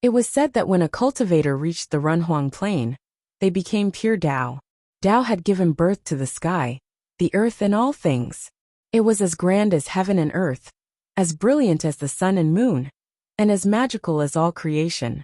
It was said that when a cultivator reached the Runhuang plain, they became pure Tao. Tao had given birth to the sky, the earth and all things. It was as grand as heaven and earth, as brilliant as the sun and moon, and as magical as all creation.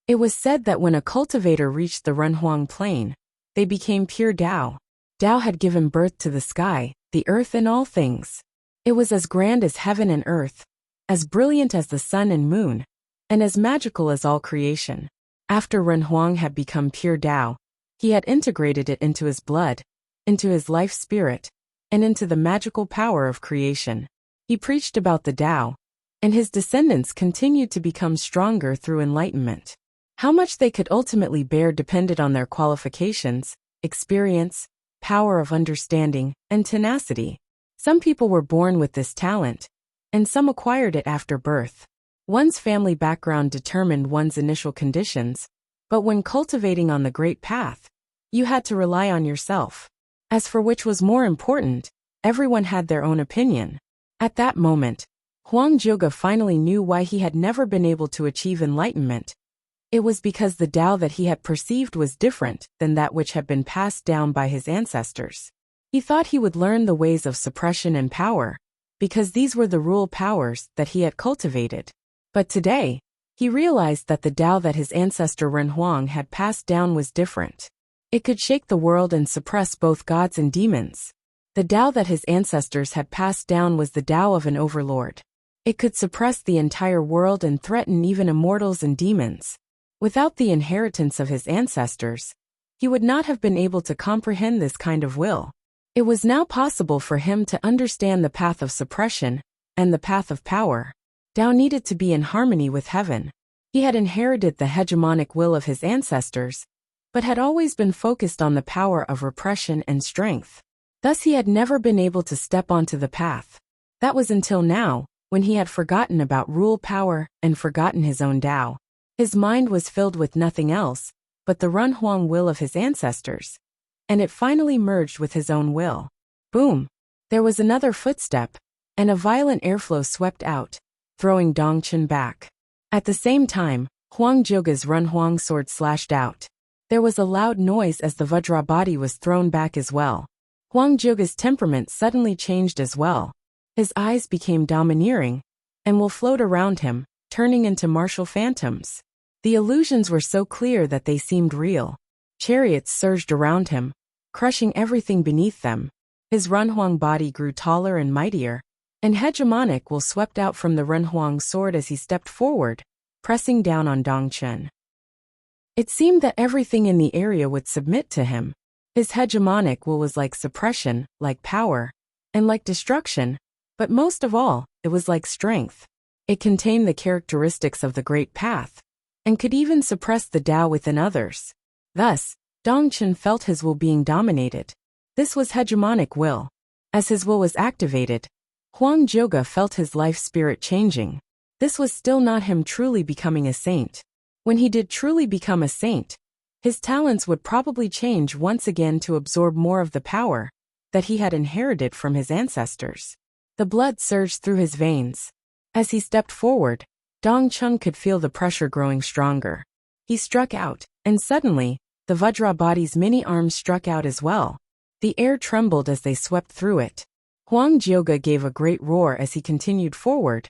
It was said that when a cultivator reached the Runhuang plain, they became pure Tao. Tao had given birth to the sky, the earth and all things. It was as grand as heaven and earth, as brilliant as the sun and moon, and as magical as all creation. After Runhuang had become pure Tao, he had integrated it into his blood, into his life spirit, and into the magical power of creation. He preached about the Tao, and his descendants continued to become stronger through enlightenment. How much they could ultimately bear depended on their qualifications, experience, power of understanding, and tenacity. Some people were born with this talent, and some acquired it after birth. One's family background determined one's initial conditions, but when cultivating on the Great Path, you had to rely on yourself. As for which was more important, everyone had their own opinion. At that moment, Huang Zhuge finally knew why he had never been able to achieve enlightenment. It was because the Tao that he had perceived was different than that which had been passed down by his ancestors. He thought he would learn the ways of suppression and power, because these were the rule powers that he had cultivated. But today, he realized that the Tao that his ancestor Renhuang had passed down was different. It could shake the world and suppress both gods and demons. The Tao that his ancestors had passed down was the Tao of an overlord. It could suppress the entire world and threaten even immortals and demons. Without the inheritance of his ancestors, he would not have been able to comprehend this kind of will. It was now possible for him to understand the path of suppression and the path of power. Tao needed to be in harmony with heaven. He had inherited the hegemonic will of his ancestors, but had always been focused on the power of repression and strength. Thus he had never been able to step onto the path. That was until now, when he had forgotten about rule power and forgotten his own Tao. His mind was filled with nothing else but the Runhuang will of his ancestors, and it finally merged with his own will. Boom! There was another footstep, and a violent airflow swept out, throwing Dongchen back. At the same time, Huang Zhuge's Runhuang sword slashed out. There was a loud noise as the Vajra body was thrown back as well. Huang Zhuge's temperament suddenly changed as well. His eyes became domineering, and will float around him, turning into martial phantoms. The illusions were so clear that they seemed real. Chariots surged around him, crushing everything beneath them. His Runhuang body grew taller and mightier, and hegemonic will swept out from the Runhuang sword as he stepped forward, pressing down on Dongchen. It seemed that everything in the area would submit to him. His hegemonic will was like suppression, like power, and like destruction, but most of all, it was like strength. It contained the characteristics of the Great Path, and could even suppress the Tao within others. Thus, Dongchen felt his will being dominated. This was hegemonic will. As his will was activated, Huang Zhuge felt his life spirit changing. This was still not him truly becoming a saint. When he did truly become a saint, his talents would probably change once again to absorb more of the power that he had inherited from his ancestors. The blood surged through his veins. As he stepped forward, Dongchen could feel the pressure growing stronger. He struck out, and suddenly, the Vajra body's many arms struck out as well. The air trembled as they swept through it. Huang Zhuge gave a great roar as he continued forward,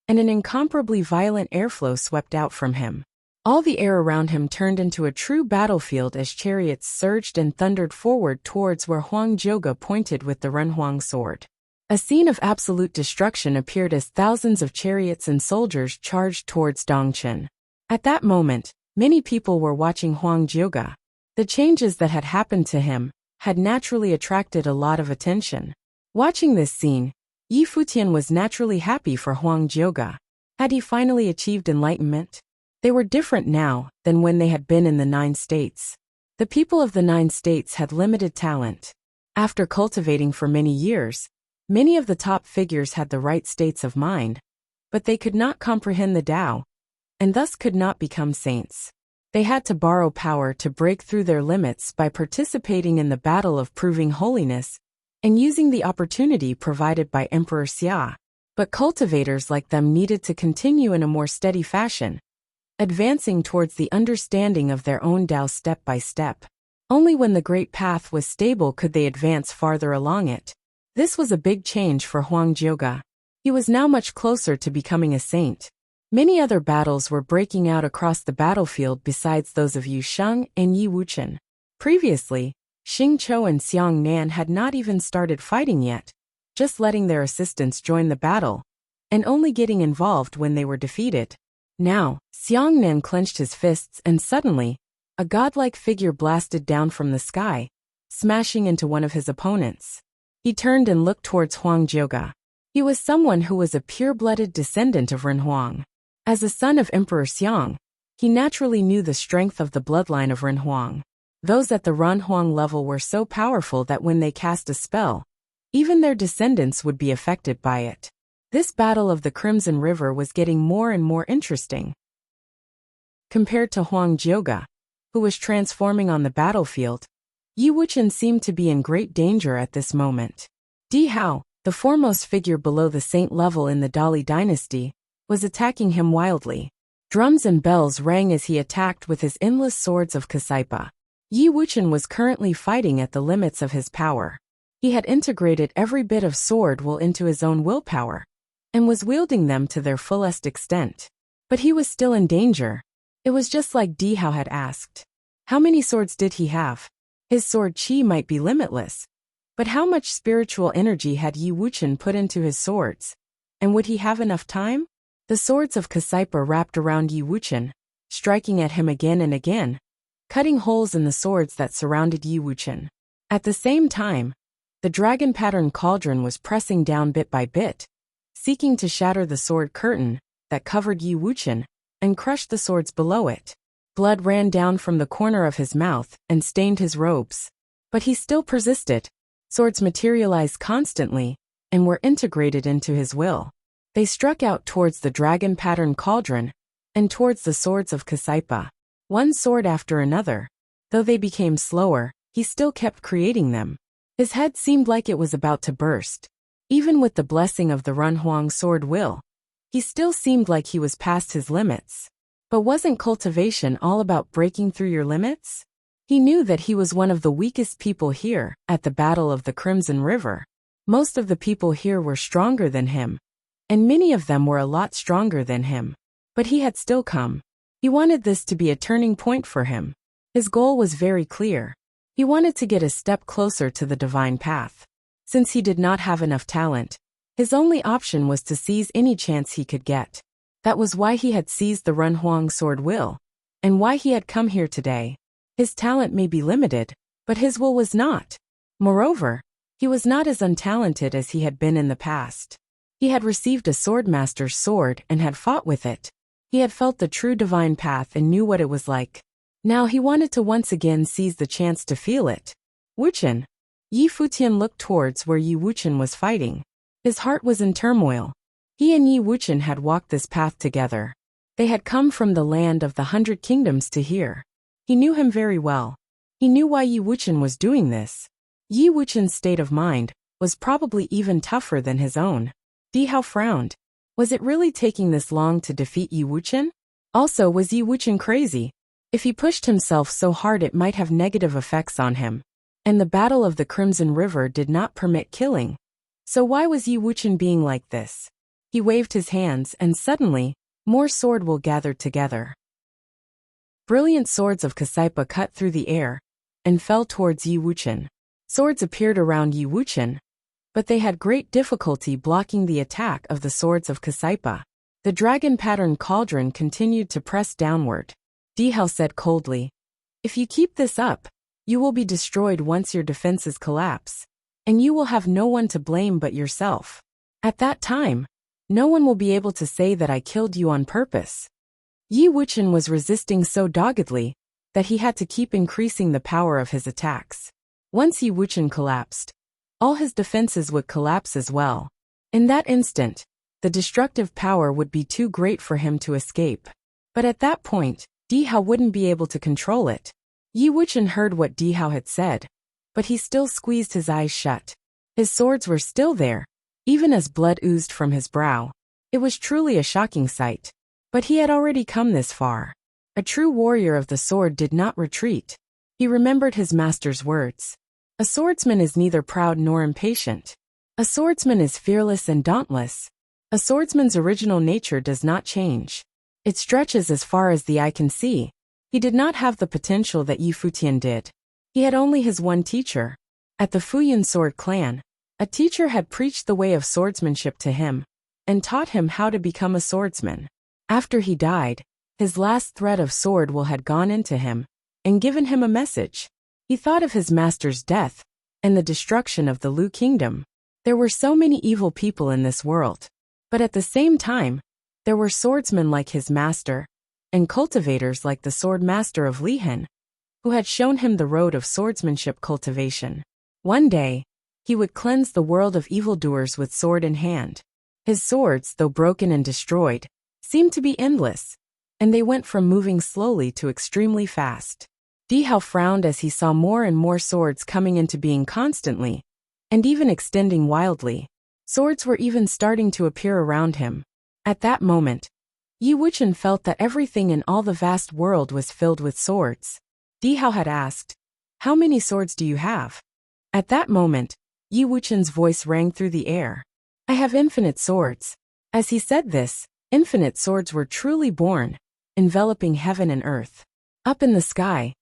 and an incomparably violent airflow swept out from him. All the air around him turned into a true battlefield as chariots surged and thundered forward towards where Huang Zhuge pointed with the Renhuang sword. A scene of absolute destruction appeared as thousands of chariots and soldiers charged towards Dongchen. At that moment, many people were watching Huang Zhuge. The changes that had happened to him had naturally attracted a lot of attention. Watching this scene, Futian was naturally happy for Huang Zhuge. Had he finally achieved enlightenment? They were different now than when they had been in the 9 states. The people of the 9 states had limited talent. After cultivating for many years, many of the top figures had the right states of mind, but they could not comprehend the Tao, and thus could not become saints. They had to borrow power to break through their limits by participating in the battle of proving holiness and using the opportunity provided by Emperor Xia. But cultivators like them needed to continue in a more steady fashion, advancing towards the understanding of their own Tao step by step. Only when the great path was stable could they advance farther along it. This was a big change for Huang Jiuge. He was now much closer to becoming a saint. Many other battles were breaking out across the battlefield besides those of Yu Sheng and Yi Wuchen. Previously, Xing Qiu and Xiang Nan had not even started fighting yet, just letting their assistants join the battle, and only getting involved when they were defeated. Now, Xiang Nan clenched his fists and suddenly, a godlike figure blasted down from the sky, smashing into one of his opponents. He turned and looked towards Huang Jiuge. He was someone who was a pure-blooded descendant of Renhuang. As a son of Emperor Xiang, he naturally knew the strength of the bloodline of Renhuang. Those at the Renhuang level were so powerful that when they cast a spell, even their descendants would be affected by it. This battle of the Crimson River was getting more and more interesting. Compared to Huang Jiuge, who was transforming on the battlefield, Yi Wuchen seemed to be in great danger at this moment. Di Hao, the foremost figure below the saint level in the Dali dynasty, was attacking him wildly. Drums and bells rang as he attacked with his endless swords of Kasaipa. Yi Wuchen was currently fighting at the limits of his power. He had integrated every bit of sword will into his own willpower, and was wielding them to their fullest extent. But he was still in danger. It was just like Di Hao had asked. How many swords did he have? His sword qi might be limitless. But how much spiritual energy had Yi Wuchen put into his swords? And would he have enough time? The swords of Kasaipa wrapped around Yi Wuchen, striking at him again and again, cutting holes in the swords that surrounded Yi Wuchen. At the same time, the dragon pattern cauldron was pressing down bit by bit, seeking to shatter the sword curtain that covered Yi Wuchen and crush the swords below it. Blood ran down from the corner of his mouth and stained his robes. But he still persisted. Swords materialized constantly and were integrated into his will. They struck out towards the dragon pattern cauldron and towards the swords of Kasaipa. One sword after another. Though they became slower, he still kept creating them. His head seemed like it was about to burst. Even with the blessing of the Renhuang sword will, he still seemed like he was past his limits. But wasn't cultivation all about breaking through your limits? He knew that he was one of the weakest people here at the Battle of the Crimson River. Most of the people here were stronger than him, and many of them were a lot stronger than him. But he had still come. He wanted this to be a turning point for him. His goal was very clear. He wanted to get a step closer to the divine path. Since he did not have enough talent, his only option was to seize any chance he could get. That was why he had seized the Renhuang sword will, and why he had come here today. His talent may be limited, but his will was not. Moreover, he was not as untalented as he had been in the past. He had received a swordmaster's sword and had fought with it. He had felt the true divine path and knew what it was like. Now he wanted to once again seize the chance to feel it. Wuchen. Yi Futian looked towards where Yi Wuchen was fighting. His heart was in turmoil. He and Yi Wuchen had walked this path together. They had come from the land of the 100 kingdoms to here. He knew him very well. He knew why Yi Wuchen was doing this. Yi Wuchen's state of mind was probably even tougher than his own. Di Hao frowned. Was it really taking this long to defeat Yi Wuchen? Also, was Yi Wuchen crazy? If he pushed himself so hard it might have negative effects on him. And the Battle of the Crimson River did not permit killing. So why was Yi Wuchen being like this? He waved his hands and suddenly, more sword will gathered together. Brilliant swords of Kasaipa cut through the air and fell towards Yi Wuchen. Swords appeared around Yi Wuchen, but they had great difficulty blocking the attack of the swords of Kasaipa. The dragon pattern cauldron continued to press downward. Di Hao said coldly, "If you keep this up, you will be destroyed once your defenses collapse, and you will have no one to blame but yourself. At that time, no one will be able to say that I killed you on purpose." Yi Wuchen was resisting so doggedly that he had to keep increasing the power of his attacks. Once Yi Wuchen collapsed, all his defenses would collapse as well. In that instant, the destructive power would be too great for him to escape. But at that point, Di Hao wouldn't be able to control it. Yi Wuchen heard what Di Hao had said, but he still squeezed his eyes shut. His swords were still there, even as blood oozed from his brow. It was truly a shocking sight. But he had already come this far. A true warrior of the sword did not retreat. He remembered his master's words. A swordsman is neither proud nor impatient. A swordsman is fearless and dauntless. A swordsman's original nature does not change. It stretches as far as the eye can see. He did not have the potential that Futian did. He had only his one teacher. At the Futian sword clan, a teacher had preached the way of swordsmanship to him, and taught him how to become a swordsman. After he died, his last thread of sword will had gone into him, and given him a message. He thought of his master's death, and the destruction of the Lu kingdom. There were so many evil people in this world. But at the same time, there were swordsmen like his master, and cultivators like the sword master of Lihen, who had shown him the road of swordsmanship cultivation. One day, he would cleanse the world of evildoers with sword in hand. His swords, though broken and destroyed, seemed to be endless, and they went from moving slowly to extremely fast. Dihao frowned as he saw more and more swords coming into being constantly, and even extending wildly. Swords were even starting to appear around him. At that moment, Wuxian felt that everything in all the vast world was filled with swords. Dihao had asked, "How many swords do you have?" At that moment, Wuxian's voice rang through the air. "I have infinite swords." As he said this, infinite swords were truly born, enveloping heaven and earth. Up in the sky,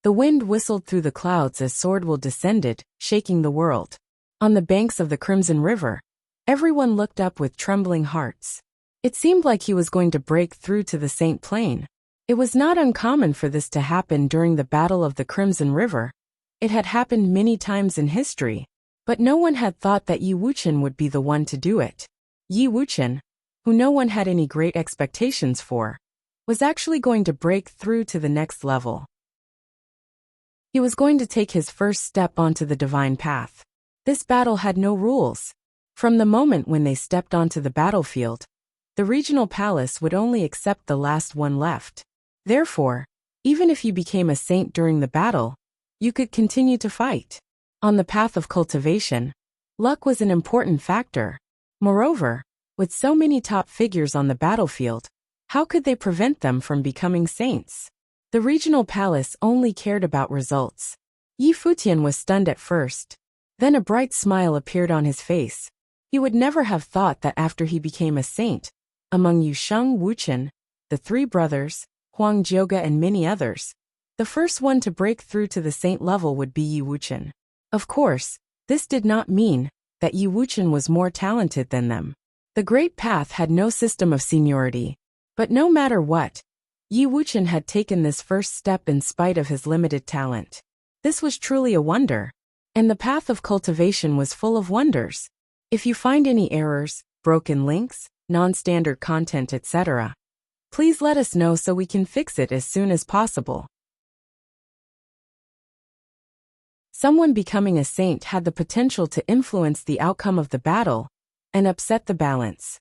the wind whistled through the clouds as Swordwell descended, shaking the world. On the banks of the Crimson River, everyone looked up with trembling hearts. It seemed like he was going to break through to the Saint Plain. It was not uncommon for this to happen during the Battle of the Crimson River. It had happened many times in history, but no one had thought that Wuxian would be the one to do it. Wuxian, who no one had any great expectations for, was actually going to break through to the next level. He was going to take his first step onto the divine path. This battle had no rules. From the moment when they stepped onto the battlefield, the regional palace would only accept the last one left. Therefore, even if you became a saint during the battle, you could continue to fight. On the path of cultivation, luck was an important factor. Moreover, with so many top figures on the battlefield, how could they prevent them from becoming saints? The regional palace only cared about results. Futian was stunned at first. Then a bright smile appeared on his face. He would never have thought that after he became a saint, among Yusheng Wuchen, the three brothers, Huang Jioga and many others, the first one to break through to the saint level would be Wuchen. Of course, this did not mean that Wuchen was more talented than them. The Great Path had no system of seniority. But no matter what, Wuchen had taken this first step in spite of his limited talent. This was truly a wonder. And the path of cultivation was full of wonders. If you find any errors, broken links, non-standard content, etc., please let us know so we can fix it as soon as possible. Someone becoming a saint had the potential to influence the outcome of the battle and upset the balance.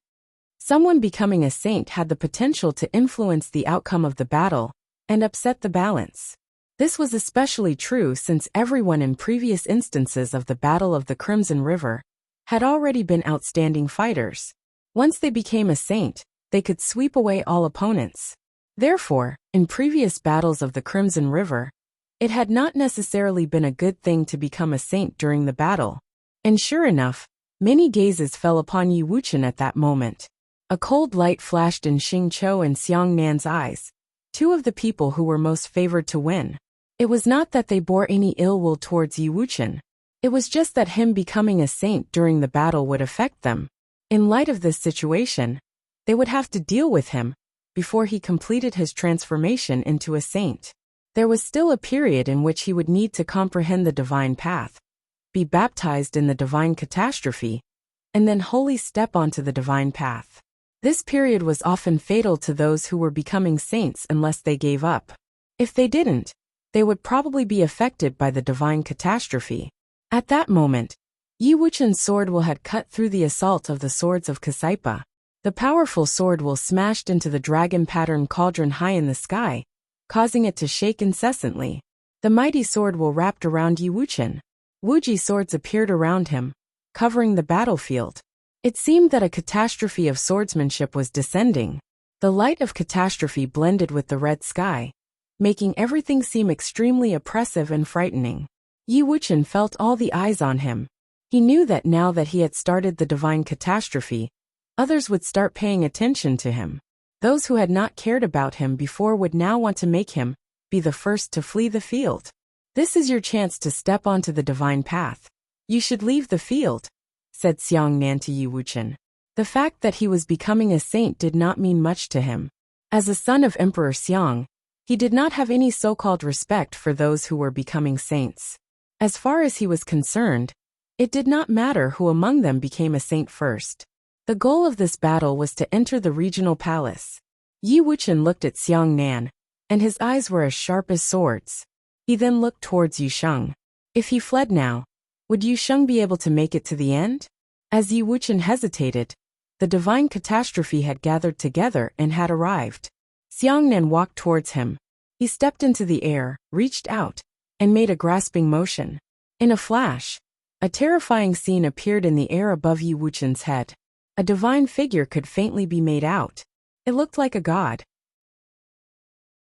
Someone becoming a saint had the potential to influence the outcome of the battle and upset the balance. This was especially true since everyone in previous instances of the Battle of the Crimson River had already been outstanding fighters. Once they became a saint, they could sweep away all opponents. Therefore, in previous battles of the Crimson River, it had not necessarily been a good thing to become a saint during the battle. And sure enough, many gazes fell upon Wuchen at that moment. A cold light flashed in Xing Chou and Xiang Nan's eyes, two of the people who were most favored to win. It was not that they bore any ill will towards Wuchen. It was just that him becoming a saint during the battle would affect them. In light of this situation, they would have to deal with him before he completed his transformation into a saint. There was still a period in which he would need to comprehend the divine path, be baptized in the divine catastrophe, and then wholly step onto the divine path. This period was often fatal to those who were becoming saints unless they gave up. If they didn't, they would probably be affected by the divine catastrophe. At that moment, Wuchen's Swordwell had cut through the assault of the swords of Kasaipa. The powerful Swordwell smashed into the dragon-patterned cauldron high in the sky, causing it to shake incessantly. The mighty Swordwell wrapped around Wuchen. Wuji swords appeared around him, covering the battlefield. It seemed that a catastrophe of swordsmanship was descending. The light of catastrophe blended with the red sky, making everything seem extremely oppressive and frightening. Yi Wuqian felt all the eyes on him. He knew that now that he had started the divine catastrophe, others would start paying attention to him. Those who had not cared about him before would now want to make him be the first to flee the field. This is your chance to step onto the divine path. You should leave the field, said Xiangnan to Yi Wuqian. The fact that he was becoming a saint did not mean much to him. As a son of Emperor Xiang, he did not have any so-called respect for those who were becoming saints. As far as he was concerned, it did not matter who among them became a saint first. The goal of this battle was to enter the regional palace. Yi Wuqian looked at Xiangnan, and his eyes were as sharp as swords. He then looked towards Yusheng. If he fled now, would Yusheng be able to make it to the end? As Yi Wuqian hesitated, the divine catastrophe had gathered together and had arrived. Xiangnan walked towards him. He stepped into the air, reached out, and made a grasping motion. In a flash, a terrifying scene appeared in the air above Yi Wuqian's head. A divine figure could faintly be made out. It looked like a god.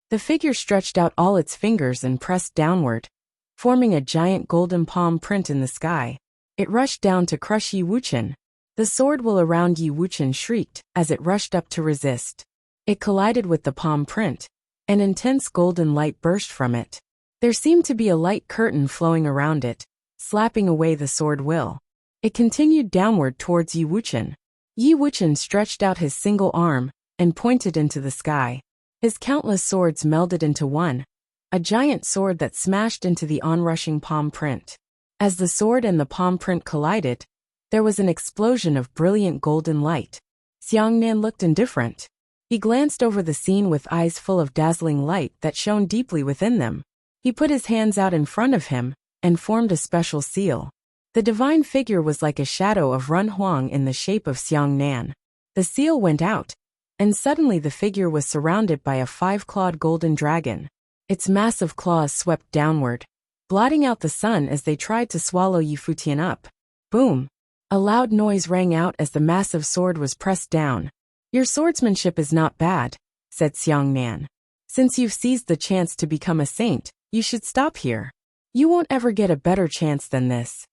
The figure stretched out all its fingers and pressed downward, forming a giant golden palm print in the sky. It rushed down to crush Yi Wuqian. The sword will around Yi Wuqian shrieked as it rushed up to resist. It collided with the palm print. An intense golden light burst from it. There seemed to be a light curtain flowing around it, slapping away the sword will. It continued downward towards Yi Wuqian. Yi Wuqian stretched out his single arm and pointed into the sky. His countless swords melded into one, a giant sword that smashed into the onrushing palm print. As the sword and the palm print collided, there was an explosion of brilliant golden light. Xiangnan looked indifferent. He glanced over the scene with eyes full of dazzling light that shone deeply within them. He put his hands out in front of him and formed a special seal. The divine figure was like a shadow of Run Huang in the shape of Xiangnan. The seal went out, and suddenly the figure was surrounded by a 5-clawed golden dragon. Its massive claws swept downward, blotting out the sun as they tried to swallow Yi Futian up. Boom! A loud noise rang out as the massive sword was pressed down. Your swordsmanship is not bad, said Xiangnan. Since you've seized the chance to become a saint, you should stop here. You won't ever get a better chance than this.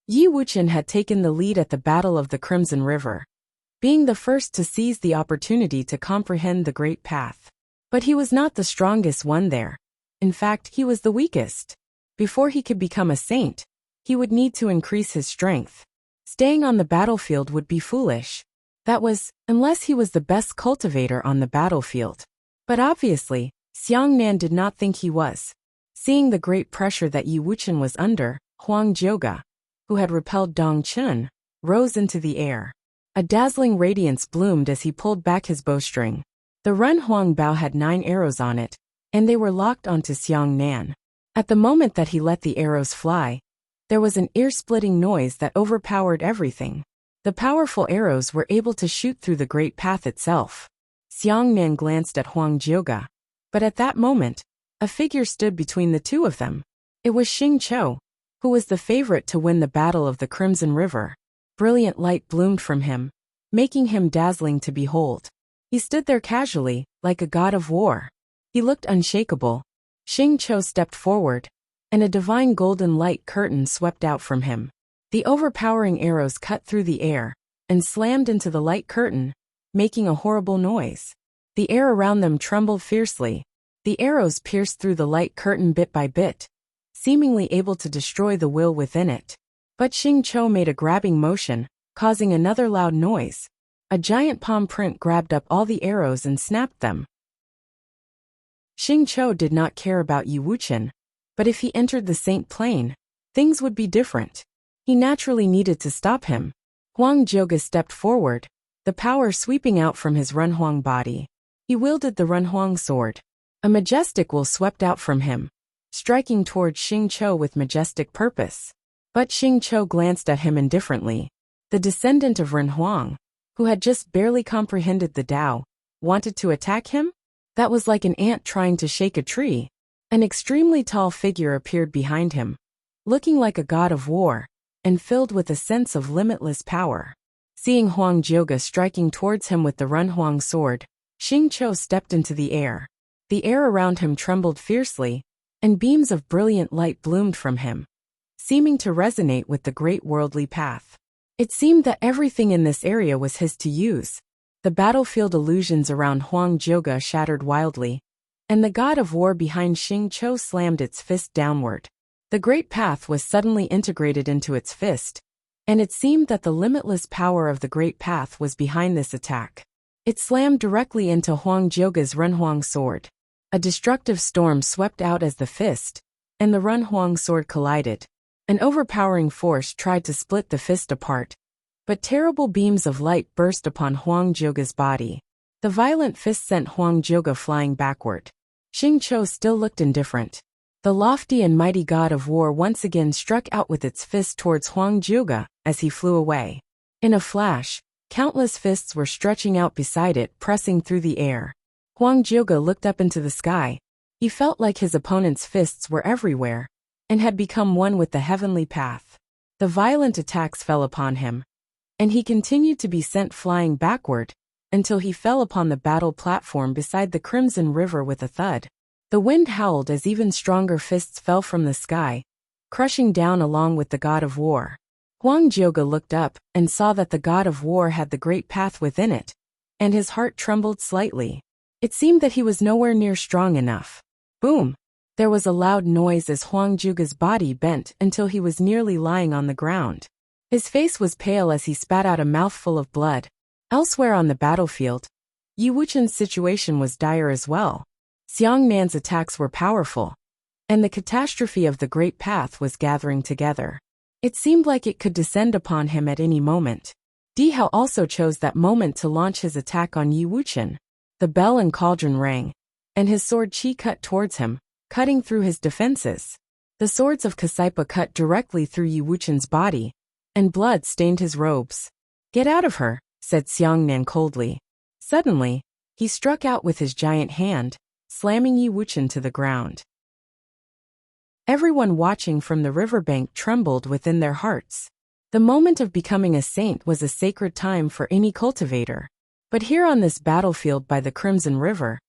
Yi Wuqian had taken the lead at the Battle of the Crimson River, being the first to seize the opportunity to comprehend the great path. But he was not the strongest one there. In fact, he was the weakest. Before he could become a saint, he would need to increase his strength. Staying on the battlefield would be foolish. That was, unless he was the best cultivator on the battlefield. But obviously, Xiangnan did not think he was. Seeing the great pressure that Yi Wuqian was under, Huang Jioge, who had repelled Dong Chun, rose into the air. A dazzling radiance bloomed as he pulled back his bowstring. The Run Huang bow had 9 arrows on it, and they were locked onto Xiangnan. At the moment that he let the arrows fly, there was an ear-splitting noise that overpowered everything. The powerful arrows were able to shoot through the great path itself. Xiangnan glanced at Huang Jioge, but at that moment, a figure stood between the two of them. It was Xing Qiu, who was the favorite to win the Battle of the Crimson River. Brilliant light bloomed from him, making him dazzling to behold. He stood there casually, like a god of war. He looked unshakable. Xing Qiu stepped forward, and a divine golden light curtain swept out from him. The overpowering arrows cut through the air and slammed into the light curtain, making a horrible noise. The air around them trembled fiercely. The arrows pierced through the light curtain bit by bit, seemingly able to destroy the will within it. But Xing Qiu made a grabbing motion, causing another loud noise. A giant palm print grabbed up all the arrows and snapped them. Xing Qiu did not care about Yi Wuqian, but if he entered the Saint Plane, things would be different. He naturally needed to stop him. Huang Jioge stepped forward, the power sweeping out from his Run Huang body. He wielded the Run Huang sword. A majestic will swept out from him, striking towards Xing Qiu with majestic purpose. But Xing Qiu glanced at him indifferently. The descendant of Run Huang, who had just barely comprehended the Tao, wanted to attack him? That was like an ant trying to shake a tree. An extremely tall figure appeared behind him, looking like a god of war, and filled with a sense of limitless power. Seeing Huang Jioge striking towards him with the Run Huang sword, Xing Qiu stepped into the air. The air around him trembled fiercely, and beams of brilliant light bloomed from him, seeming to resonate with the great worldly path. It seemed that everything in this area was his to use. The battlefield illusions around Huang Jioge shattered wildly, and the god of war behind Xing Qiu slammed its fist downward. The great path was suddenly integrated into its fist, and it seemed that the limitless power of the great path was behind this attack. It slammed directly into Huang Jioge's Renhuang sword. A destructive storm swept out as the fist and the Renhuang sword collided. An overpowering force tried to split the fist apart, but terrible beams of light burst upon Huang Jioge's body. The violent fist sent Huang Jioge flying backward. Xing Qiu still looked indifferent. The lofty and mighty god of war once again struck out with its fist towards Huang Jioge as he flew away. In a flash, countless fists were stretching out beside it, pressing through the air. Huang Jioge looked up into the sky. He felt like his opponent's fists were everywhere, and had become one with the heavenly path. The violent attacks fell upon him, and he continued to be sent flying backward, until he fell upon the battle platform beside the Crimson River with a thud. The wind howled as even stronger fists fell from the sky, crushing down along with the god of war. Huang Jioge looked up and saw that the god of war had the great path within it, and his heart trembled slightly. It seemed that he was nowhere near strong enough. Boom! There was a loud noise as Huang Jioge's body bent until he was nearly lying on the ground. His face was pale as he spat out a mouthful of blood. Elsewhere on the battlefield, Yi Wuqian's situation was dire as well. Xiang Nan's attacks were powerful, and the catastrophe of the great path was gathering together. It seemed like it could descend upon him at any moment. Di Hao also chose that moment to launch his attack on Yi Wuqian. The bell and cauldron rang, and his sword Qi cut towards him, cutting through his defenses. The swords of Kasaipa cut directly through Yi Wuqian's body, and blood stained his robes. "Get out of her," said Xiang Nan coldly. Suddenly, he struck out with his giant hand, slamming Yi Wuqian to the ground. Everyone watching from the riverbank trembled within their hearts. The moment of becoming a saint was a sacred time for any cultivator. But here on this battlefield by the Crimson River,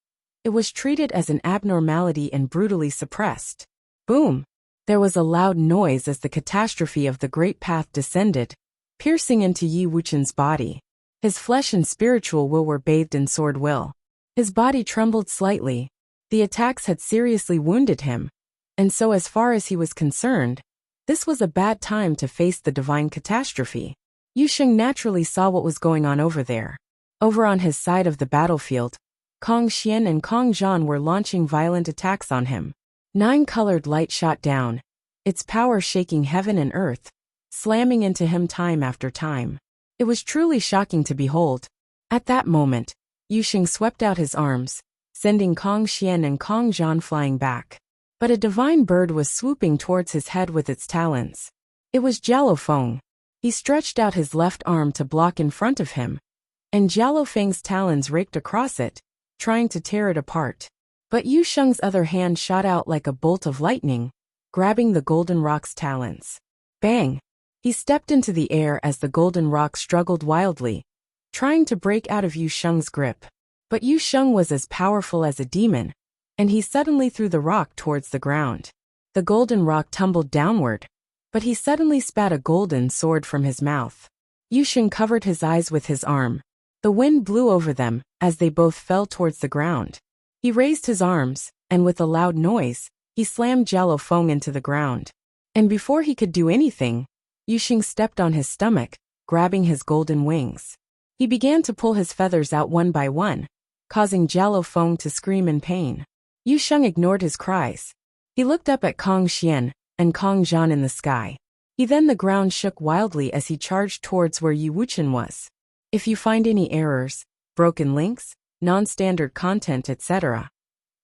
it was treated as an abnormality and brutally suppressed. Boom! There was a loud noise as the catastrophe of the great path descended, piercing into Yi Wuqian's body. His flesh and spiritual will were bathed in sword will. His body trembled slightly. The attacks had seriously wounded him, and so as far as he was concerned, this was a bad time to face the divine catastrophe. Yu Sheng naturally saw what was going on over there. Over on his side of the battlefield, Kong Xian and Kong Zhan were launching violent attacks on him. 9-colored light shot down, its power shaking heaven and earth, slamming into him time after time. It was truly shocking to behold. At that moment, Yu Sheng swept out his arms, sending Kong Xian and Kong Zhan flying back. But a divine bird was swooping towards his head with its talons. It was Jialo Feng. He stretched out his left arm to block in front of him, and Jialo Feng's talons raked across it, trying to tear it apart. But Yu Sheng's other hand shot out like a bolt of lightning, grabbing the golden rock's talons. Bang! He stepped into the air as the golden rock struggled wildly, trying to break out of Yu Sheng's grip. But Yu Sheng was as powerful as a demon, and he suddenly threw the rock towards the ground. The golden rock tumbled downward, but he suddenly spat a golden sword from his mouth. Yu Sheng covered his eyes with his arm. The wind blew over them as they both fell towards the ground. He raised his arms, and with a loud noise, he slammed Jialo Feng into the ground. And before he could do anything, Yu Sheng stepped on his stomach, grabbing his golden wings. He began to pull his feathers out one by one, causing Jialo Feng to scream in pain. Yu Sheng ignored his cries. He looked up at Kong Xian and Kong Zhan in the sky. Then the ground shook wildly as he charged towards where Yi Wuqian was. If you find any errors, broken links, non-standard content, etc.,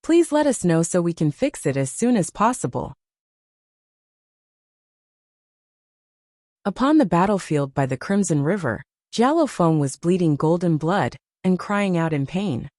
please let us know so we can fix it as soon as possible. Upon the battlefield by the Crimson River, Jialo Feng was bleeding golden blood and crying out in pain.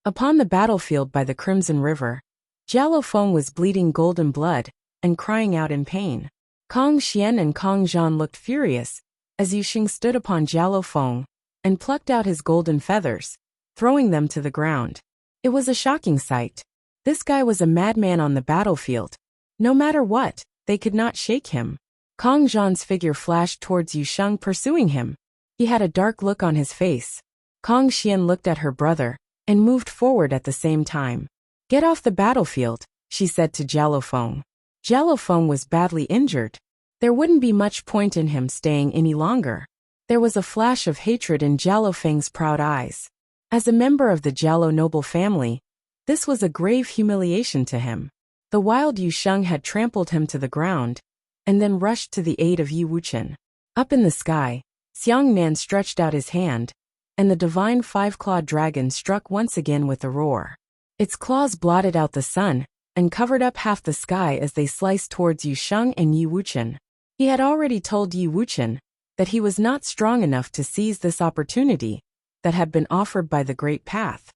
Upon the battlefield by the Crimson River, Jialo Feng was bleeding golden blood and crying out in pain. Kong Xian and Kong Zhan looked furious as Yu Sheng stood upon Jialo Feng and plucked out his golden feathers, throwing them to the ground. It was a shocking sight. This guy was a madman on the battlefield. No matter what, they could not shake him. Kang Zhan's figure flashed towards Yu Sheng, pursuing him. He had a dark look on his face. Kang Xian looked at her brother and moved forward at the same time. "Get off the battlefield," she said to Jialofeng. Jialofeng was badly injured. There wouldn't be much point in him staying any longer. There was a flash of hatred in Jialofeng's proud eyes. As a member of the Jialo noble family, this was a grave humiliation to him. The wild Yu Sheng had trampled him to the ground, and then rushed to the aid of Yi Wuchen. Up in the sky, Xiang Nan stretched out his hand, and the divine five-clawed dragon struck once again with a roar. Its claws blotted out the sun, and covered up half the sky as they sliced towards Yu Sheng and Yi Wuchen. He had already told Yi Wuchen that he was not strong enough to seize this opportunity that had been offered by the Great Path,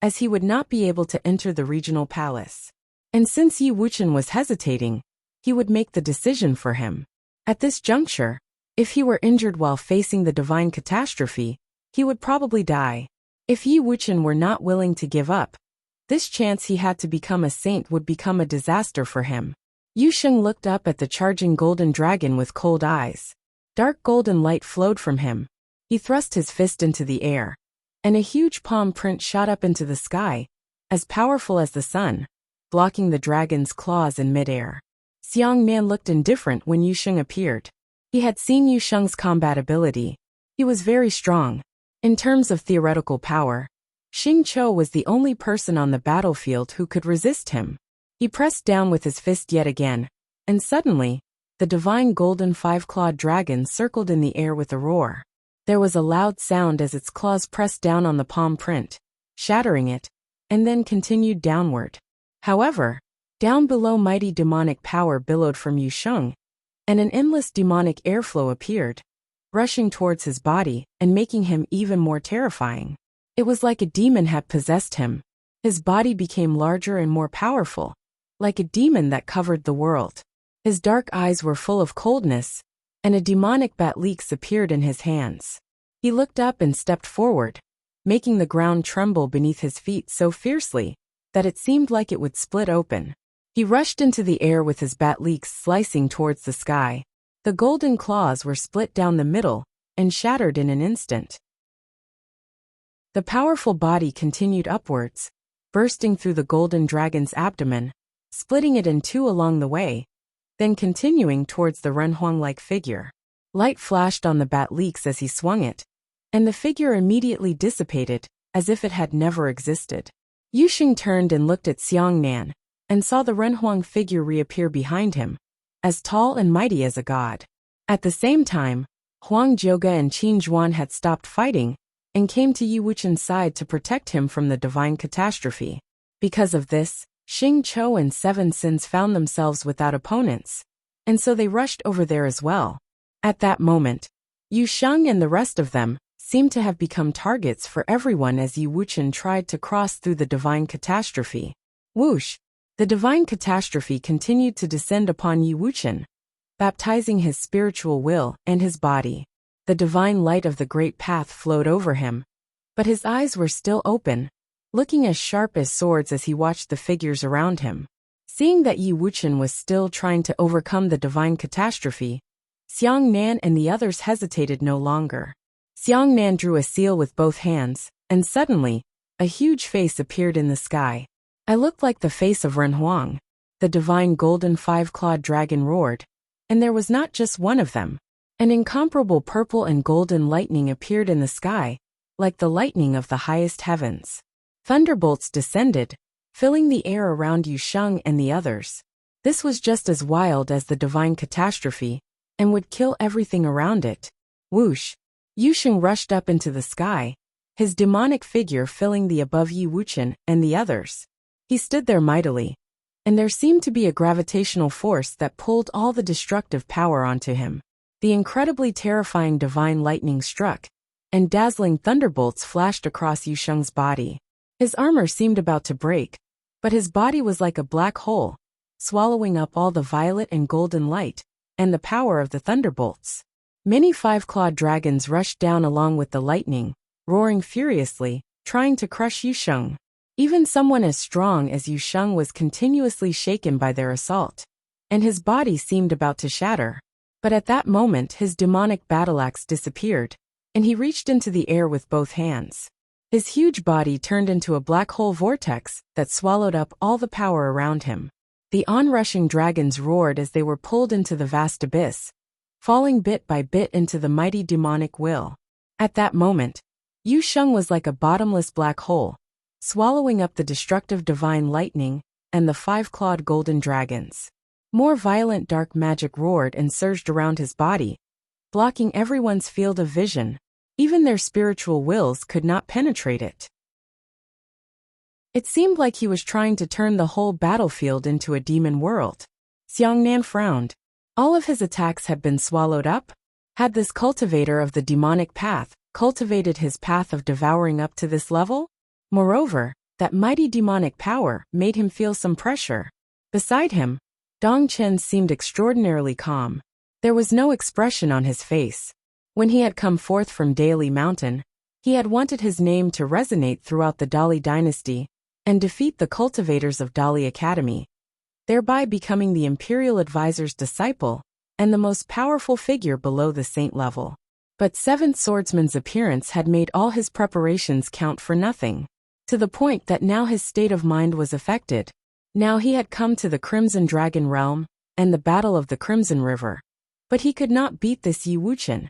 as he would not be able to enter the regional palace. And since Yi Wuchen was hesitating, he would make the decision for him. At this juncture, if he were injured while facing the divine catastrophe, he would probably die. If Yi Wuchen were not willing to give up, this chance he had to become a saint would become a disaster for him. Yu Sheng looked up at the charging golden dragon with cold eyes. Dark golden light flowed from him. He thrust his fist into the air, and a huge palm print shot up into the sky, as powerful as the sun, blocking the dragon's claws in midair. Xiang Nan looked indifferent when Yu Sheng appeared. He had seen Yu Sheng's combat ability. He was very strong. In terms of theoretical power, Xing Chou was the only person on the battlefield who could resist him. He pressed down with his fist yet again, and suddenly, the divine golden five-clawed dragon circled in the air with a roar. There was a loud sound as its claws pressed down on the palm print, shattering it, and then continued downward. However, down below, mighty demonic power billowed from Yu Sheng, and an endless demonic airflow appeared, rushing towards his body and making him even more terrifying. It was like a demon had possessed him. His body became larger and more powerful, like a demon that covered the world. His dark eyes were full of coldness, and a demonic bat-leaks appeared in his hands. He looked up and stepped forward, making the ground tremble beneath his feet so fiercely that it seemed like it would split open. He rushed into the air with his bat-leaks slicing towards the sky. The golden claws were split down the middle and shattered in an instant. The powerful body continued upwards, bursting through the golden dragon's abdomen, splitting it in two along the way, then continuing towards the Renhuang-like figure. Light flashed on the bat-leaks as he swung it, and the figure immediately dissipated, as if it had never existed. Yu Sheng turned and looked at Xiang Nan, and saw the Renhuang figure reappear behind him, as tall and mighty as a god. At the same time, Huang Jioge and Qin Zhuan had stopped fighting, and came to Yi Wuchen's side to protect him from the divine catastrophe. Because of this, Xing Chou and Seven Sins found themselves without opponents, and so they rushed over there as well. At that moment, Yu Sheng and the rest of them seemed to have become targets for everyone as Yi Wuchen tried to cross through the divine catastrophe. Whoosh! The divine catastrophe continued to descend upon Yi Wuchen, baptizing his spiritual will and his body. The divine light of the Great Path flowed over him, but his eyes were still open, looking as sharp as swords as he watched the figures around him. Seeing that Yi Wuchen was still trying to overcome the divine catastrophe, Xiang Nan and the others hesitated no longer. Xiang Nan drew a seal with both hands, and suddenly, a huge face appeared in the sky. I looked like the face of Renhuang. The divine golden five-clawed dragon roared, and there was not just one of them. An incomparable purple and golden lightning appeared in the sky, like the lightning of the highest heavens. Thunderbolts descended, filling the air around Yu Sheng and the others. This was just as wild as the divine catastrophe, and would kill everything around it. Whoosh! Yu Sheng rushed up into the sky, his demonic figure filling the above Yi Wuchen and the others. He stood there mightily, and there seemed to be a gravitational force that pulled all the destructive power onto him. The incredibly terrifying divine lightning struck, and dazzling thunderbolts flashed across Yu Sheng's body. His armor seemed about to break, but his body was like a black hole, swallowing up all the violet and golden light, and the power of the thunderbolts. Many five-clawed dragons rushed down along with the lightning, roaring furiously, trying to crush Yusheng. Even someone as strong as Yusheng was continuously shaken by their assault, and his body seemed about to shatter. But at that moment his demonic battle-axe disappeared, and he reached into the air with both hands. His huge body turned into a black hole vortex that swallowed up all the power around him. The onrushing dragons roared as they were pulled into the vast abyss, falling bit by bit into the mighty demonic will. At that moment, Yusheng was like a bottomless black hole, swallowing up the destructive divine lightning and the 5-clawed golden dragons. More violent dark magic roared and surged around his body, blocking everyone's field of vision. Even their spiritual wills could not penetrate it. It seemed like he was trying to turn the whole battlefield into a demon world. Xiangnan frowned. All of his attacks had been swallowed up? Had this cultivator of the demonic path cultivated his path of devouring up to this level? Moreover, that mighty demonic power made him feel some pressure. Beside him, Dong Chen seemed extraordinarily calm. There was no expression on his face. When he had come forth from Daily Mountain, he had wanted his name to resonate throughout the Dali dynasty and defeat the cultivators of Dali Academy, thereby becoming the imperial advisor's disciple and the most powerful figure below the saint level. But Seventh Swordsman's appearance had made all his preparations count for nothing, to the point that now his state of mind was affected. Now he had come to the Crimson Dragon realm and the Battle of the Crimson River. But he could not beat this Yi Wuchen,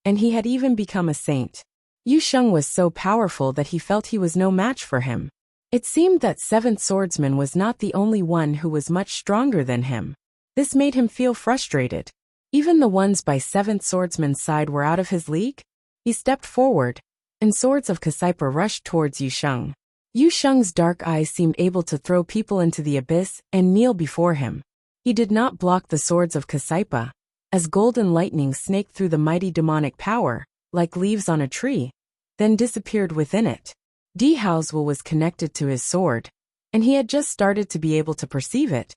and he had even become a saint. Yusheng was so powerful that he felt he was no match for him. It seemed that Seventh Swordsman was not the only one who was much stronger than him. This made him feel frustrated. Even the ones by Seventh Swordsman's side were out of his league? He stepped forward, and swords of Kasaipa rushed towards Yusheng. Yusheng's dark eyes seemed able to throw people into the abyss and kneel before him. He did not block the swords of Kasaipa, as golden lightning snaked through the mighty demonic power, like leaves on a tree, then disappeared within it. Di Hao's will was connected to his sword, and he had just started to be able to perceive it.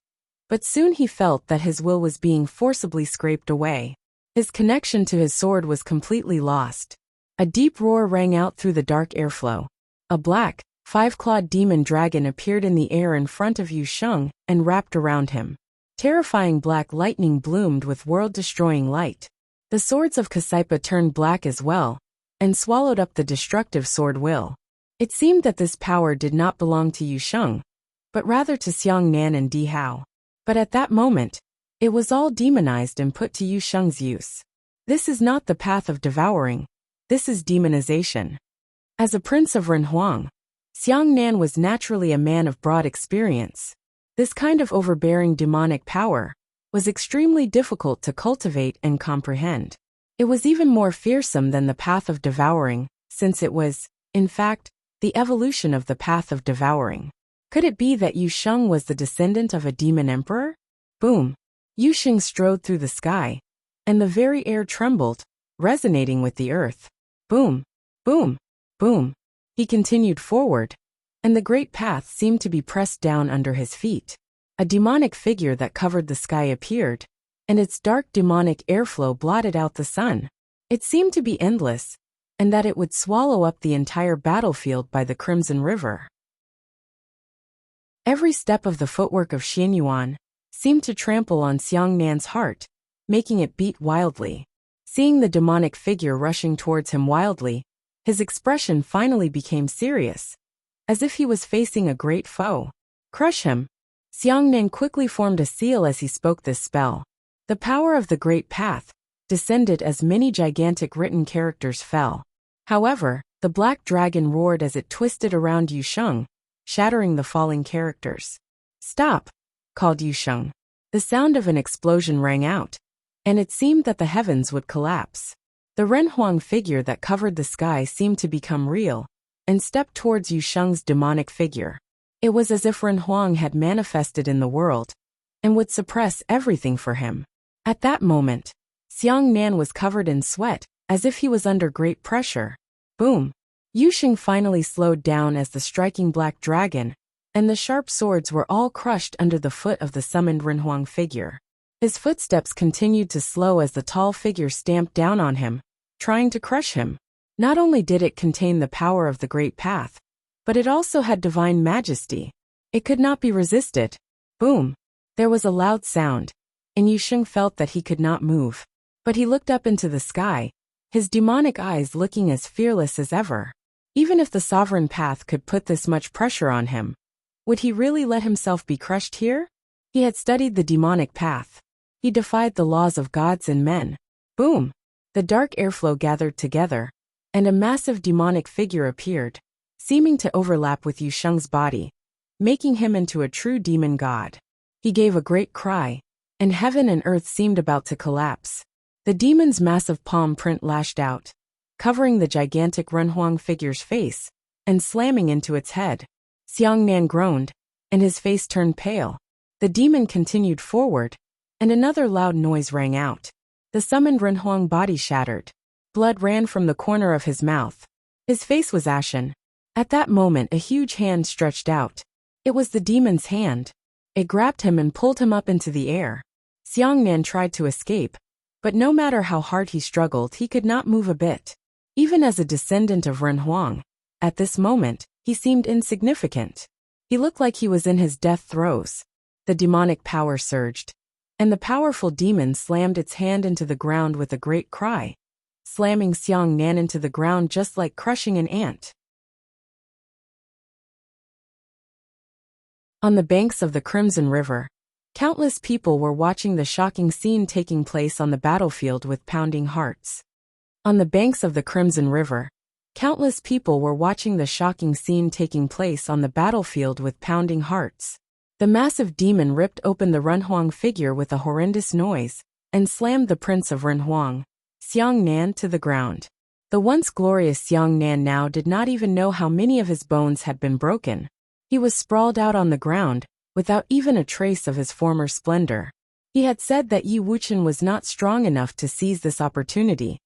But soon he felt that his will was being forcibly scraped away. His connection to his sword was completely lost. A deep roar rang out through the dark airflow. A black, 5-clawed demon dragon appeared in the air in front of Yusheng and wrapped around him. Terrifying black lightning bloomed with world-destroying light. The swords of Kasaipa turned black as well, and swallowed up the destructive sword will. It seemed that this power did not belong to Yusheng, but rather to Xiangnan and Di Hao. But at that moment, it was all demonized and put to Yusheng's use. This is not the path of devouring. This is demonization. As a prince of Renhuang, Xiangnan was naturally a man of broad experience. This kind of overbearing demonic power was extremely difficult to cultivate and comprehend. It was even more fearsome than the path of devouring, since it was, in fact, the evolution of the path of devouring. Could it be that Yusheng was the descendant of a demon emperor? Boom! Yusheng strode through the sky, and the very air trembled, resonating with the earth. Boom! Boom! Boom! He continued forward, and the great path seemed to be pressed down under his feet. A demonic figure that covered the sky appeared, and its dark demonic airflow blotted out the sun. It seemed to be endless, and that it would swallow up the entire battlefield by the Crimson River. Every step of the footwork of Xianyuan seemed to trample on Xiangnan's heart, making it beat wildly. Seeing the demonic figure rushing towards him wildly, his expression finally became serious, as if he was facing a great foe. Crush him! Xiangnan quickly formed a seal as he spoke this spell. The power of the great path descended as many gigantic written characters fell. However, the black dragon roared as it twisted around Yusheng, shattering the falling characters. Stop! Called Yusheng. The sound of an explosion rang out, and it seemed that the heavens would collapse. The Renhuang figure that covered the sky seemed to become real, and stepped towards Yusheng's demonic figure. It was as if Renhuang had manifested in the world, and would suppress everything for him. At that moment, Xiangnan was covered in sweat, as if he was under great pressure. Boom! Yusheng finally slowed down as the striking black dragon, and the sharp swords were all crushed under the foot of the summoned Renhuang figure. His footsteps continued to slow as the tall figure stamped down on him, trying to crush him. Not only did it contain the power of the Great Path, but it also had divine majesty. It could not be resisted. Boom! There was a loud sound, and Yusheng felt that he could not move. But he looked up into the sky, his demonic eyes looking as fearless as ever. Even if the sovereign path could put this much pressure on him, would he really let himself be crushed here? He had studied the demonic path. He defied the laws of gods and men. Boom! The dark airflow gathered together, and a massive demonic figure appeared, seeming to overlap with Yusheng's body, making him into a true demon god. He gave a great cry, and heaven and earth seemed about to collapse. The demon's massive palm print lashed out, covering the gigantic Renhuang figure's face, and slamming into its head. Xiangnan groaned, and his face turned pale. The demon continued forward, and another loud noise rang out. The summoned Renhuang body shattered. Blood ran from the corner of his mouth. His face was ashen. At that moment a huge hand stretched out. It was the demon's hand. It grabbed him and pulled him up into the air. Xiangnan tried to escape, but no matter how hard he struggled, he could not move a bit. Even as a descendant of Renhuang, at this moment, he seemed insignificant. He looked like he was in his death throes. The demonic power surged, and the powerful demon slammed its hand into the ground with a great cry, slamming Xiangnan into the ground just like crushing an ant. On the banks of the Crimson River, countless people were watching the shocking scene taking place on the battlefield with pounding hearts. On the banks of the Crimson River, countless people were watching the shocking scene taking place on the battlefield with pounding hearts. The massive demon ripped open the Renhuang figure with a horrendous noise, and slammed the prince of Renhuang, Xiangnan, to the ground. The once glorious Xiangnan now did not even know how many of his bones had been broken. He was sprawled out on the ground, without even a trace of his former splendor. He had said that Yi Wuxian was not strong enough to seize this opportunity,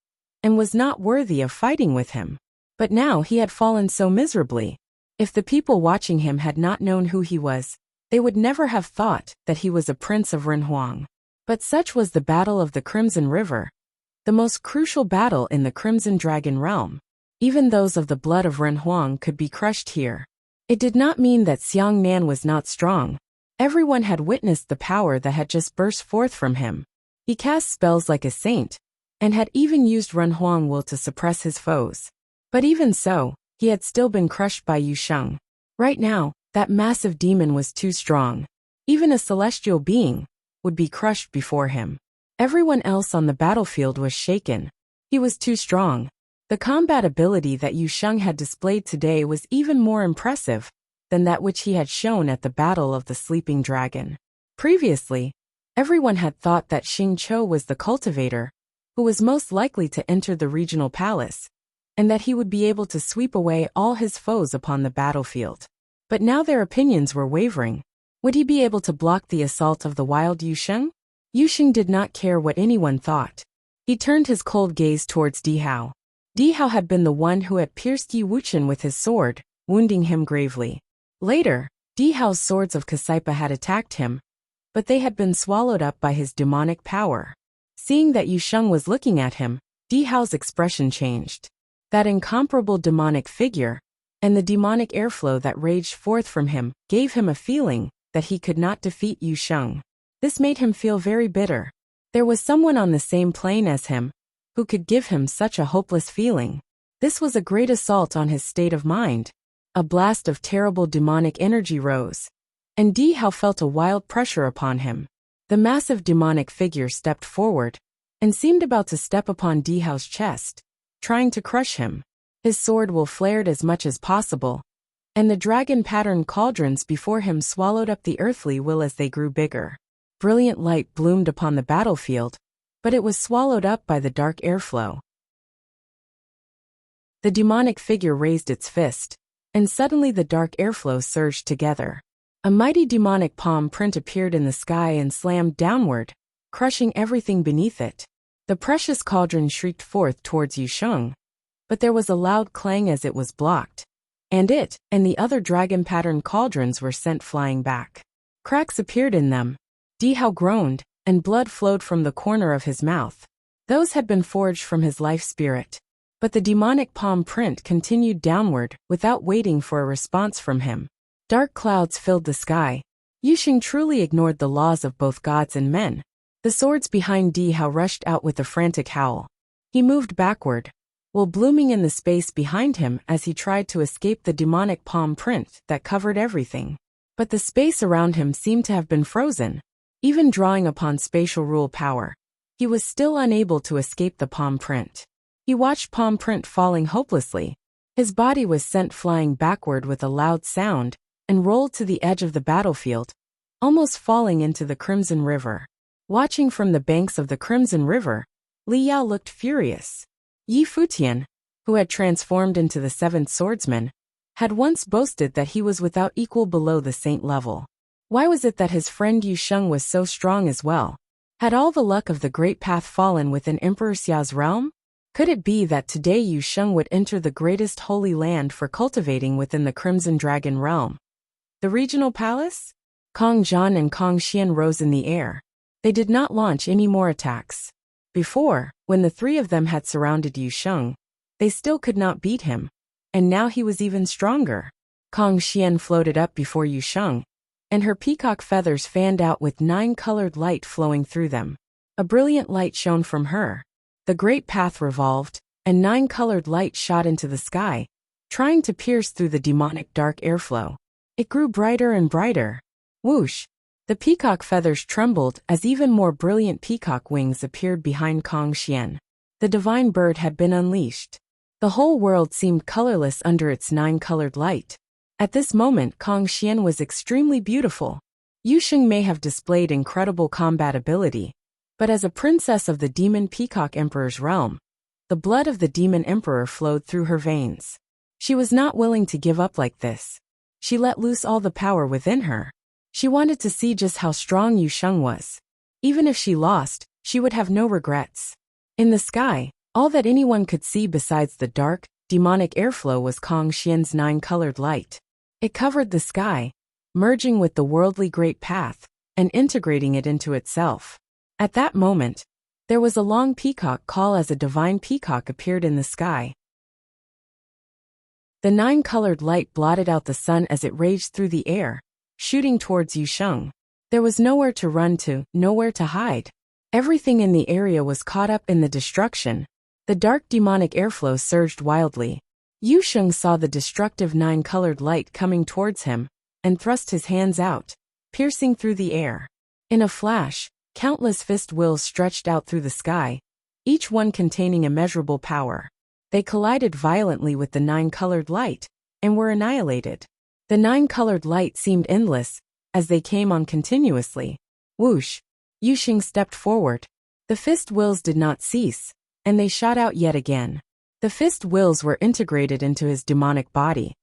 and was not worthy of fighting with him. But now he had fallen so miserably. If the people watching him had not known who he was, they would never have thought that he was a prince of Renhuang. But such was the Battle of the Crimson River, the most crucial battle in the Crimson Dragon realm. Even those of the blood of Renhuang could be crushed here. It did not mean that Xiangnan was not strong. Everyone had witnessed the power that had just burst forth from him. He cast spells like a saint, and had even used Renhuang will to suppress his foes. But even so, he had still been crushed by Yusheng. Right now, that massive demon was too strong. Even a celestial being would be crushed before him. Everyone else on the battlefield was shaken. He was too strong. The combat ability that Yusheng had displayed today was even more impressive than that which he had shown at the Battle of the Sleeping Dragon. Previously, everyone had thought that Xing Qiu was the cultivator, who was most likely to enter the regional palace, and that he would be able to sweep away all his foes upon the battlefield. But now their opinions were wavering. Would he be able to block the assault of the wild Yusheng? Yusheng did not care what anyone thought. He turned his cold gaze towards Dihao. Dihao had been the one who had pierced Yi Wuxian with his sword, wounding him gravely. Later, Dihao's swords of Kasaipa had attacked him, but they had been swallowed up by his demonic power. Seeing that Yusheng was looking at him, Dihao's expression changed. That incomparable demonic figure, and the demonic airflow that raged forth from him, gave him a feeling that he could not defeat Yusheng. This made him feel very bitter. There was someone on the same plane as him, who could give him such a hopeless feeling. This was a great assault on his state of mind. A blast of terrible demonic energy rose, and Dihao felt a wild pressure upon him. The massive demonic figure stepped forward, and seemed about to step upon Dihao's chest, trying to crush him. His sword will flared as much as possible, and the dragon-patterned cauldrons before him swallowed up the earthly will as they grew bigger. Brilliant light bloomed upon the battlefield, but it was swallowed up by the dark airflow. The demonic figure raised its fist, and suddenly the dark airflow surged together. A mighty demonic palm print appeared in the sky and slammed downward, crushing everything beneath it. The precious cauldron shrieked forth towards Yusheng, but there was a loud clang as it was blocked, and it and the other dragon-patterned cauldrons were sent flying back. Cracks appeared in them. Dihao groaned, and blood flowed from the corner of his mouth. Those had been forged from his life spirit. But the demonic palm print continued downward without waiting for a response from him. Dark clouds filled the sky. Yusheng truly ignored the laws of both gods and men. The swords behind Di Hao rushed out with a frantic howl. He moved backward, while blooming in the space behind him as he tried to escape the demonic palm print that covered everything. But the space around him seemed to have been frozen. Even drawing upon spatial rule power, he was still unable to escape the palm print. He watched palm print falling hopelessly. His body was sent flying backward with a loud sound and rolled to the edge of the battlefield, almost falling into the Crimson River. Watching from the banks of the Crimson River, Li Yao looked furious. Yi Futian, who had transformed into the seventh swordsman, had once boasted that he was without equal below the saint level. Why was it that his friend Yu Sheng was so strong as well? Had all the luck of the Great Path fallen within Emperor Xiao's realm? Could it be that today Yu Sheng would enter the greatest holy land for cultivating within the Crimson Dragon realm? The regional palace? Kong Zhan and Kong Xian rose in the air. They did not launch any more attacks. Before, when the three of them had surrounded Yu Sheng, they still could not beat him, and now he was even stronger. Kong Xian floated up before Yu Sheng, and her peacock feathers fanned out with 9-colored light flowing through them. A brilliant light shone from her. The great path revolved, and 9-colored light shot into the sky, trying to pierce through the demonic dark airflow. It grew brighter and brighter. Whoosh! The peacock feathers trembled as even more brilliant peacock wings appeared behind Kong Xian. The divine bird had been unleashed. The whole world seemed colorless under its 9-colored light. At this moment, Kong Xian was extremely beautiful. Yu Sheng may have displayed incredible combat ability, but as a princess of the Demon Peacock Emperor's realm, the blood of the Demon Emperor flowed through her veins. She was not willing to give up like this. She let loose all the power within her. She wanted to see just how strong Yu Sheng was. Even if she lost, she would have no regrets. In the sky, all that anyone could see besides the dark, demonic airflow was Kong Xian's 9-colored light. It covered the sky, merging with the worldly great path, and integrating it into itself. At that moment, there was a long peacock call as a divine peacock appeared in the sky. The 9-colored light blotted out the sun as it raged through the air, shooting towards Yu Sheng. There was nowhere to run to, nowhere to hide. Everything in the area was caught up in the destruction. The dark demonic airflow surged wildly. Yu Sheng saw the destructive 9-colored light coming towards him, and thrust his hands out, piercing through the air. In a flash, countless fist wheels stretched out through the sky, each one containing immeasurable power. They collided violently with the 9-colored light, and were annihilated. The 9-colored light seemed endless, as they came on continuously. Whoosh! Yu Sheng stepped forward. The fist wheels did not cease, and they shot out yet again. The fist wheels were integrated into his demonic body,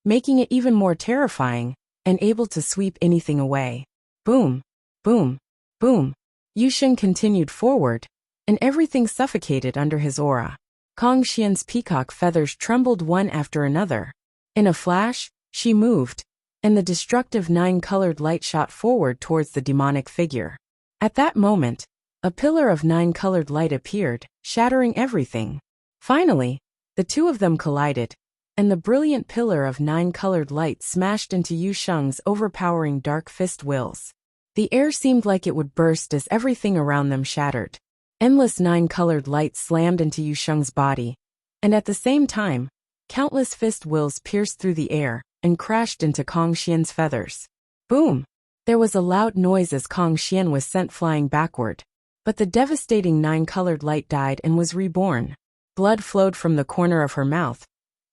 making it even more terrifying, and able to sweep anything away. Boom! Boom! Boom! Yu Sheng continued forward, and everything suffocated under his aura. Kong Xian's peacock feathers trembled one after another. In a flash, she moved, and the destructive 9-colored light shot forward towards the demonic figure. At that moment, a pillar of 9-colored light appeared, shattering everything. Finally, the two of them collided, and the brilliant pillar of 9-colored light smashed into Yu Sheng's overpowering dark fist wheels. The air seemed like it would burst as everything around them shattered. Endless 9-colored light slammed into Yu Sheng's body, and at the same time, countless fist wheels pierced through the air and crashed into Kong Xian's feathers. Boom! There was a loud noise as Kong Xian was sent flying backward, but the devastating 9-colored light died and was reborn. Blood flowed from the corner of her mouth,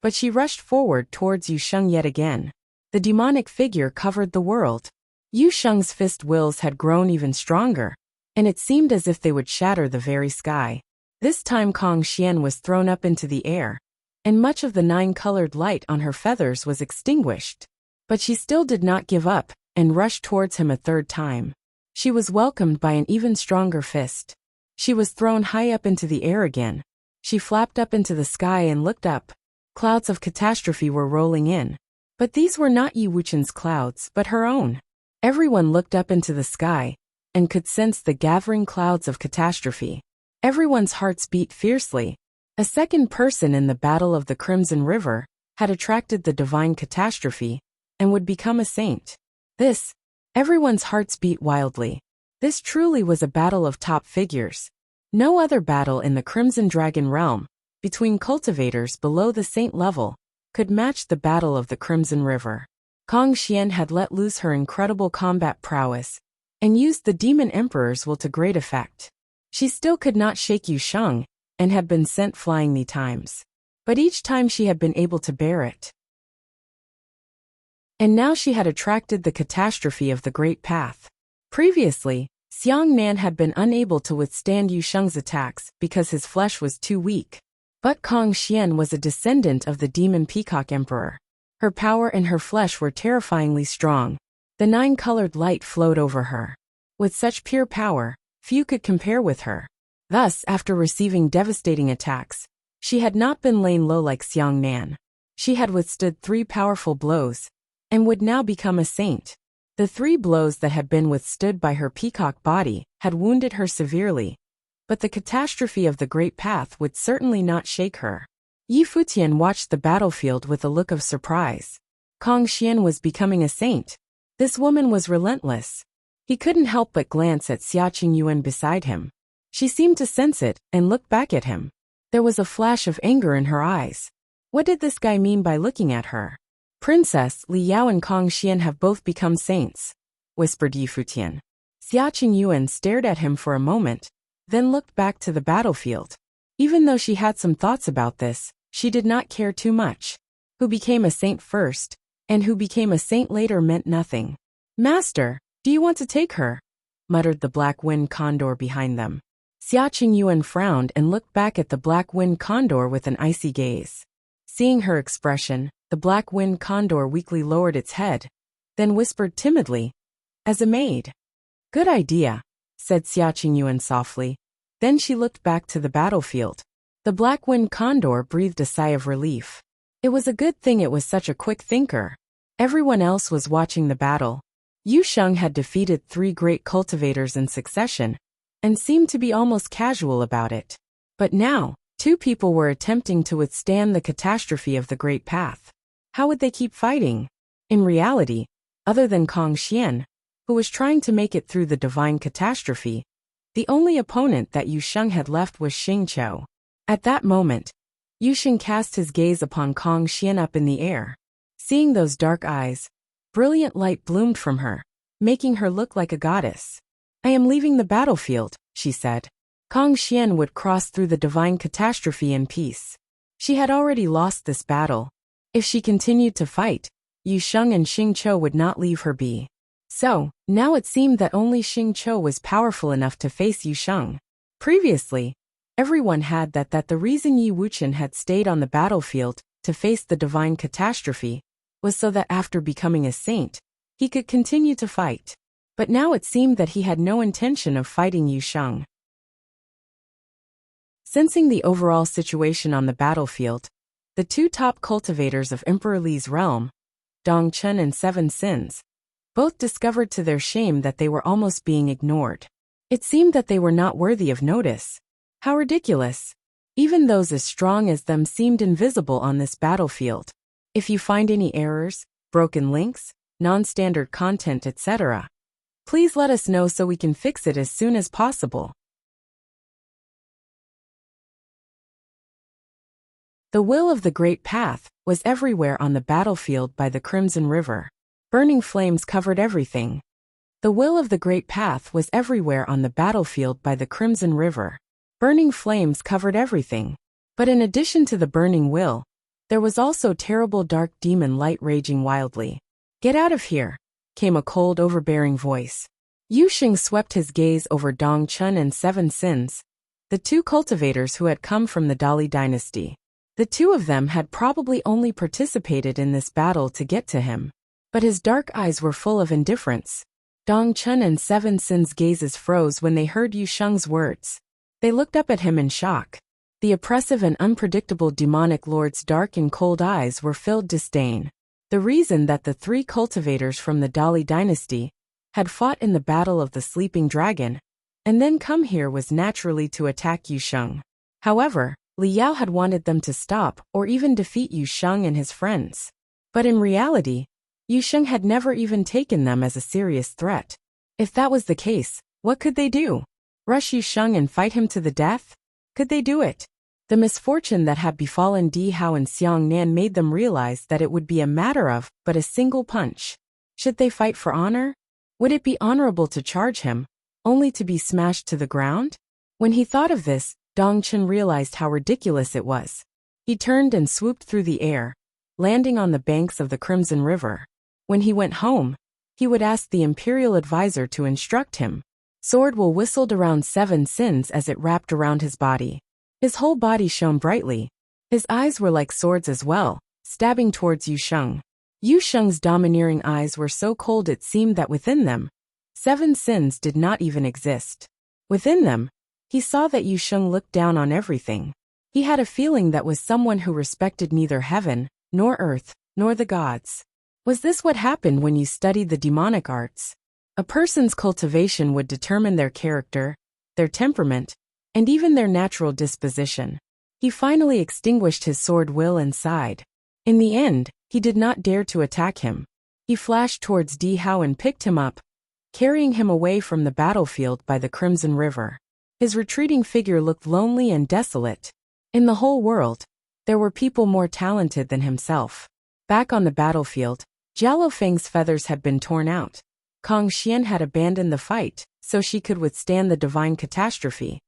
but she rushed forward towards Yu Sheng yet again. The demonic figure covered the world. Yu Sheng's fist wheels had grown even stronger, and it seemed as if they would shatter the very sky. This time Kong Xian was thrown up into the air, and much of the 9-colored light on her feathers was extinguished. But she still did not give up, and rushed towards him a third time. She was welcomed by an even stronger fist. She was thrown high up into the air again. She flapped up into the sky and looked up. Clouds of catastrophe were rolling in. But these were not Yi Wuchen's clouds, but her own. Everyone looked up into the sky, and could sense the gathering clouds of catastrophe. Everyone's hearts beat fiercely. A second person in the Battle of the Crimson River had attracted the divine catastrophe and would become a saint. Everyone's hearts beat wildly. This truly was a battle of top figures. No other battle in the Crimson Dragon realm, between cultivators below the saint level, could match the Battle of the Crimson River. Kong Xian had let loose her incredible combat prowess and used the Demon Emperor's will to great effect. She still could not shake Yu Sheng and had been sent flying many times. But each time she had been able to bear it. And now she had attracted the catastrophe of the Great Path. Previously, Xiang Nan had been unable to withstand Yu Sheng's attacks because his flesh was too weak. But Kong Xian was a descendant of the Demon Peacock Emperor. Her power and her flesh were terrifyingly strong. The nine-colored light flowed over her. With such pure power, few could compare with her. Thus, after receiving devastating attacks, she had not been laid low like Xiang Nan. She had withstood 3 powerful blows, and would now become a saint. The 3 blows that had been withstood by her peacock body had wounded her severely, but the catastrophe of the Great Path would certainly not shake her. Yi Futian watched the battlefield with a look of surprise. Kong Xian was becoming a saint. This woman was relentless. He couldn't help but glance at Xia Qingyuan beside him. She seemed to sense it and looked back at him. There was a flash of anger in her eyes. What did this guy mean by looking at her? Princess Li Yao and Kong Xian have both become saints, whispered Yi Futian. Xia Qingyuan stared at him for a moment, then looked back to the battlefield. Even though she had some thoughts about this, she did not care too much. Who became a saint first, and who became a saint later meant nothing. Master, do you want to take her? Muttered the Black Wind Condor behind them. Xia Qingyuan frowned and looked back at the Black Wind Condor with an icy gaze. Seeing her expression, the Black Wind Condor weakly lowered its head, then whispered timidly, "As a maid." "Good idea," said Xia Qingyuan softly. Then she looked back to the battlefield. The Black Wind Condor breathed a sigh of relief. It was a good thing it was such a quick thinker. Everyone else was watching the battle. Yu Sheng had defeated 3 great cultivators in succession, and seemed to be almost casual about it. But now, 2 people were attempting to withstand the catastrophe of the Great Path. How would they keep fighting? In reality, other than Kong Xian, who was trying to make it through the divine catastrophe, the only opponent that Yu Sheng had left was Xing Qiu. At that moment, Yu Sheng cast his gaze upon Kong Xian up in the air. Seeing those dark eyes, brilliant light bloomed from her, making her look like a goddess. "I am leaving the battlefield," she said. Kong Xian would cross through the divine catastrophe in peace. She had already lost this battle. If she continued to fight, Yu Sheng and Xing Qiu would not leave her be. So, now it seemed that only Xing Qiu was powerful enough to face Yu Sheng. Previously, everyone had that the reason Yi Wuqian had stayed on the battlefield to face the divine catastrophe was so that after becoming a saint, he could continue to fight. But now it seemed that he had no intention of fighting Yu Sheng. Sensing the overall situation on the battlefield, the 2 top cultivators of Emperor Li's realm, Dong Chun and 7 Sins, both discovered to their shame that they were almost being ignored. It seemed that they were not worthy of notice. How ridiculous! Even those as strong as them seemed invisible on this battlefield. If you find any errors, broken links, non-standard content, etc., please let us know so we can fix it as soon as possible. The will of the Great Path was everywhere on the battlefield by the Crimson River. Burning flames covered everything. The will of the Great Path was everywhere on the battlefield by the Crimson River. Burning flames covered everything. But in addition to the burning will, there was also terrible dark demon light raging wildly. "Get out of here," came a cold, overbearing voice. Yu Sheng swept his gaze over Dong Chun and 7 Sins, the 2 cultivators who had come from the Dali dynasty. The 2 of them had probably only participated in this battle to get to him. But his dark eyes were full of indifference. Dong Chun and 7 Sins' gazes froze when they heard Yu Sheng's words. They looked up at him in shock. The oppressive and unpredictable demonic lord's dark and cold eyes were filled with disdain. The reason that the 3 cultivators from the Dali dynasty had fought in the Battle of the Sleeping Dragon and then come here was naturally to attack Yu Sheng. However, Liao had wanted them to stop or even defeat Yu Sheng and his friends. But in reality, Yu Sheng had never even taken them as a serious threat. If that was the case, what could they do? Rush Yu Sheng and fight him to the death? Could they do it? The misfortune that had befallen Di Hao and Xiang Nan made them realize that it would be a matter of but a single punch. Should they fight for honor? Would it be honorable to charge him, only to be smashed to the ground? When he thought of this, Dong Chun realized how ridiculous it was. He turned and swooped through the air, landing on the banks of the Crimson River. When he went home, he would ask the imperial advisor to instruct him. Sword will whistled around 7 sins as it wrapped around his body. His whole body shone brightly. His eyes were like swords as well, stabbing towards Yu Sheng. Yu Sheng's domineering eyes were so cold it seemed that within them, 7 sins did not even exist. Within them, he saw that Yu Sheng looked down on everything. He had a feeling that was someone who respected neither heaven, nor earth, nor the gods. Was this what happened when you studied the demonic arts? A person's cultivation would determine their character, their temperament, and even their natural disposition. He finally extinguished his sword will and sighed. In the end, he did not dare to attack him. He flashed towards Di Hao and picked him up, carrying him away from the battlefield by the Crimson River. His retreating figure looked lonely and desolate. In the whole world, there were people more talented than himself. Back on the battlefield, Jialo Feng's feathers had been torn out. Kong Xian had abandoned the fight, so she could withstand the divine catastrophe.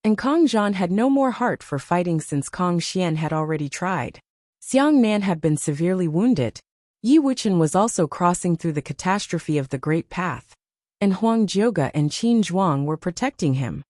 And Kong Zhan had no more heart for fighting since Kong Xian had already tried. Xiang Nan had been severely wounded. Yi Wuchen was also crossing through the catastrophe of the Great Path. And Huang Jioga and Qin Zhuang were protecting him.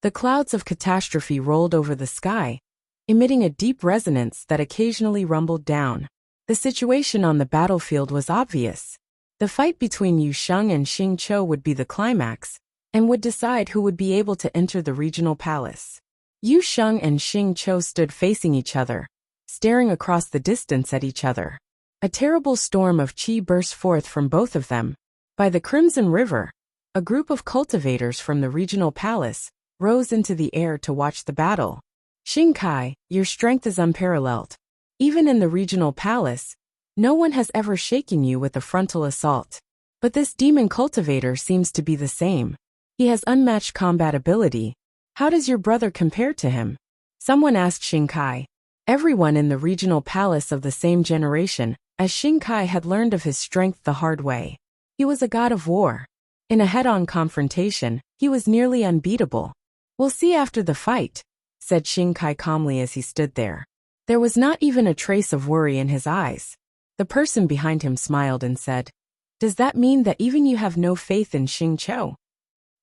The clouds of catastrophe rolled over the sky, emitting a deep resonance that occasionally rumbled down. The situation on the battlefield was obvious. The fight between Yu Sheng and Xing Qiu would be the climax, and would decide who would be able to enter the regional palace. Yu Sheng and Xing Qiu stood facing each other, staring across the distance at each other. A terrible storm of qi burst forth from both of them. By the Crimson River, a group of cultivators from the regional palace rose into the air to watch the battle. Xing Kai, your strength is unparalleled. Even in the regional palace, no one has ever shaken you with a frontal assault. But this demon cultivator seems to be the same. He has unmatched combat ability. How does your brother compare to him? Someone asked Xing Kai. Everyone in the regional palace of the same generation, as Xing Kai had learned of his strength the hard way. He was a god of war. In a head-on confrontation, he was nearly unbeatable. We'll see after the fight, said Xing Kai calmly as he stood there. There was not even a trace of worry in his eyes. The person behind him smiled and said, "Does that mean that even you have no faith in Xing Qiu?"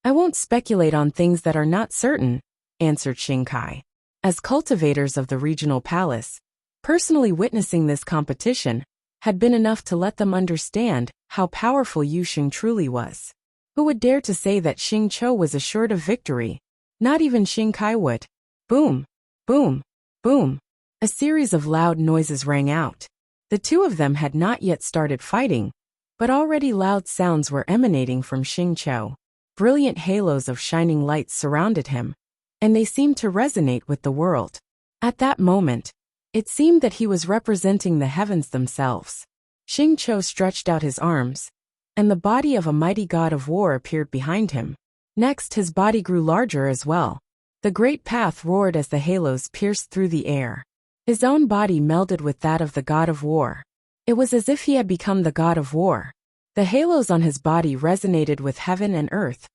"I won't speculate on things that are not certain," answered Xing Kai. As cultivators of the regional palace, personally witnessing this competition had been enough to let them understand how powerful Yu Sheng truly was. Who would dare to say that Xing Qiu was assured of victory? Not even Xing Kai would. Boom, boom, boom. A series of loud noises rang out. The two of them had not yet started fighting, but already loud sounds were emanating from Xing Qiu. Brilliant halos of shining lights surrounded him, and they seemed to resonate with the world. At that moment, it seemed that he was representing the heavens themselves. Xing Qiu stretched out his arms, and the body of a mighty god of war appeared behind him. Next, his body grew larger as well. The great path roared as the halos pierced through the air. His own body melded with that of the god of war. It was as if he had become the god of war. The halos on his body resonated with heaven and earth,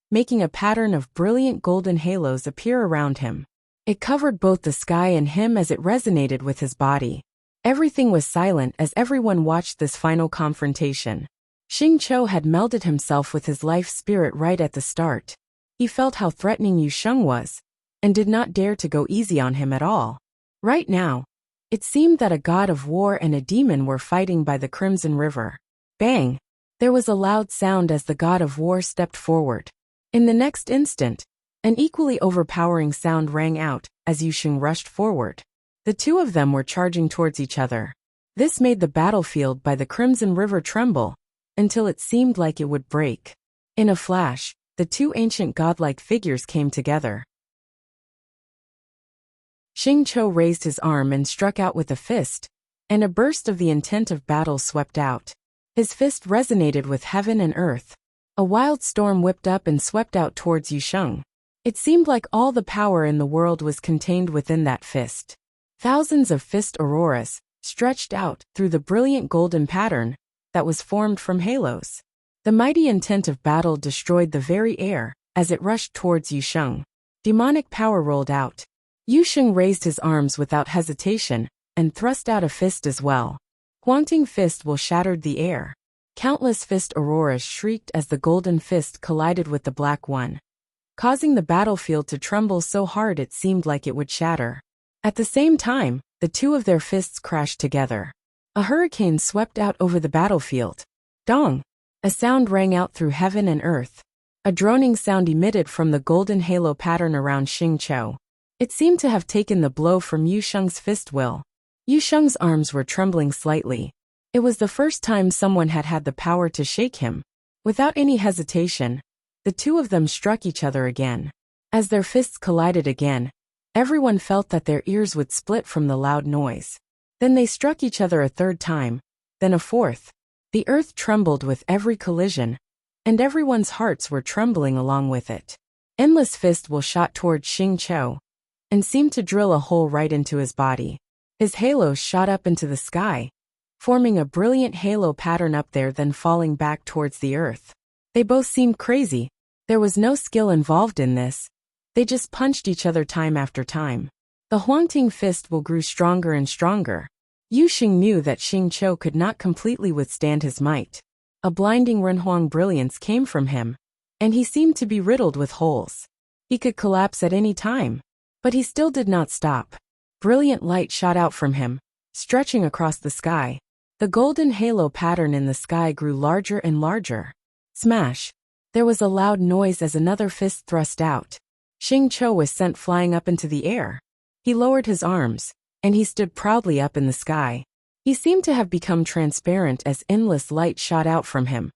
making a pattern of brilliant golden halos appear around him. It covered both the sky and him as it resonated with his body. Everything was silent as everyone watched this final confrontation. Xing Qiu had melded himself with his life spirit right at the start. He felt how threatening Yu Sheng was, and did not dare to go easy on him at all. Right now, it seemed that a god of war and a demon were fighting by the Crimson River. Bang! There was a loud sound as the god of war stepped forward. In the next instant, an equally overpowering sound rang out as Yu Sheng rushed forward. The two of them were charging towards each other. This made the battlefield by the Crimson River tremble, until it seemed like it would break. In a flash, the two ancient godlike figures came together. Xingqiu raised his arm and struck out with a fist, and a burst of the intent of battle swept out. His fist resonated with heaven and earth. A wild storm whipped up and swept out towards Yusheng. It seemed like all the power in the world was contained within that fist. Thousands of fist auroras stretched out through the brilliant golden pattern that was formed from halos. The mighty intent of battle destroyed the very air as it rushed towards Yusheng. Demonic power rolled out. Yusheng raised his arms without hesitation and thrust out a fist as well. Huangting fist will shattered the air. Countless fist auroras shrieked as the golden fist collided with the black one, causing the battlefield to tremble so hard it seemed like it would shatter. At the same time, the two of their fists crashed together. A hurricane swept out over the battlefield. Dong! A sound rang out through heaven and earth. A droning sound emitted from the golden halo pattern around Xingqiu. It seemed to have taken the blow from Yusheng's fist will. Yusheng's arms were trembling slightly. It was the first time someone had had the power to shake him. Without any hesitation, the two of them struck each other again. As their fists collided again, everyone felt that their ears would split from the loud noise. Then they struck each other a third time, then a fourth. The earth trembled with every collision, and everyone's hearts were trembling along with it. Endless fist will shot towards Xingqiu, and seemed to drill a hole right into his body. His halo shot up into the sky, forming a brilliant halo pattern up there then falling back towards the earth. They both seemed crazy. There was no skill involved in this. They just punched each other time after time. The Huangting fist will grew stronger and stronger. Yusheng knew that Xingqiu could not completely withstand his might. A blinding Renhuang brilliance came from him, and he seemed to be riddled with holes. He could collapse at any time, but he still did not stop. Brilliant light shot out from him, stretching across the sky. The golden halo pattern in the sky grew larger and larger. Smash! There was a loud noise as another fist thrust out. Xingqiu was sent flying up into the air. He lowered his arms, and he stood proudly up in the sky. He seemed to have become transparent as endless light shot out from him,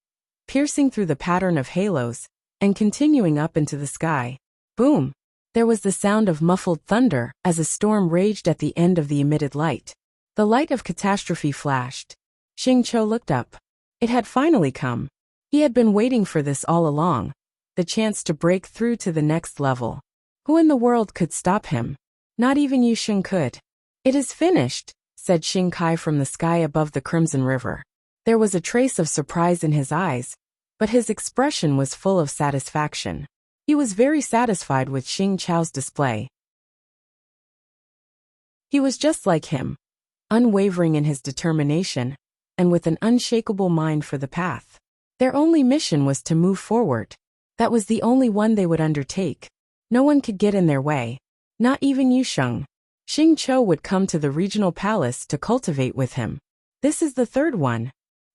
piercing through the pattern of halos, and continuing up into the sky. Boom! There was the sound of muffled thunder as a storm raged at the end of the emitted light. The light of catastrophe flashed. Xingqiu looked up. It had finally come. He had been waiting for this all along, the chance to break through to the next level. Who in the world could stop him? Not even Yusheng could. It is finished, said Xingkai from the sky above the Crimson River. There was a trace of surprise in his eyes, but his expression was full of satisfaction. He was very satisfied with Xingqiu's display. He was just like him, unwavering in his determination, and with an unshakable mind for the path. Their only mission was to move forward. That was the only one they would undertake. No one could get in their way. Not even Yusheng. Xingqiu would come to the regional palace to cultivate with him. This is the third one.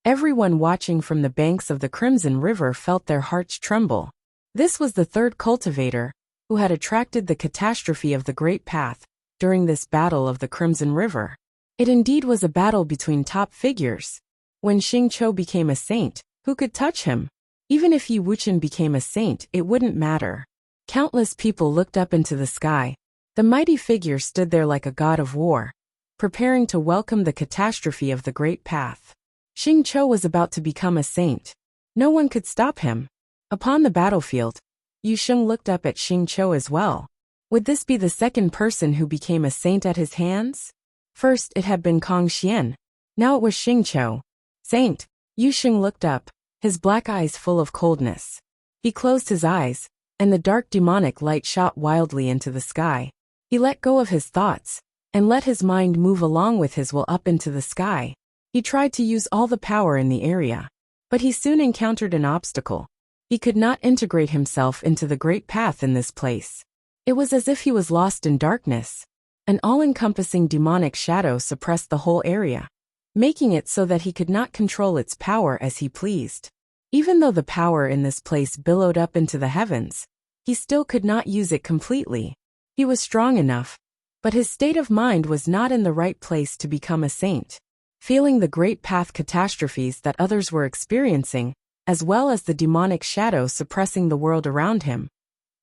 Everyone watching from the banks of the Crimson River felt their hearts tremble. This was the third cultivator, who had attracted the catastrophe of the Great Path during this battle of the Crimson River. It indeed was a battle between top figures. When Xingqiu became a saint, who could touch him? Even if Yi Wuqian became a saint, it wouldn't matter. Countless people looked up into the sky. The mighty figure stood there like a god of war, preparing to welcome the catastrophe of the Great Path. Xingqiu was about to become a saint. No one could stop him. Upon the battlefield, Yusheng looked up at Xingqiu as well. Would this be the second person who became a saint at his hands? First it had been Kong Xian. Now it was Xingqiu. Saint! Yusheng looked up, his black eyes full of coldness. He closed his eyes, and the dark demonic light shot wildly into the sky. He let go of his thoughts, and let his mind move along with his will up into the sky. He tried to use all the power in the area, but he soon encountered an obstacle. He could not integrate himself into the Great Path in this place. It was as if he was lost in darkness. An all-encompassing demonic shadow suppressed the whole area, making it so that he could not control its power as he pleased. Even though the power in this place billowed up into the heavens, he still could not use it completely. He was strong enough, but his state of mind was not in the right place to become a saint. Feeling the Great Path catastrophes that others were experiencing, as well as the demonic shadow suppressing the world around him,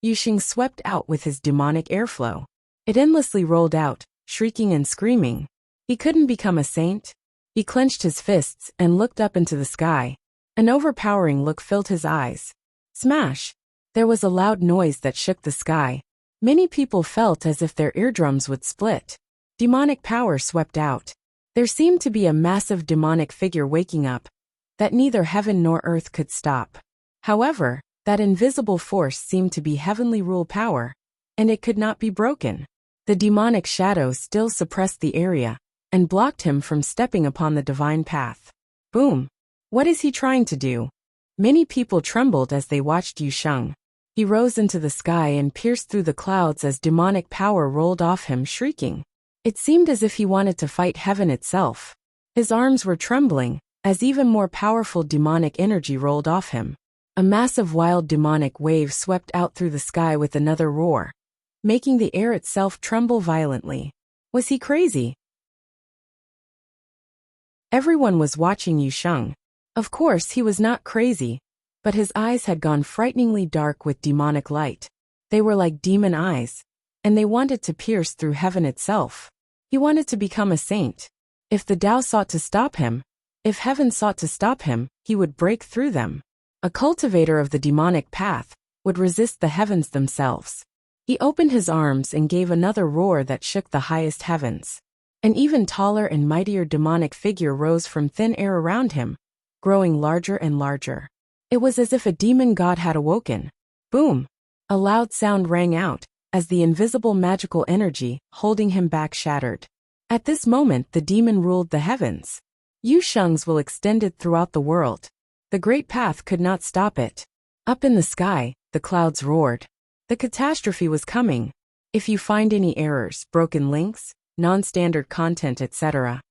Yusheng swept out with his demonic airflow. It endlessly rolled out, shrieking and screaming. He couldn't become a saint. He clenched his fists and looked up into the sky. An overpowering look filled his eyes. Smash! There was a loud noise that shook the sky. Many people felt as if their eardrums would split. Demonic power swept out. There seemed to be a massive demonic figure waking up that neither heaven nor earth could stop. However, that invisible force seemed to be heavenly rule power, and it could not be broken. The demonic shadows still suppressed the area and blocked him from stepping upon the divine path. Boom! What is he trying to do? Many people trembled as they watched Wuxia. He rose into the sky and pierced through the clouds as demonic power rolled off him, shrieking. It seemed as if he wanted to fight heaven itself. His arms were trembling as even more powerful demonic energy rolled off him. A massive wild demonic wave swept out through the sky with another roar, making the air itself tremble violently. Was he crazy? Everyone was watching Wuxia. Of course, he was not crazy, but his eyes had gone frighteningly dark with demonic light. They were like demon eyes, and they wanted to pierce through heaven itself. He wanted to become a saint. If the Tao sought to stop him, if heaven sought to stop him, he would break through them. A cultivator of the demonic path would resist the heavens themselves. He opened his arms and gave another roar that shook the highest heavens. An even taller and mightier demonic figure rose from thin air around him, growing larger and larger. It was as if a demon god had awoken. Boom! A loud sound rang out as the invisible magical energy holding him back shattered. At this moment the demon ruled the heavens. Wuxia's will extended throughout the world. The great path could not stop it. Up in the sky, the clouds roared. The catastrophe was coming. If you find any errors, broken links, non-standard content, etc.,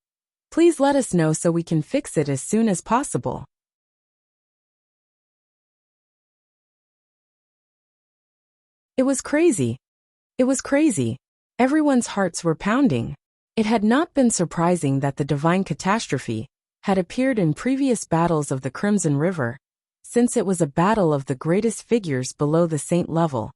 please let us know so we can fix it as soon as possible. It was crazy. It was crazy. Everyone's hearts were pounding. It had not been surprising that the divine catastrophe had appeared in previous battles of the Crimson River, since it was a battle of the greatest figures below the saint level,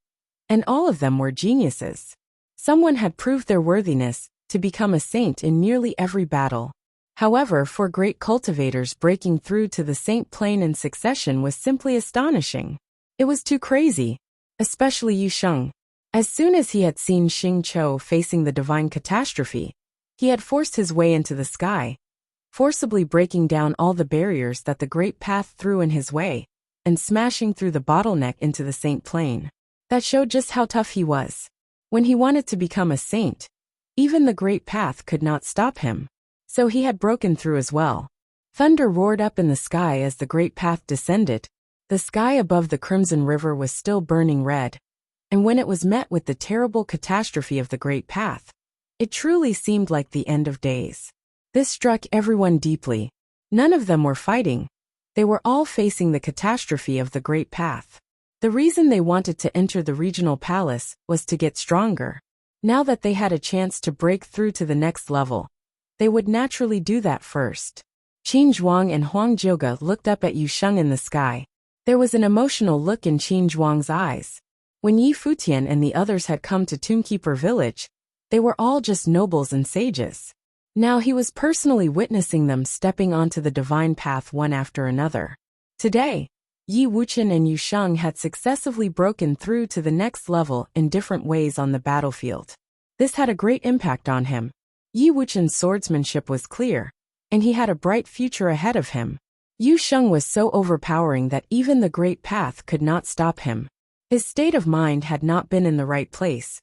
and all of them were geniuses. Someone had proved their worthiness to become a saint in nearly every battle. However, for great cultivators, breaking through to the saint plane in succession was simply astonishing. It was too crazy, especially Wuxia. As soon as he had seen Xing Qiu facing the divine catastrophe, he had forced his way into the sky, forcibly breaking down all the barriers that the great path threw in his way, and smashing through the bottleneck into the saint plane. That showed just how tough he was. When he wanted to become a saint, even the great path could not stop him. So he had broken through as well. Thunder roared up in the sky as the great path descended. The sky above the Crimson River was still burning red, and when it was met with the terrible catastrophe of the great path, it truly seemed like the end of days. This struck everyone deeply. None of them were fighting. They were all facing the catastrophe of the great path. The reason they wanted to enter the regional palace was to get stronger. Now that they had a chance to break through to the next level, they would naturally do that first. Qin Zhuang and Huang Jiuge looked up at Wuxia in the sky. There was an emotional look in Qin Zhuang's eyes. When Yi Futian and the others had come to Tombkeeper Village, they were all just nobles and sages. Now he was personally witnessing them stepping onto the divine path one after another. Today, Yi Wuqian and Wuxia had successively broken through to the next level in different ways on the battlefield. This had a great impact on him. Yi Wuqian's swordsmanship was clear, and he had a bright future ahead of him. Wuxia was so overpowering that even the great path could not stop him. His state of mind had not been in the right place,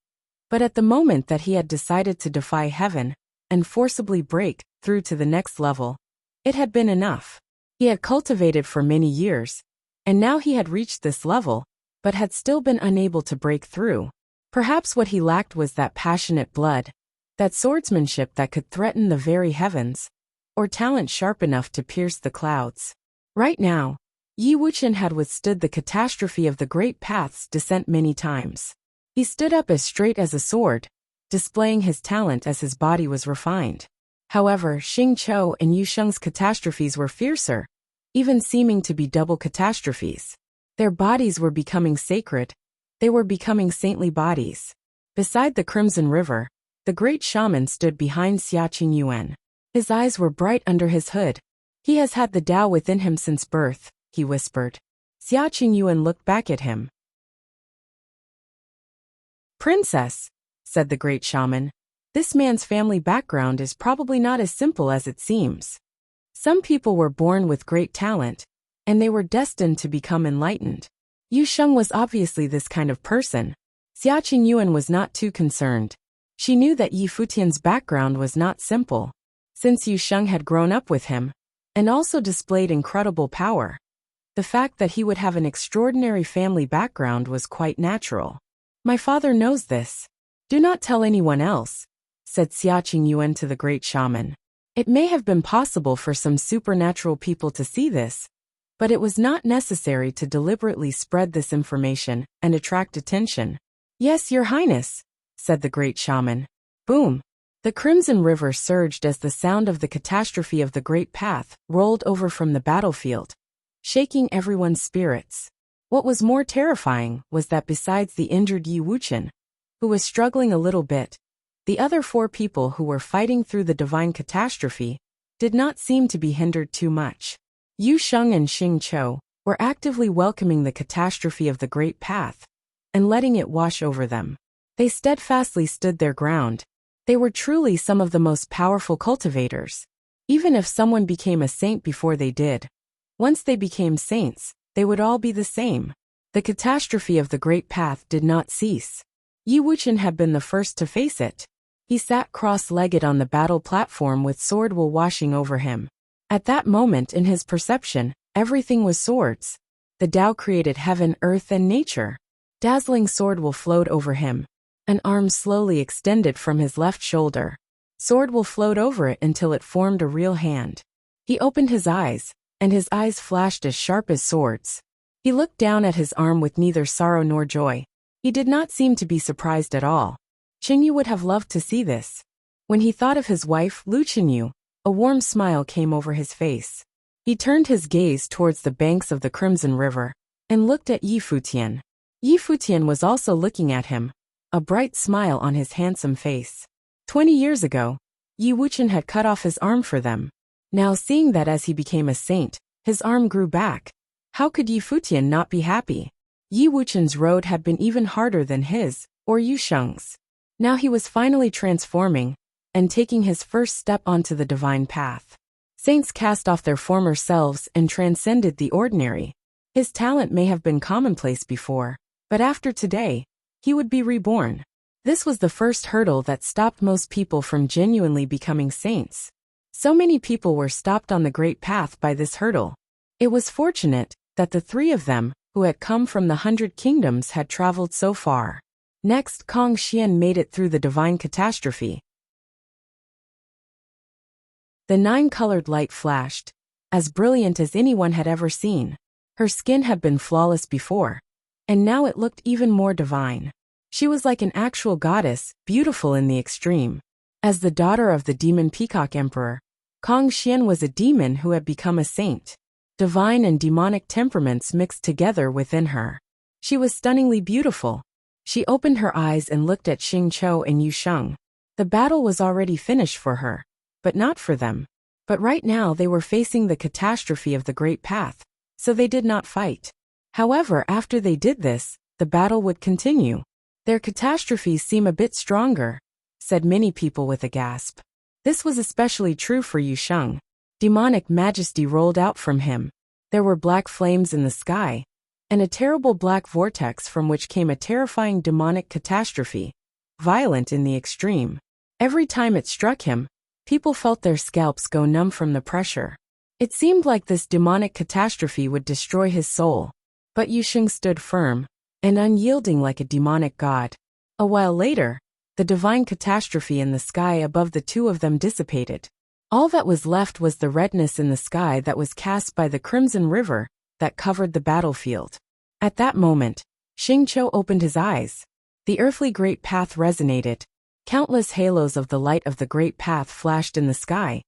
but at the moment that he had decided to defy heaven and forcibly break through to the next level, it had been enough. He had cultivated for many years, and now he had reached this level, but had still been unable to break through. Perhaps what he lacked was that passionate blood, that swordsmanship that could threaten the very heavens, or talent sharp enough to pierce the clouds. Right now, Yi Wuqian had withstood the catastrophe of the great path's descent many times. He stood up as straight as a sword, displaying his talent as his body was refined. However, Xing Qiu and Wuxia's catastrophes were fiercer, even seeming to be double catastrophes. Their bodies were becoming sacred. They were becoming saintly bodies. Beside the Crimson River, the great shaman stood behind Xia Qingyuan. His eyes were bright under his hood. He has had the Tao within him since birth, he whispered. Xia Qingyuan looked back at him. Princess, said the great shaman, this man's family background is probably not as simple as it seems. Some people were born with great talent, and they were destined to become enlightened. Yu Sheng was obviously this kind of person. Xia Qingyuan was not too concerned. She knew that Yi Futian's background was not simple, since Yu Sheng had grown up with him, and also displayed incredible power. The fact that he would have an extraordinary family background was quite natural. My father knows this. Do not tell anyone else, said Xia Qingyuan to the great shaman. It may have been possible for some supernatural people to see this, but it was not necessary to deliberately spread this information and attract attention. Yes, Your Highness, said the great shaman. Boom! The Crimson River surged as the sound of the catastrophe of the Great Path rolled over from the battlefield, shaking everyone's spirits. What was more terrifying was that besides the injured Yi Wuqian, who was struggling a little bit, the other 4 people who were fighting through the divine catastrophe did not seem to be hindered too much. Yu Sheng and Xing Qiu were actively welcoming the catastrophe of the Great Path and letting it wash over them. They steadfastly stood their ground. They were truly some of the most powerful cultivators. Even if someone became a saint before they did, once they became saints, they would all be the same. The catastrophe of the Great Path did not cease. Yi Wuqian had been the first to face it. He sat cross-legged on the battle platform with sword wool washing over him. At that moment in his perception, everything was swords. The Tao created heaven, earth, and nature. Dazzling sword wool flowed over him. An arm slowly extended from his left shoulder. Sword wool flowed over it until it formed a real hand. He opened his eyes, and his eyes flashed as sharp as swords. He looked down at his arm with neither sorrow nor joy. He did not seem to be surprised at all. Qingyu would have loved to see this. When he thought of his wife, Lu Qingyu, a warm smile came over his face. He turned his gaze towards the banks of the Crimson River and looked at Yi Futian. Yi Futian was also looking at him, a bright smile on his handsome face. 20 years ago, Yi Wuqian had cut off his arm for them. Now seeing that as he became a saint, his arm grew back, how could Yi Futian not be happy? Yi Wuqian's road had been even harder than his, or Yu Sheng's. Now he was finally transforming and taking his first step onto the divine path. Saints cast off their former selves and transcended the ordinary. His talent may have been commonplace before, but after today, he would be reborn. This was the first hurdle that stopped most people from genuinely becoming saints. So many people were stopped on the great path by this hurdle. It was fortunate that the 3 of them, who had come from the 100 kingdoms, had traveled so far. Next, Kong Xian made it through the divine catastrophe. The 9-colored light flashed, as brilliant as anyone had ever seen. Her skin had been flawless before, and now it looked even more divine. She was like an actual goddess, beautiful in the extreme. As the daughter of the demon Peacock Emperor, Kong Xian was a demon who had become a saint. Divine and demonic temperaments mixed together within her. She was stunningly beautiful. She opened her eyes and looked at Xing Qiu and Yu Sheng. The battle was already finished for her, but not for them. But right now they were facing the catastrophe of the Great Path, so they did not fight. However, after they did this, the battle would continue. Their catastrophes seem a bit stronger, said many people with a gasp. This was especially true for Yu Sheng. Demonic majesty rolled out from him. There were black flames in the sky, and a terrible black vortex from which came a terrifying demonic catastrophe, violent in the extreme. Every time it struck him, people felt their scalps go numb from the pressure. It seemed like this demonic catastrophe would destroy his soul. But Yu Sheng stood firm and unyielding like a demonic god. A while later, the divine catastrophe in the sky above the 2 of them dissipated. All that was left was the redness in the sky that was cast by the Crimson River that covered the battlefield. At that moment, Xing Qiu opened his eyes. The earthly great path resonated. Countless halos of the light of the great path flashed in the sky,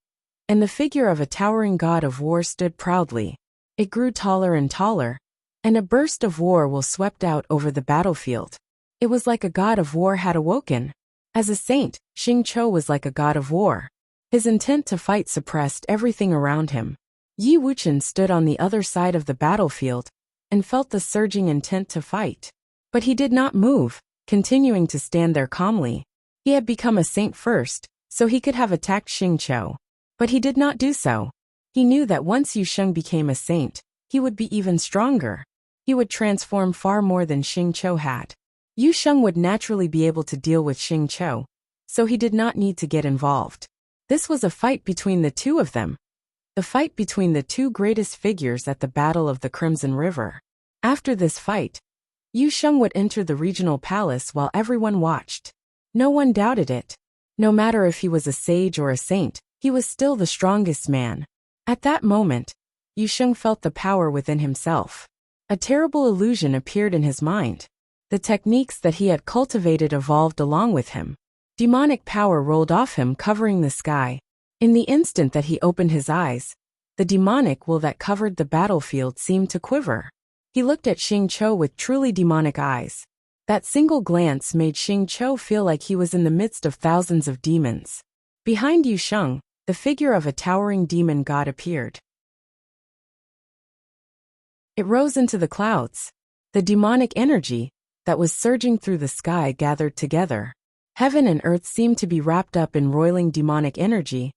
and the figure of a towering god of war stood proudly. It grew taller and taller, and a burst of war will swept out over the battlefield. It was like a god of war had awoken. As a saint, Xingqiu was like a god of war. His intent to fight suppressed everything around him. Yi Wuqian stood on the other side of the battlefield and felt the surging intent to fight. But he did not move, continuing to stand there calmly. He had become a saint first, so he could have attacked Xingqiu. But he did not do so. He knew that once Yu Sheng became a saint, he would be even stronger. He would transform far more than Xingqiu had. Yu Sheng would naturally be able to deal with Xingqiu, so he did not need to get involved. This was a fight between the two of them. The fight between the two greatest figures at the Battle of the Crimson River. After this fight, Yu Sheng would enter the regional palace while everyone watched. No one doubted it. No matter if he was a sage or a saint, he was still the strongest man. At that moment, Yu Sheng felt the power within himself. A terrible illusion appeared in his mind. The techniques that he had cultivated evolved along with him. Demonic power rolled off him, covering the sky. In the instant that he opened his eyes, the demonic will that covered the battlefield seemed to quiver. He looked at Xingqiu with truly demonic eyes. That single glance made Xingqiu feel like he was in the midst of thousands of demons. Behind Yu Sheng, the figure of a towering demon god appeared. It rose into the clouds. The demonic energy that was surging through the sky gathered together. Heaven and earth seemed to be wrapped up in roiling demonic energy,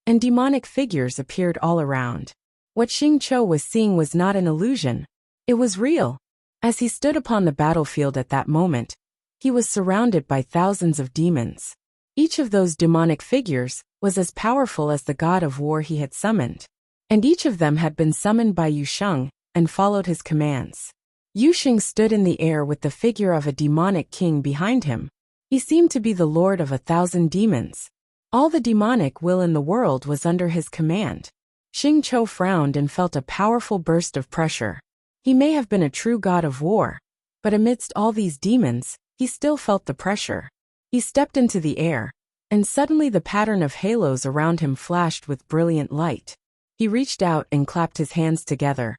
and demonic figures appeared all around. What Xingqiu was seeing was not an illusion. It was real. As he stood upon the battlefield at that moment, he was surrounded by thousands of demons. Each of those demonic figures was as powerful as the god of war he had summoned. And each of them had been summoned by Yu Sheng and followed his commands. Yu Sheng stood in the air with the figure of a demonic king behind him. He seemed to be the lord of 1,000 demons. All the demonic will in the world was under his command. Xingqiu frowned and felt a powerful burst of pressure. He may have been a true god of war, but amidst all these demons, he still felt the pressure. He stepped into the air, and suddenly the pattern of halos around him flashed with brilliant light. He reached out and clapped his hands together,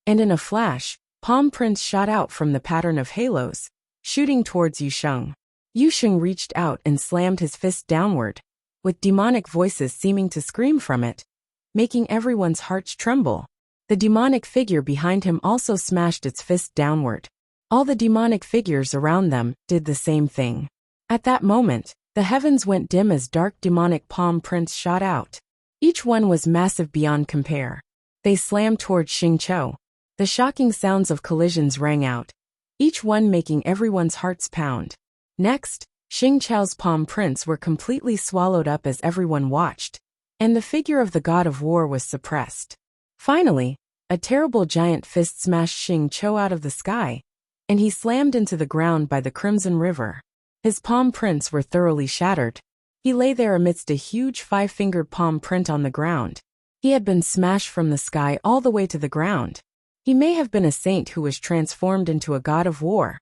and in a flash, palm prints shot out from the pattern of halos, shooting towards Yu Sheng. Yu Sheng reached out and slammed his fist downward, with demonic voices seeming to scream from it, making everyone's hearts tremble. The demonic figure behind him also smashed its fist downward. All the demonic figures around them did the same thing. At that moment, the heavens went dim as dark demonic palm prints shot out. Each one was massive beyond compare. They slammed towards Xingqiu. The shocking sounds of collisions rang out, each one making everyone's hearts pound. Next, Xingqiu's palm prints were completely swallowed up as everyone watched, and the figure of the god of war was suppressed. Finally, a terrible giant fist smashed Xingqiu out of the sky, and he slammed into the ground by the Crimson River. His palm prints were thoroughly shattered. He lay there amidst a huge 5-fingered palm print on the ground. He had been smashed from the sky all the way to the ground. He may have been a saint who was transformed into a god of war,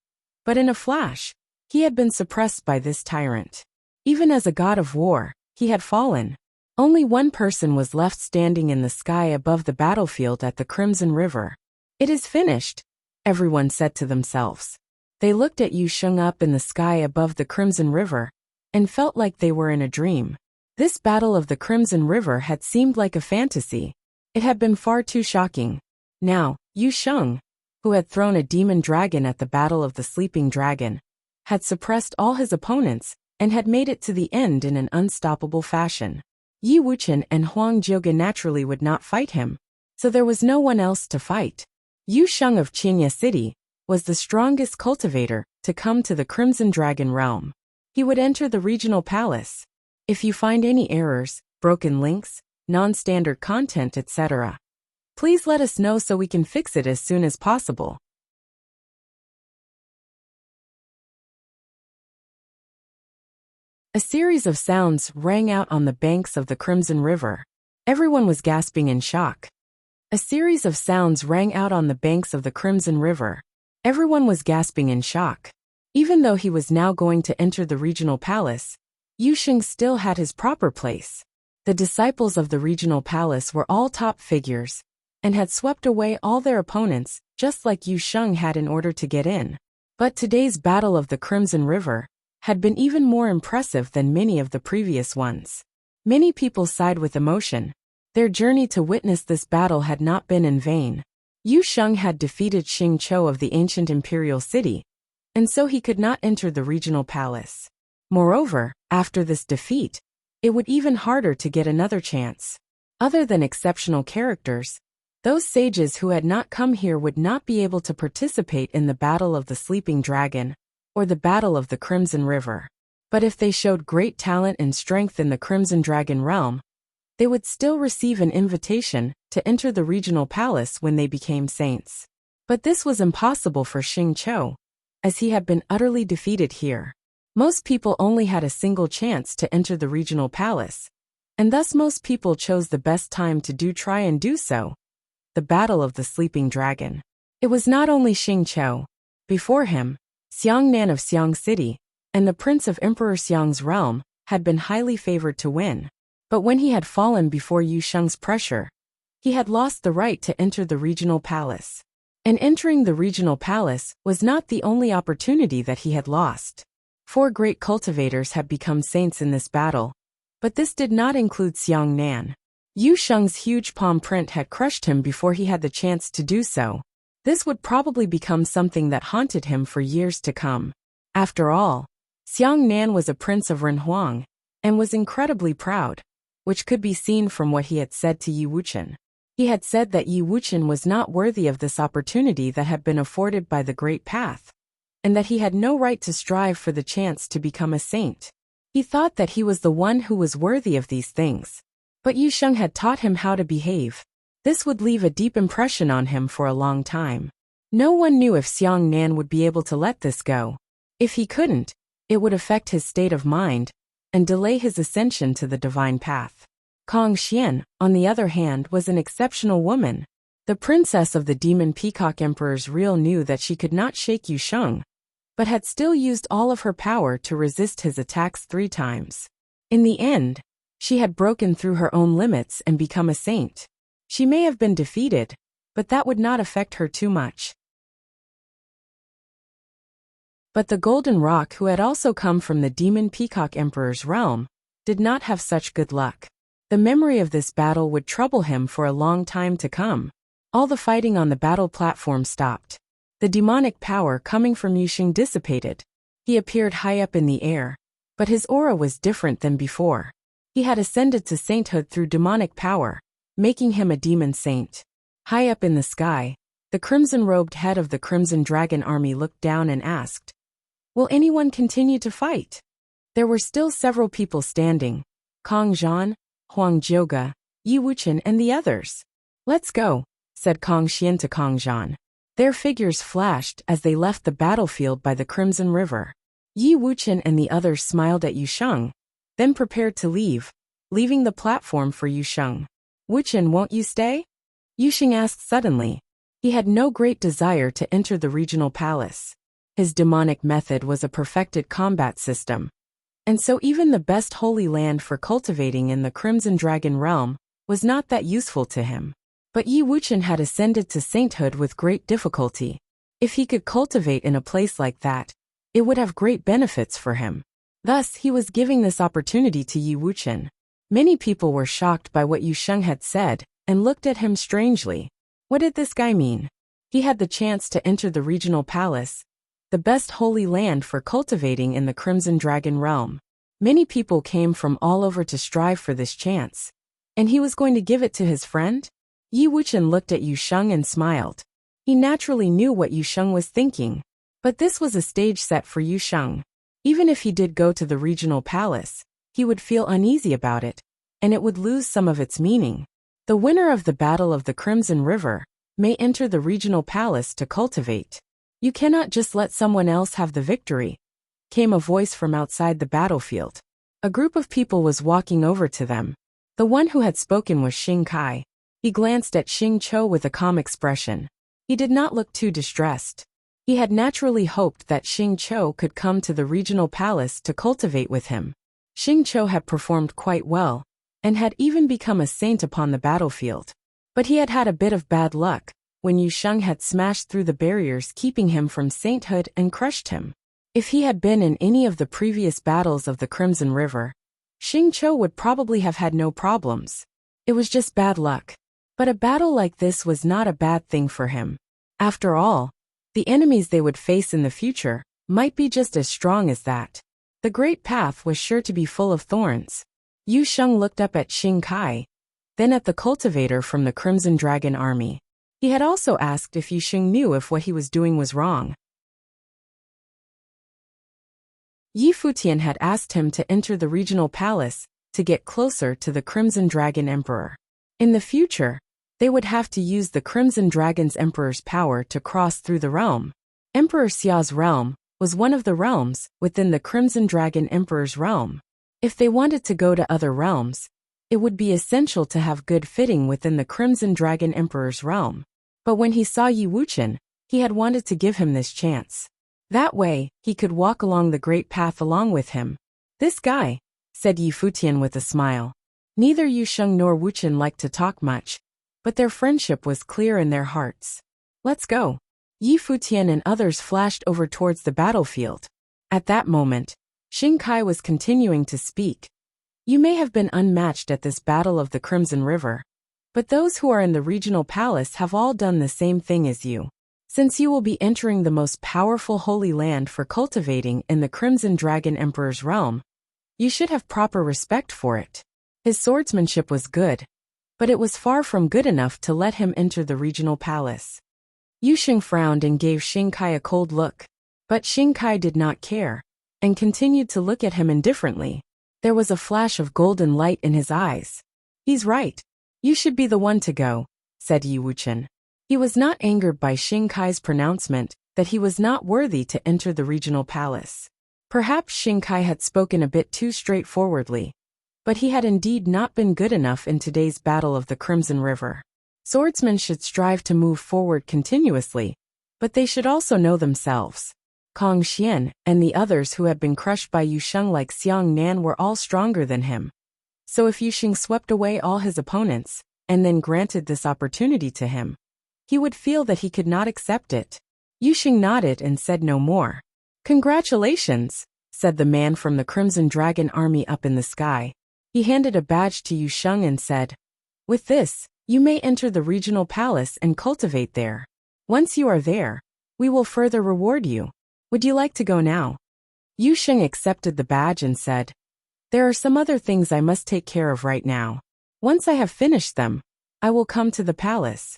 but in a flash, he had been suppressed by this tyrant. Even as a god of war, he had fallen. Only one person was left standing in the sky above the battlefield at the Crimson River. "It is finished," everyone said to themselves. They looked at Yu Sheng up in the sky above the Crimson River, and felt like they were in a dream. This battle of the Crimson River had seemed like a fantasy. It had been far too shocking. Now, Yu Sheng, who had thrown a demon dragon at the Battle of the Sleeping Dragon, had suppressed all his opponents and had made it to the end in an unstoppable fashion. Yi Wuqian and Huang Jiuge naturally would not fight him, so there was no one else to fight. Yu Sheng of Qinya City was the strongest cultivator to come to the Crimson Dragon realm. He would enter the regional palace. If you find any errors, broken links, non-standard content, etc., please let us know so we can fix it as soon as possible. A series of sounds rang out on the banks of the Crimson River. Everyone was gasping in shock. A series of sounds rang out on the banks of the Crimson River. Everyone was gasping in shock. Even though he was now going to enter the regional palace, Yu Sheng still had his proper place. The disciples of the regional palace were all top figures, and had swept away all their opponents, just like Yu Sheng had in order to get in. But today's Battle of the Crimson River had been even more impressive than many of the previous ones. Many people sighed with emotion. Their journey to witness this battle had not been in vain. Yu Sheng had defeated Xing Qiu of the ancient imperial city, and so he could not enter the regional palace. Moreover, after this defeat, it would even harder to get another chance. Other than exceptional characters, those sages who had not come here would not be able to participate in the Battle of the Sleeping Dragon or the Battle of the Crimson River. But if they showed great talent and strength in the Crimson Dragon realm, they would still receive an invitation to enter the regional palace when they became saints. But this was impossible for Xing Qiu, as he had been utterly defeated here. Most people only had a single chance to enter the regional palace, and thus most people chose the best time to try and do so, the Battle of the Sleeping Dragon. It was not only Xing Qiu. Before him, Xiang Nan of Xiang City, and the Prince of Emperor Xiang's realm, had been highly favored to win. But when he had fallen before Yu Sheng's pressure, he had lost the right to enter the regional palace. And entering the regional palace was not the only opportunity that he had lost. 4 great cultivators had become saints in this battle, but this did not include Xiang Nan. Yu Sheng's huge palm print had crushed him before he had the chance to do so. This would probably become something that haunted him for years to come. After all, Xiang Nan was a prince of Renhuang, and was incredibly proud, which could be seen from what he had said to Yi Wuchen. He had said that Yi Wuchen was not worthy of this opportunity that had been afforded by the Great Path, and that he had no right to strive for the chance to become a saint. He thought that he was the one who was worthy of these things. But Yu Sheng had taught him how to behave. This would leave a deep impression on him for a long time. No one knew if Xiang Nan would be able to let this go. If he couldn't, it would affect his state of mind and delay his ascension to the divine path. Kong Xian, on the other hand, was an exceptional woman. The princess of the Demon Peacock Emperor's real knew that she could not shake Yu Sheng, but had still used all of her power to resist his attacks 3 times. In the end, she had broken through her own limits and become a saint. She may have been defeated, but that would not affect her too much. But the Golden Rock, who had also come from the Demon Peacock Emperor's realm, did not have such good luck. The memory of this battle would trouble him for a long time to come. All the fighting on the battle platform stopped. The demonic power coming from Yu Sheng dissipated. He appeared high up in the air, but his aura was different than before. He had ascended to sainthood through demonic power, making him a demon saint. High up in the sky, the crimson-robed head of the Crimson Dragon army looked down and asked, "Will anyone continue to fight?" There were still several people standing: Kong Zhan, Huang Jiuge, Yi Wuchen, and the others. "Let's go," said Kong Xian to Kong Zhan. Their figures flashed as they left the battlefield by the Crimson River. Yi Wuchen and the others smiled at Yu Sheng, then prepared to leave, leaving the platform for Yu Sheng. "Wuchen, won't you stay?" Yu Sheng asked suddenly. He had no great desire to enter the regional palace. His demonic method was a perfected combat system, and so even the best holy land for cultivating in the Crimson Dragon realm was not that useful to him. But Yi Wuchen had ascended to sainthood with great difficulty. If he could cultivate in a place like that, it would have great benefits for him. Thus, he was giving this opportunity to Yi Wuchen. Many people were shocked by what Yu Sheng had said and looked at him strangely. What did this guy mean? He had the chance to enter the regional palace, the best holy land for cultivating in the Crimson Dragon realm. Many people came from all over to strive for this chance, and he was going to give it to his friend? Yi Wuchen looked at Yu Sheng and smiled. He naturally knew what Yu Sheng was thinking, but this was a stage set for Yu Sheng. Even if he did go to the regional palace, he would feel uneasy about it, and it would lose some of its meaning. The winner of the Battle of the Crimson River may enter the regional palace to cultivate. "You cannot just let someone else have the victory," came a voice from outside the battlefield. A group of people was walking over to them. The one who had spoken was Xing Kai. He glanced at Xing Qiu with a calm expression. He did not look too distressed. He had naturally hoped that Xing Qiu could come to the regional palace to cultivate with him. Xing Qiu had performed quite well, and had even become a saint upon the battlefield. But he had had a bit of bad luck. when Yu Sheng had smashed through the barriers keeping him from sainthood and crushed him. If he had been in any of the previous battles of the Crimson River, Xing Qiu would probably have had no problems. It was just bad luck. But a battle like this was not a bad thing for him. After all, the enemies they would face in the future might be just as strong as that. The great path was sure to be full of thorns. Yu Sheng looked up at Xing Kai, then at the cultivator from the Crimson Dragon army. He had also asked if Yu Sheng knew if what he was doing was wrong. Yi Futian had asked him to enter the regional palace to get closer to the Crimson Dragon Emperor. In the future, they would have to use the Crimson Dragon's Emperor's power to cross through the realm. Emperor Xiao's realm was one of the realms within the Crimson Dragon Emperor's realm. If they wanted to go to other realms, it would be essential to have good fitting within the Crimson Dragon Emperor's realm. But when he saw Yi Wuqian, he had wanted to give him this chance. That way, he could walk along the great path along with him. This guy, said Yi Futian with a smile. Neither Yu Sheng nor Wuqian liked to talk much, but their friendship was clear in their hearts. Let's go. Yi Futian and others flashed over towards the battlefield. At that moment, Xing Kai was continuing to speak. You may have been unmatched at this battle of the Crimson River, but those who are in the regional palace have all done the same thing as you. Since you will be entering the most powerful holy land for cultivating in the Crimson Dragon Emperor's realm, you should have proper respect for it. His swordsmanship was good, but it was far from good enough to let him enter the regional palace. Yu Sheng frowned and gave Xing Kai a cold look, but Xing Kai did not care, and continued to look at him indifferently. There was a flash of golden light in his eyes. He's right. You should be the one to go, said Yi Wuqian. He was not angered by Xing Kai's pronouncement that he was not worthy to enter the regional palace. Perhaps Xing Kai had spoken a bit too straightforwardly, but he had indeed not been good enough in today's battle of the Crimson River. Swordsmen should strive to move forward continuously, but they should also know themselves. Kong Xian and the others who had been crushed by Yu Sheng like Xiang Nan were all stronger than him. So if Yu Sheng swept away all his opponents, and then granted this opportunity to him, he would feel that he could not accept it. Yu Sheng nodded and said no more. Congratulations, said the man from the Crimson Dragon army up in the sky. He handed a badge to Yu Sheng and said, with this, you may enter the regional palace and cultivate there. Once you are there, we will further reward you. Would you like to go now? Yu Sheng accepted the badge and said, there are some other things I must take care of right now. Once I have finished them, I will come to the palace.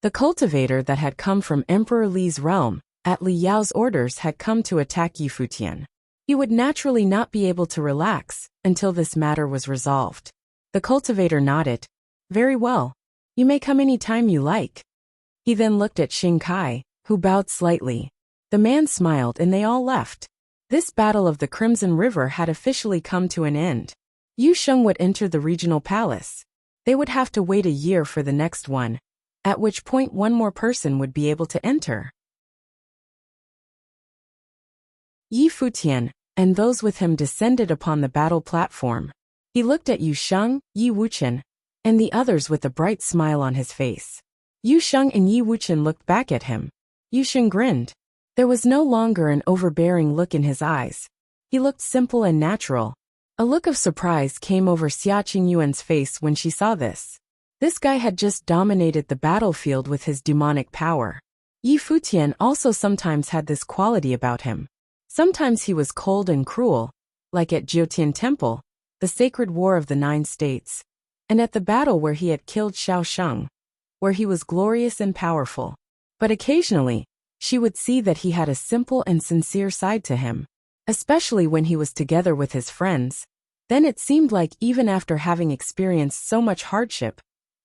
The cultivator that had come from Emperor Li's realm, at Li Yao's orders, had come to attack Yi Futian. He would naturally not be able to relax until this matter was resolved. The cultivator nodded. Very well. You may come any time you like. He then looked at Xing Kai, who bowed slightly. The man smiled and they all left. This battle of the Crimson River had officially come to an end. Yu Sheng would enter the regional palace. They would have to wait a year for the next one, at which point one more person would be able to enter. Yi Futian and those with him descended upon the battle platform. He looked at Yu Sheng, Yi Wuqian, and the others with a bright smile on his face. Yu Sheng and Yi Wuqian looked back at him. Yu Sheng grinned. There was no longer an overbearing look in his eyes. He looked simple and natural. A look of surprise came over Xia Qingyuan's face when she saw this. This guy had just dominated the battlefield with his demonic power. Yi Futian also sometimes had this quality about him. Sometimes he was cold and cruel, like at Jiutian Temple, the sacred war of the 9 states, and at the battle where he had killed Xiao Sheng, where he was glorious and powerful. But occasionally, she would see that he had a simple and sincere side to him, especially when he was together with his friends. Then it seemed like even after having experienced so much hardship,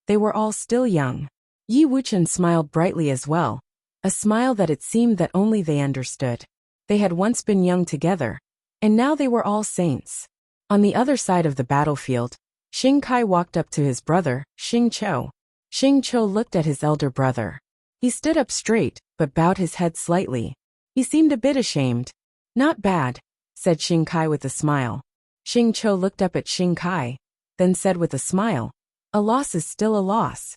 they were all still young. Yi Wuqian smiled brightly as well, a smile that it seemed that only they understood. They had once been young together, and now they were all saints. On the other side of the battlefield, Xing Kai walked up to his brother, Xing Qiu. Xing Qiu looked at his elder brother. He stood up straight, but bowed his head slightly. He seemed a bit ashamed. Not bad, said Xing Kai with a smile. Xing Qiu looked up at Xing Kai, then said with a smile, a loss is still a loss.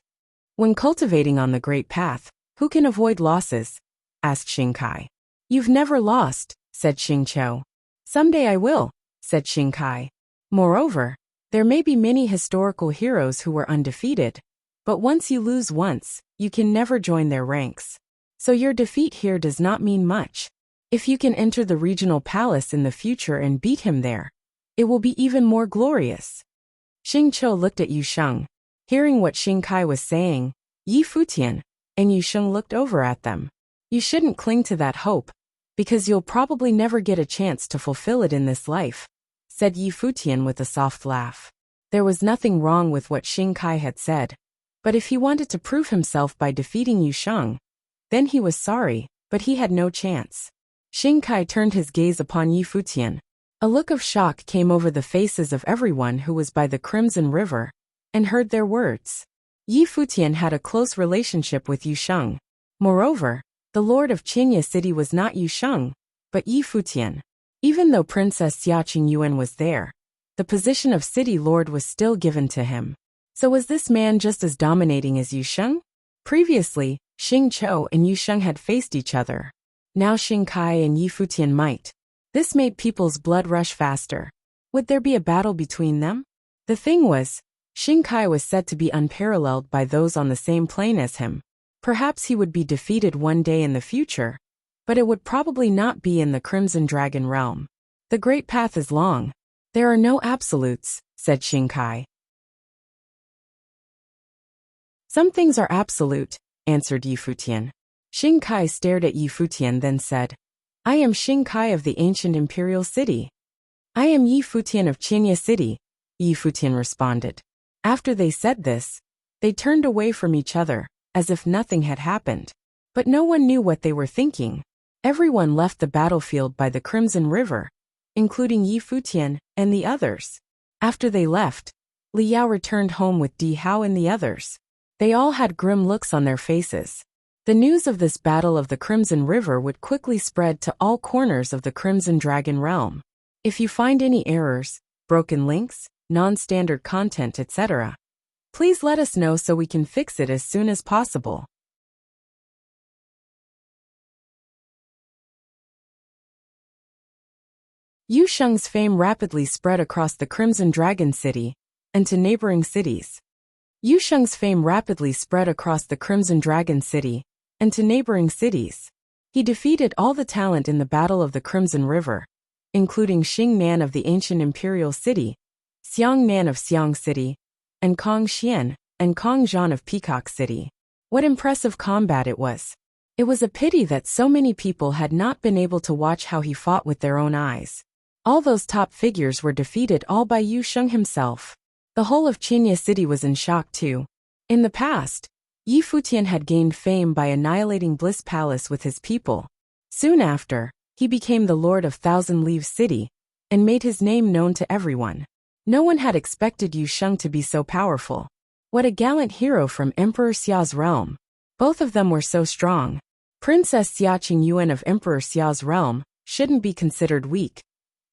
When cultivating on the Great Path, who can avoid losses? Asked Xingkai. You've never lost, said Xingqiu. Someday I will, said Xingkai. Moreover, there may be many historical heroes who were undefeated, but once you lose once, you can never join their ranks. So your defeat here does not mean much. If you can enter the regional palace in the future and beat him there, it will be even more glorious. Xingqiu looked at Yu Sheng. Hearing what Xingkai was saying, Yi Futian and Yu Sheng looked over at them. You shouldn't cling to that hope, because you'll probably never get a chance to fulfill it in this life, said Yi Futian with a soft laugh. There was nothing wrong with what Xingkai had said, but if he wanted to prove himself by defeating Yu Sheng, then he was sorry, but he had no chance. Xingkai turned his gaze upon Yi Futian. A look of shock came over the faces of everyone who was by the Crimson River and heard their words. Yi Futian had a close relationship with Yu Sheng. Moreover, the lord of Qinya City was not Yu Sheng, but Yi Futian. Even though Princess Xia Qingyuan was there, the position of city lord was still given to him. So was this man just as dominating as Yu Sheng? Previously, Xingqiu and Yu Sheng had faced each other. Now Xingkai and Yi Futian might. This made people's blood rush faster. Would there be a battle between them? The thing was, Xingkai was said to be unparalleled by those on the same plane as him. Perhaps he would be defeated one day in the future, but it would probably not be in the Crimson Dragon realm. The Great Path is long. There are no absolutes, said Xingkai. Some things are absolute, answered Yi Futian. Xingkai stared at Yi Futian then said, I am Xingkai of the ancient imperial city. I am Yi Futian of Qinya City, Yi Futian responded. After they said this, they turned away from each other, as if nothing had happened. But no one knew what they were thinking. Everyone left the battlefield by the Crimson River, including Yi Futian and the others. After they left, Li Yao returned home with Di Hao and the others. They all had grim looks on their faces. The news of this battle of the Crimson River would quickly spread to all corners of the Crimson Dragon realm. If you find any errors, broken links, non-standard content, etc., please let us know so we can fix it as soon as possible. Yu Sheng's fame rapidly spread across the Crimson Dragon City and to neighboring cities. Yu Sheng's fame rapidly spread across the Crimson Dragon City and to neighboring cities. He defeated all the talent in the Battle of the Crimson River, including Xing Nan of the ancient imperial city, Xiang Nan of Xiang City, and Kong Xian and Kong Zhan of Peacock City. What impressive combat it was. It was a pity that so many people had not been able to watch how he fought with their own eyes. All those top figures were defeated all by Yu Sheng himself. The whole of Qinya City was in shock too. In the past, Yi Futian had gained fame by annihilating Bliss Palace with his people. Soon after, he became the Lord of Thousand Leaves City and made his name known to everyone. No one had expected Yu Sheng to be so powerful. What a gallant hero from Emperor Xia's realm. Both of them were so strong. Princess Xia Qingyuan of Emperor Xia's realm shouldn't be considered weak,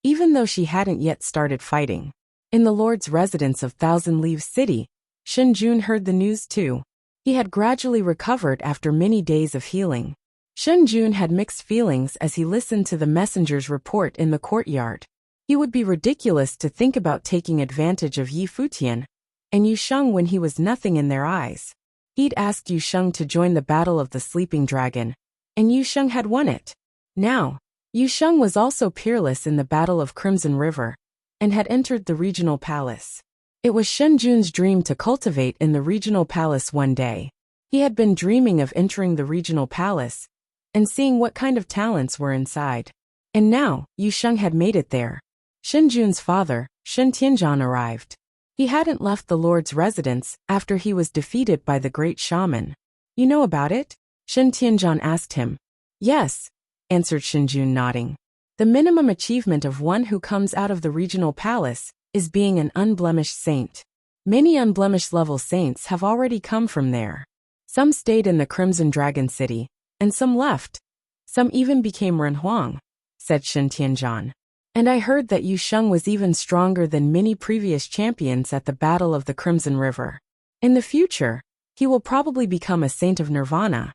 even though she hadn't yet started fighting. In the Lord's residence of Thousand Leaves City, Shen Jun heard the news too. He had gradually recovered after many days of healing. Shen Jun had mixed feelings as he listened to the messenger's report in the courtyard. It would be ridiculous to think about taking advantage of Yi Futian and Yu Sheng when he was nothing in their eyes. He'd asked Yu Sheng to join the Battle of the Sleeping Dragon, and Yu Sheng had won it. Now, Yu Sheng was also peerless in the Battle of Crimson River, and had entered the regional palace. It was Shen Jun's dream to cultivate in the regional palace one day. He had been dreaming of entering the regional palace and seeing what kind of talents were inside. And now, Yu Sheng had made it there. Shen Jun's father, Shen Tianzhan, arrived. He hadn't left the Lord's residence after he was defeated by the great shaman. You know about it? Shen Tianzhan asked him. Yes, answered Shen Jun, nodding. The minimum achievement of one who comes out of the regional palace is being an unblemished saint. Many unblemished level saints have already come from there. Some stayed in the Crimson Dragon City, and some left. Some even became Renhuang, said Shen Tianzhan. And I heard that Yu Sheng was even stronger than many previous champions at the Battle of the Crimson River. In the future, He will probably become a saint of nirvana.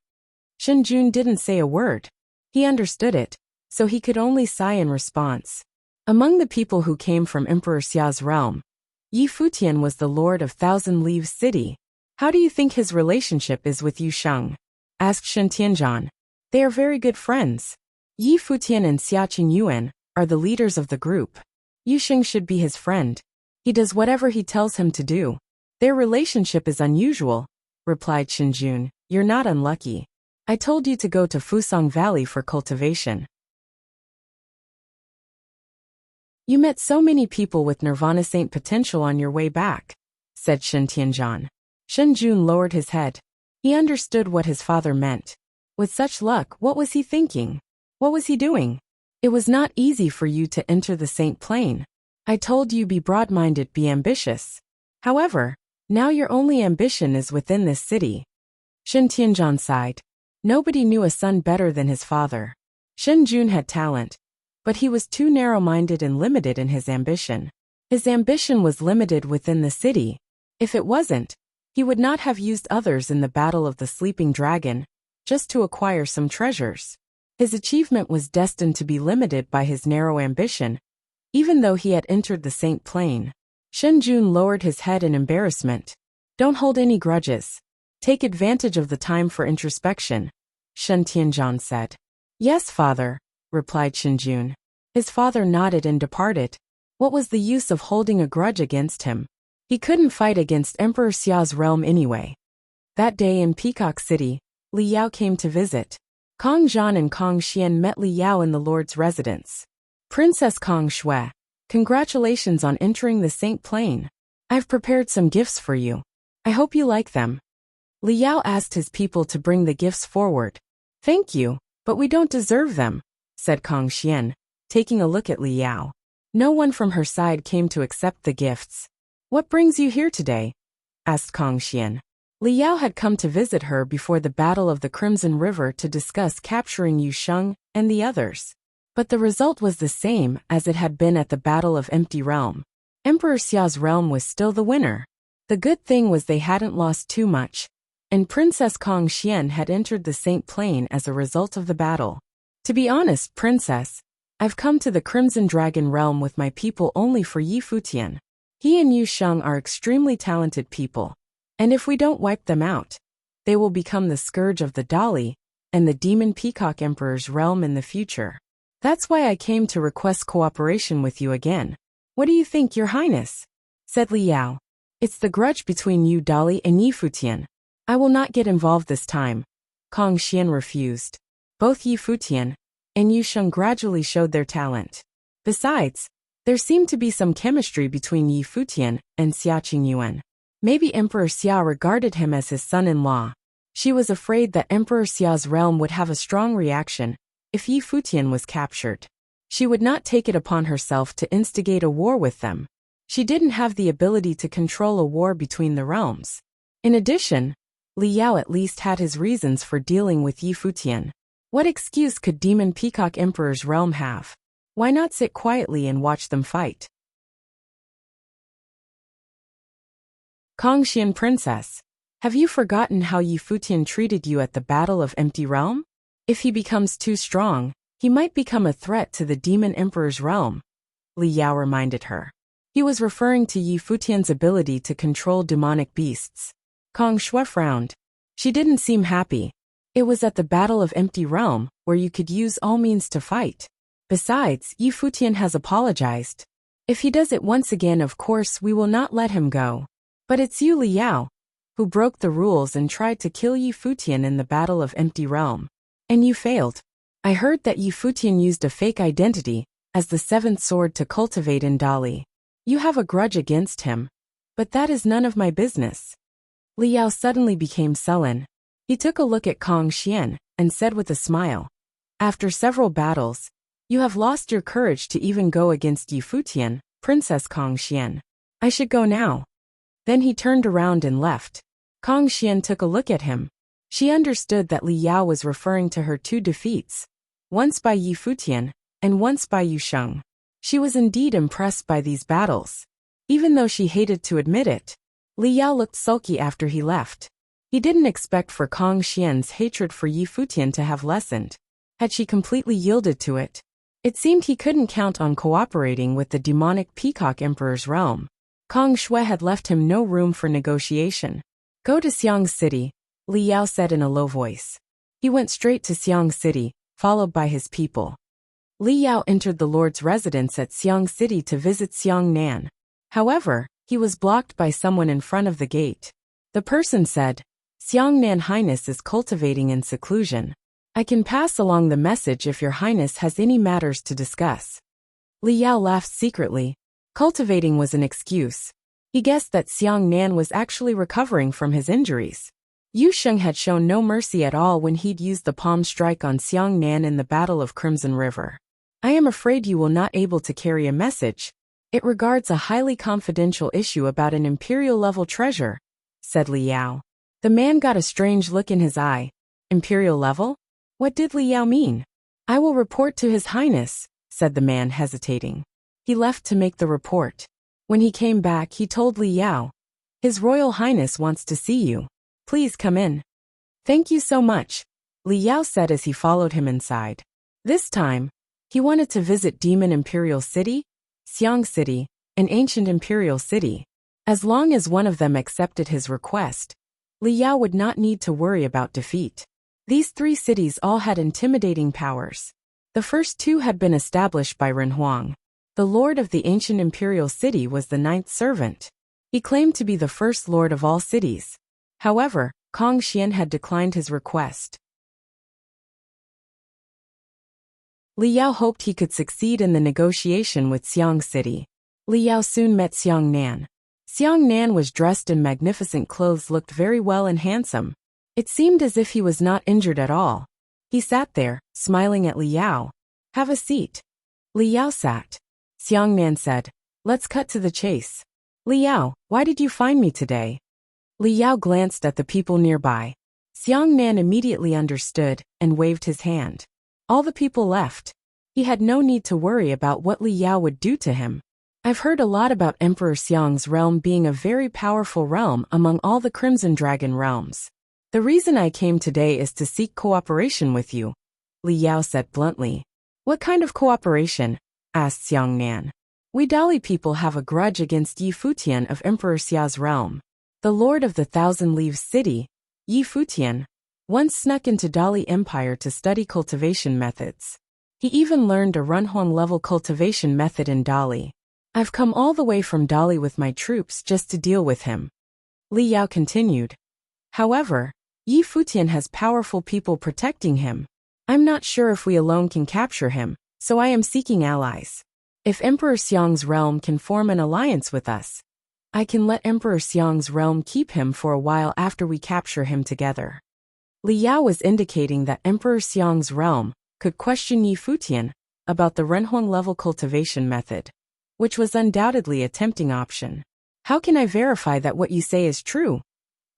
Shen Jun didn't say a word. He understood it, so he could only sigh in response. Among the people who came from Emperor Xia's realm, Yi Futian was the lord of Thousand Leaves City. How do you think his relationship is with Yu Sheng? Asked Shen Tianzhan. They are very good friends. Yi Futian and Xia Qingyuan are the leaders of the group. Yu Sheng should be his friend. He does whatever he tells him to do. Their relationship is unusual, replied Shen Jun. You're not unlucky. I told you to go to Fusang Valley for cultivation. You met so many people with Nirvana Saint potential on your way back, said Shen Tianzhan. Shen Jun lowered his head. He understood what his father meant. With such luck, what was he thinking? What was he doing? It was not easy for you to enter the Saint Plane. I told you be broad-minded, be ambitious. However, now your only ambition is within this city. Shen Tianzhan sighed. Nobody knew a son better than his father. Shen Jun had talent, but he was too narrow-minded and limited in his ambition. His ambition was limited within the city. If it wasn't, he would not have used others in the Battle of the Sleeping Dragon, just to acquire some treasures. His achievement was destined to be limited by his narrow ambition, even though he had entered the Saint Plane. Shen Jun lowered his head in embarrassment. Don't hold any grudges. Take advantage of the time for introspection, Shen Tianzhan said. Yes, father, replied Shen Jun. His father nodded and departed. What was the use of holding a grudge against him? He couldn't fight against Emperor Xia's realm anyway. That day in Peacock City, Li Yao came to visit. Kong Zhan and Kong Xian met Li Yao in the Lord's residence. Princess Kong Shui, congratulations on entering the Saint Plane. I've prepared some gifts for you. I hope you like them. Li Yao asked his people to bring the gifts forward. Thank you, but we don't deserve them, said Kong Xian, taking a look at Li Yao. No one from her side came to accept the gifts. What brings you here today? Asked Kong Xian. Li Yao had come to visit her before the Battle of the Crimson River to discuss capturing Yu Sheng and the others. But the result was the same as it had been at the Battle of Empty Realm. Emperor Xia's realm was still the winner. The good thing was they hadn't lost too much, and Princess Kong Xian had entered the Saint Plane as a result of the battle. To be honest, Princess, I've come to the Crimson Dragon realm with my people only for Yi Futian. He and Yu Sheng are extremely talented people, and if we don't wipe them out, they will become the scourge of the Dali and the Demon Peacock Emperor's realm in the future. That's why I came to request cooperation with you again. What do you think, Your Highness? Said Li Yao. It's the grudge between you, Dali, and Yi Futian. I will not get involved this time. Kong Xian refused. Both Yi Futian and Yu Sheng gradually showed their talent. Besides, there seemed to be some chemistry between Yi Futian and Xia Qingyuan. Maybe Emperor Xia regarded him as his son-in-law. She was afraid that Emperor Xia's realm would have a strong reaction if Yi Futian was captured. She would not take it upon herself to instigate a war with them. She didn't have the ability to control a war between the realms. In addition, Li Yao at least had his reasons for dealing with Yi Futian. What excuse could Demon Peacock Emperor's realm have? Why not sit quietly and watch them fight? Kong Xian Princess, have you forgotten how Yi Futian treated you at the Battle of Empty Realm? If he becomes too strong, he might become a threat to the Demon Emperor's realm, Li Yao reminded her. He was referring to Yi Futian's ability to control demonic beasts. Kong Shui frowned. She didn't seem happy. It was at the Battle of Empty Realm where you could use all means to fight. Besides, Yi Futian has apologized. If he does it once again, of course we will not let him go. But it's you, Li Yao, who broke the rules and tried to kill Yi Futian in the Battle of Empty Realm. And you failed. I heard that Yi Futian used a fake identity as the seventh sword to cultivate in Dali. You have a grudge against him, but that is none of my business. Li Yao suddenly became sullen. He took a look at Kong Xian and said with a smile, after several battles, you have lost your courage to even go against Yi Futian, Princess Kong Xian. I should go now. Then he turned around and left. Kong Xian took a look at him. She understood that Li Yao was referring to her two defeats, once by Yi Futian and once by Yu Sheng. She was indeed impressed by these battles. Even though she hated to admit it, Li Yao looked sulky after he left. He didn't expect for Kang Xian's hatred for Yi Futian to have lessened. Had she completely yielded to it? It seemed he couldn't count on cooperating with the demonic Peacock Emperor's realm. Kang Shui had left him no room for negotiation. Go to Xiang City, Li Yao said in a low voice. He went straight to Xiang City, followed by his people. Li Yao entered the Lord's residence at Xiang City to visit Xiang Nan. However, he was blocked by someone in front of the gate. The person said, Xiang Nan Highness is cultivating in seclusion. I can pass along the message if your highness has any matters to discuss. Li Yao laughed secretly. Cultivating was an excuse. He guessed that Xiang Nan was actually recovering from his injuries. Yu Sheng had shown no mercy at all when he'd used the palm strike on Xiang Nan in the Battle of Crimson River. I am afraid you will not able to carry a message. It regards a highly confidential issue about an imperial-level treasure, said Li Yao. The man got a strange look in his eye. Imperial level? What did Li Yao mean? I will report to His Highness, said the man hesitating. He left to make the report. When he came back he told Li Yao, His Royal Highness wants to see you. Please come in. Thank you so much, Li Yao said as he followed him inside. This time, he wanted to visit Demon Imperial City, Xiang City, and Ancient Imperial City. As long as one of them accepted his request, Li Yao would not need to worry about defeat. These three cities all had intimidating powers. The first two had been established by Ren Huang. The lord of the ancient imperial city was the ninth servant. He claimed to be the first lord of all cities. However, Kang Xian had declined his request. Li Yao hoped he could succeed in the negotiation with Xiang City. Li Yao soon met Xiang Nan. Xiang Nan was dressed in magnificent clothes, looked very well and handsome. It seemed as if he was not injured at all. He sat there, smiling at Li Yao. Have a seat. Li Yao sat. Xiang Nan said, Let's cut to the chase. Li Yao, why did you find me today? Li Yao glanced at the people nearby. Xiang Nan immediately understood and waved his hand. All the people left. He had no need to worry about what Li Yao would do to him. I've heard a lot about Emperor Xiang's realm being a very powerful realm among all the Crimson Dragon realms. The reason I came today is to seek cooperation with you, Li Yao said bluntly. What kind of cooperation? Asked Xiang Nan. We Dali people have a grudge against Yi Futian of Emperor Xia's realm. The lord of the Thousand Leaves City, Yi Futian, once snuck into Dali Empire to study cultivation methods. He even learned a Runhuang-level cultivation method in Dali. I've come all the way from Dali with my troops just to deal with him. Li Yao continued. However, Yi Futian has powerful people protecting him. I'm not sure if we alone can capture him, so I am seeking allies. If Emperor Xiang's realm can form an alliance with us, I can let Emperor Xiang's realm keep him for a while after we capture him together. Li Yao was indicating that Emperor Xiang's realm could question Yi Futian about the Renhuang-level cultivation method, which was undoubtedly a tempting option. How can I verify that what you say is true?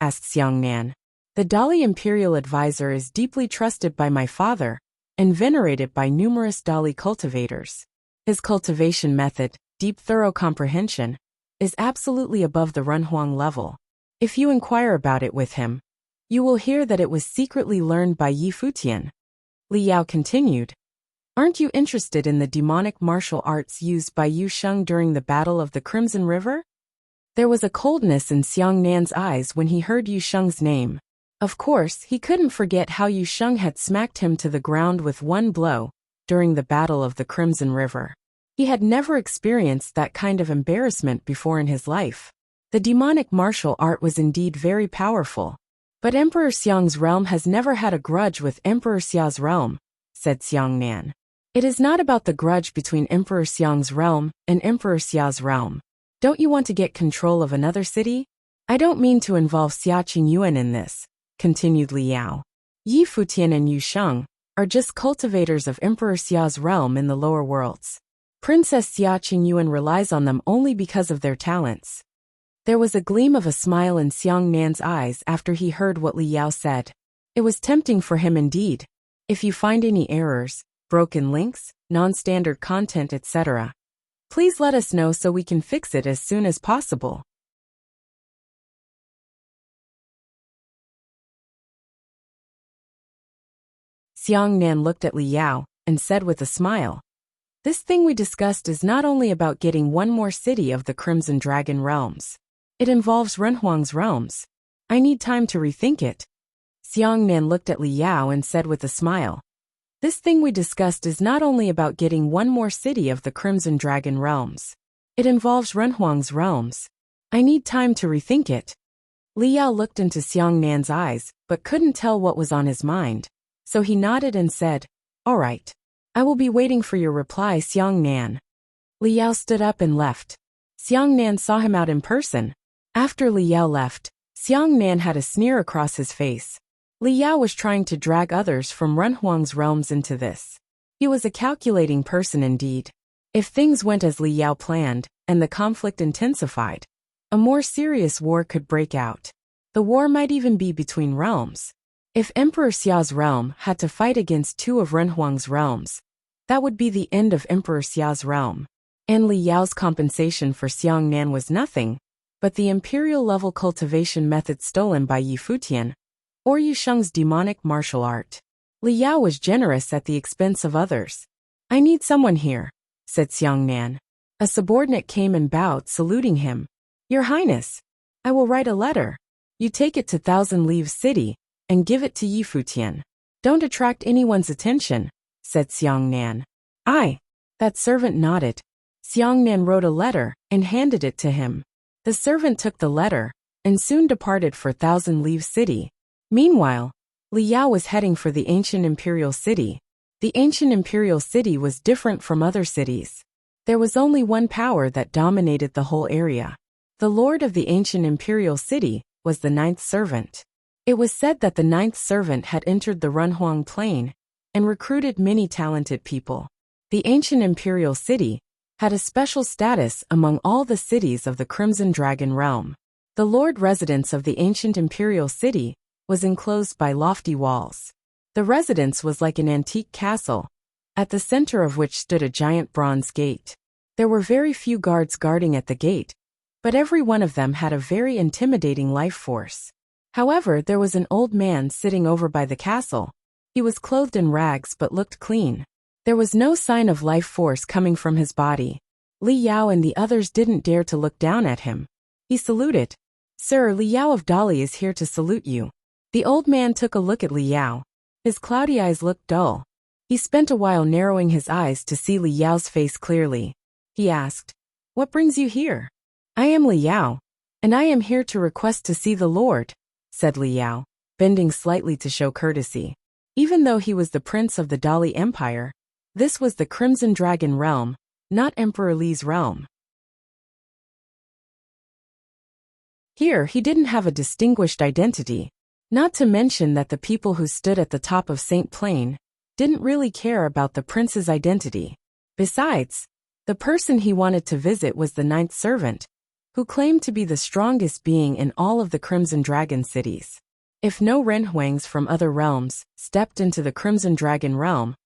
Asked Xiang Nan. The Dali Imperial Advisor is deeply trusted by my father and venerated by numerous Dali cultivators. His cultivation method, deep thorough comprehension, is absolutely above the Renhuang level. If you inquire about it with him, you will hear that it was secretly learned by Yi Futian. Li Yao continued. Aren't you interested in the demonic martial arts used by Yu Sheng during the Battle of the Crimson River? There was a coldness in Xiang Nan's eyes when he heard Yu Sheng's name. Of course, he couldn't forget how Yu Sheng had smacked him to the ground with one blow during the Battle of the Crimson River. He had never experienced that kind of embarrassment before in his life. The demonic martial art was indeed very powerful. But Emperor Xiang's realm has never had a grudge with Emperor Xia's realm, said Xiang Nan. It is not about the grudge between Emperor Xiang's realm and Emperor Xia's realm. Don't you want to get control of another city? I don't mean to involve Xia Qingyuan in this, continued Li Yao. Yi Futian and Yu Sheng are just cultivators of Emperor Xia's realm in the lower worlds. Princess Xia Qingyuan relies on them only because of their talents. There was a gleam of a smile in Xiang Nan's eyes after he heard what Li Yao said. It was tempting for him indeed. If you find any errors, broken links, non-standard content, etc., please let us know so we can fix it as soon as possible. Xiang Nan looked at Li Yao and said with a smile, "This thing we discussed is not only about getting one more city of the Crimson Dragon realms. It involves Renhuang's realms. I need time to rethink it." Xiang Nan looked at Li Yao and said with a smile, "This thing we discussed is not only about getting one more city of the Crimson Dragon realms. It involves Renhuang's realms. I need time to rethink it." Li Yao looked into Xiang Nan's eyes but couldn't tell what was on his mind, so he nodded and said, "All right. I will be waiting for your reply, Xiang Nan." Li Yao stood up and left. Xiang Nan saw him out in person. After Li Yao left, Xiang Nan had a sneer across his face. Li Yao was trying to drag others from Renhuang's realms into this. He was a calculating person indeed. If things went as Li Yao planned, and the conflict intensified, a more serious war could break out. The war might even be between realms. If Emperor Xia's realm had to fight against two of Renhuang's realms, that would be the end of Emperor Xia's realm. And Li Yao's compensation for Xiang Nan was nothing but the imperial-level cultivation method stolen by Yi Futian, or Yu Sheng's demonic martial art. Li Yao was generous at the expense of others. "I need someone here," said Xiang Nan. A subordinate came and bowed, saluting him. "Your Highness, I will write a letter. You take it to Thousand Leaves City and give it to Yi Futian. Don't attract anyone's attention," said Xiang Nan. "Aye." That servant nodded. Xiang Nan wrote a letter and handed it to him. The servant took the letter and soon departed for Thousand Leaves City. Meanwhile, Li Yao was heading for the ancient imperial city. The ancient imperial city was different from other cities. There was only one power that dominated the whole area. The lord of the ancient imperial city was the ninth servant. It was said that the ninth servant had entered the Renhuang Plain and recruited many talented people. The ancient imperial city had a special status among all the cities of the Crimson Dragon realm. The lord residence of the ancient imperial city was enclosed by lofty walls. The residence was like an antique castle, at the center of which stood a giant bronze gate. There were very few guards guarding at the gate, but every one of them had a very intimidating life force. However, there was an old man sitting over by the castle. He was clothed in rags but looked clean. There was no sign of life force coming from his body. Li Yao and the others didn't dare to look down at him. He saluted. "Sir, Li Yao of Dali is here to salute you." The old man took a look at Li Yao. His cloudy eyes looked dull. He spent a while narrowing his eyes to see Li Yao's face clearly. He asked, "What brings you here?" "I am Li Yao, and I am here to request to see the Lord," said Li Yao, bending slightly to show courtesy. Even though he was the prince of the Dali Empire, this was the Crimson Dragon realm, not Emperor Li's realm. Here he didn't have a distinguished identity. Not to mention that the people who stood at the top of St. Plain didn't really care about the prince's identity. Besides, the person he wanted to visit was the ninth servant, who claimed to be the strongest being in all of the Crimson Dragon cities. If no Renhuangs from other realms stepped into the Crimson Dragon realm,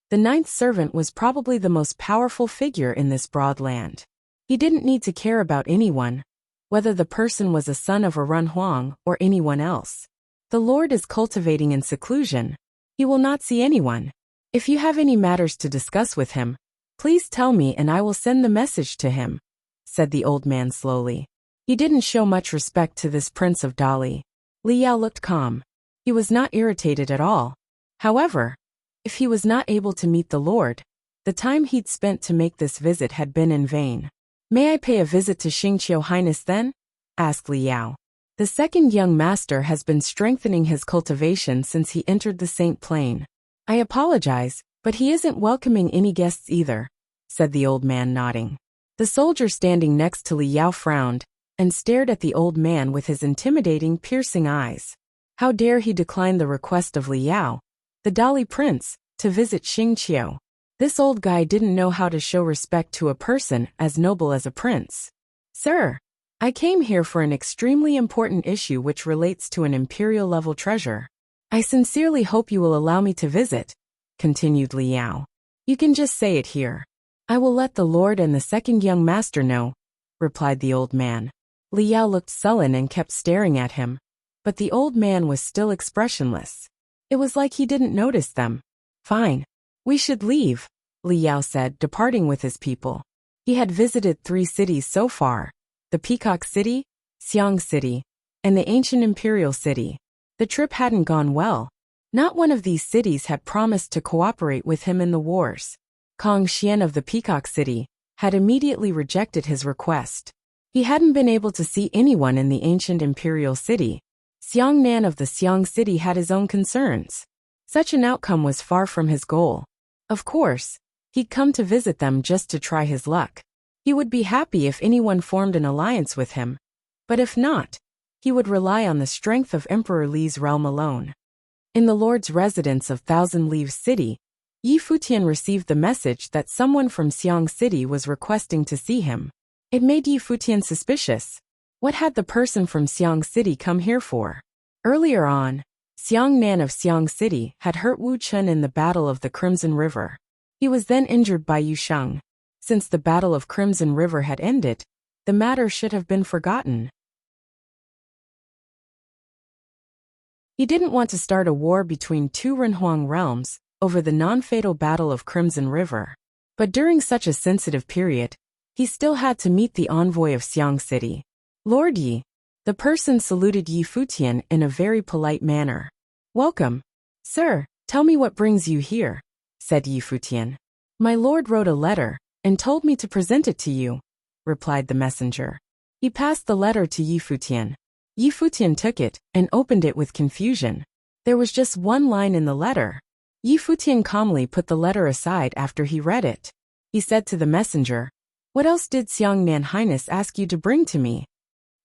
the ninth servant was probably the most powerful figure in this broad land. He didn't need to care about anyone, whether the person was a son of a Renhuang or anyone else. The Lord is cultivating in seclusion. He will not see anyone. If you have any matters to discuss with him, please tell me and I will send the message to him," said the old man slowly. He didn't show much respect to this prince of Dali. Li Yao looked calm. He was not irritated at all. However, if he was not able to meet the Lord, the time he'd spent to make this visit had been in vain. "May I pay a visit to Xingqiu Highness then?" asked Li Yao. The second young master has been strengthening his cultivation since he entered the Saint Plain. "I apologize, but he isn't welcoming any guests either," said the old man, nodding. The soldier standing next to Li Yao frowned and stared at the old man with his intimidating, piercing eyes. How dare he decline the request of Li Yao, the Dali prince, to visit Xingqiu? This old guy didn't know how to show respect to a person as noble as a prince. "Sir, I came here for an extremely important issue which relates to an imperial-level treasure. I sincerely hope you will allow me to visit," continued Li Yao. "You can just say it here. I will let the Lord and the second young master know," replied the old man. Li Yao looked sullen and kept staring at him, but the old man was still expressionless. It was like he didn't notice them. Fine. We should leave, Li Yao said, departing with his people. He had visited 3 cities so far: the Peacock City, Xiang City, and the ancient Imperial City. The trip hadn't gone well. Not one of these cities had promised to cooperate with him in the wars. Kong Xian of the Peacock City had immediately rejected his request. He hadn't been able to see anyone in the ancient Imperial City. Xiang Nan of the Xiang City had his own concerns. Such an outcome was far from his goal. Of course, he'd come to visit them just to try his luck. He would be happy if anyone formed an alliance with him, but if not, he would rely on the strength of Emperor Li's realm alone. In the Lord's residence of Thousand Leaves City, Yi Futian received the message that someone from Xiang City was requesting to see him. It made Yi Futian suspicious. What had the person from Xiang City come here for? Earlier on, Xiang Nan of Xiang City had hurt Wu Chun in the Battle of the Crimson River. He was then injured by Yu Sheng. Since the Battle of Crimson River had ended, the matter should have been forgotten. He didn't want to start a war between 2 Renhuang realms over the non-fatal Battle of Crimson River. But during such a sensitive period, he still had to meet the envoy of Xiang City. Lord Yi. The person saluted Yi Futian in a very polite manner. Welcome. Sir, tell me what brings you here, said Yi Futian. My lord wrote a letter and told me to present it to you, replied the messenger. He passed the letter to Yi Futian. Yi Futian took it and opened it with confusion. There was just one line in the letter. Yi Futian calmly put the letter aside after he read it. He said to the messenger, "What else did Xiang Nan Highness ask you to bring to me?"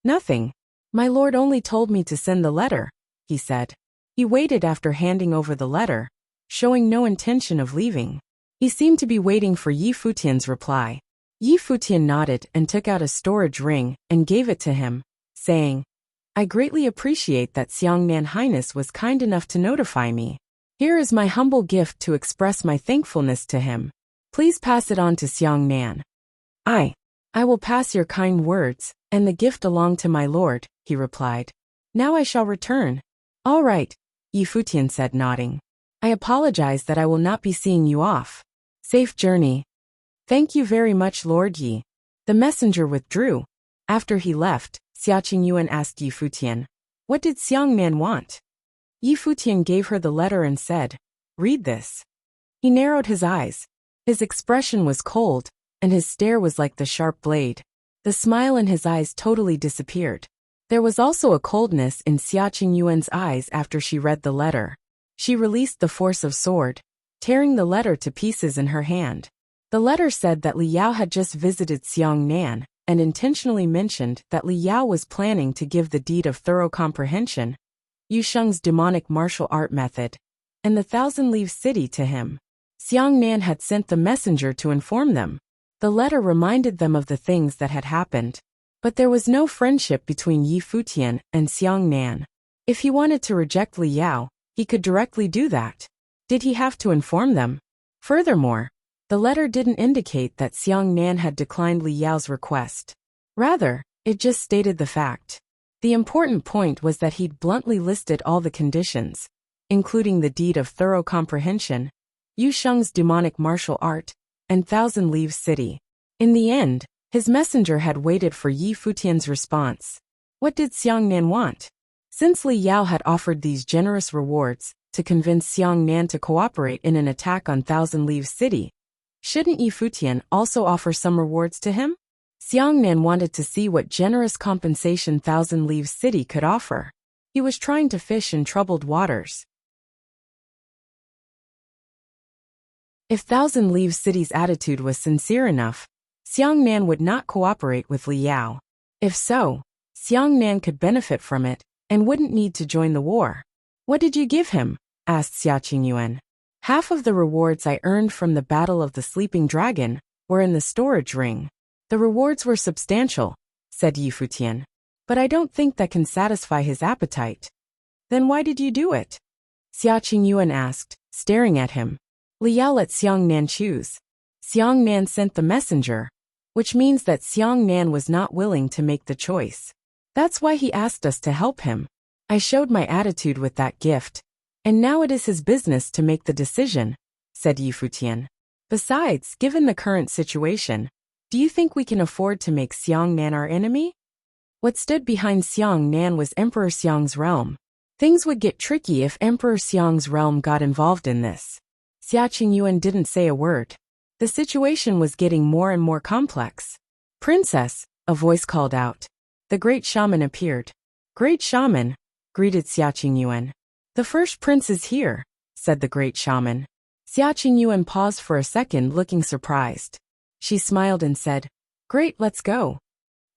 "Nothing. My lord only told me to send the letter," he said. He waited after handing over the letter, showing no intention of leaving. He seemed to be waiting for Yi Futian's reply. Yi Futian nodded and took out a storage ring and gave it to him, saying, "I greatly appreciate that Xiang Nan Highness was kind enough to notify me. Here is my humble gift to express my thankfulness to him. Please pass it on to Xiang Nan." I will pass your kind words and the gift along to my lord," he replied. "Now I shall return." "All right," Yi Futian said, nodding. "I apologize that I will not be seeing you off. Safe journey." "Thank you very much, Lord Yi." The messenger withdrew. After he left, Xiaqing Yuan asked Yi Futian, "What did Xiang Nan want?" Yi Futian gave her the letter and said, "Read this." He narrowed his eyes. His expression was cold, and his stare was like the sharp blade. The smile in his eyes totally disappeared. There was also a coldness in Xiaqing Yuan's eyes after she read the letter. She released the force of sword, tearing the letter to pieces in her hand. The letter said that Li Yao had just visited Xiang Nan and intentionally mentioned that Li Yao was planning to give the deed of thorough comprehension, Yu Sheng's demonic martial art method, and the Thousand Leaves City to him. Xiang Nan had sent the messenger to inform them. The letter reminded them of the things that had happened. But there was no friendship between Yi Futian and Xiang Nan. If he wanted to reject Li Yao, he could directly do that. Did he have to inform them? Furthermore, the letter didn't indicate that Xiang Nan had declined Li Yao's request. Rather, it just stated the fact. The important point was that he'd bluntly listed all the conditions, including the deed of thorough comprehension, Yu Sheng's demonic martial art, and Thousand Leaves City. In the end, his messenger had waited for Yi Futian's response. What did Xiang Nan want? Since Li Yao had offered these generous rewards to convince Xiang Nan to cooperate in an attack on Thousand Leaves City, shouldn't Yi Futian also offer some rewards to him? Xiang Nan wanted to see what generous compensation Thousand Leaves City could offer. He was trying to fish in troubled waters. If Thousand Leaves City's attitude was sincere enough, Xiang Nan would not cooperate with Li Yao. If so, Xiang Nan could benefit from it and wouldn't need to join the war. "What did you give him?" asked Xiaqing Yuan. "Half of the rewards I earned from the Battle of the Sleeping Dragon were in the storage ring." "The rewards were substantial," said Yi Futian. "But I don't think that can satisfy his appetite." "Then why did you do it?" Xiaqing Yuan asked, staring at him. Li Yao let Xiang Nan choose. Xiang Nan sent the messenger, which means that Xiang Nan was not willing to make the choice. That's why he asked us to help him. I showed my attitude with that gift, and now it is his business to make the decision, said Yi Futian. Besides, given the current situation, do you think we can afford to make Xiong Nan our enemy? What stood behind Xiong Nan was Emperor Xiong's realm. Things would get tricky if Emperor Xiong's realm got involved in this. Xia Qingyuan didn't say a word. The situation was getting more and more complex. Princess, a voice called out. The great shaman appeared. Great shaman, greeted Xia Qingyuan. The first prince is here, said the great shaman. Xia Qingyuan paused for a second, looking surprised. She smiled and said, Great, let's go.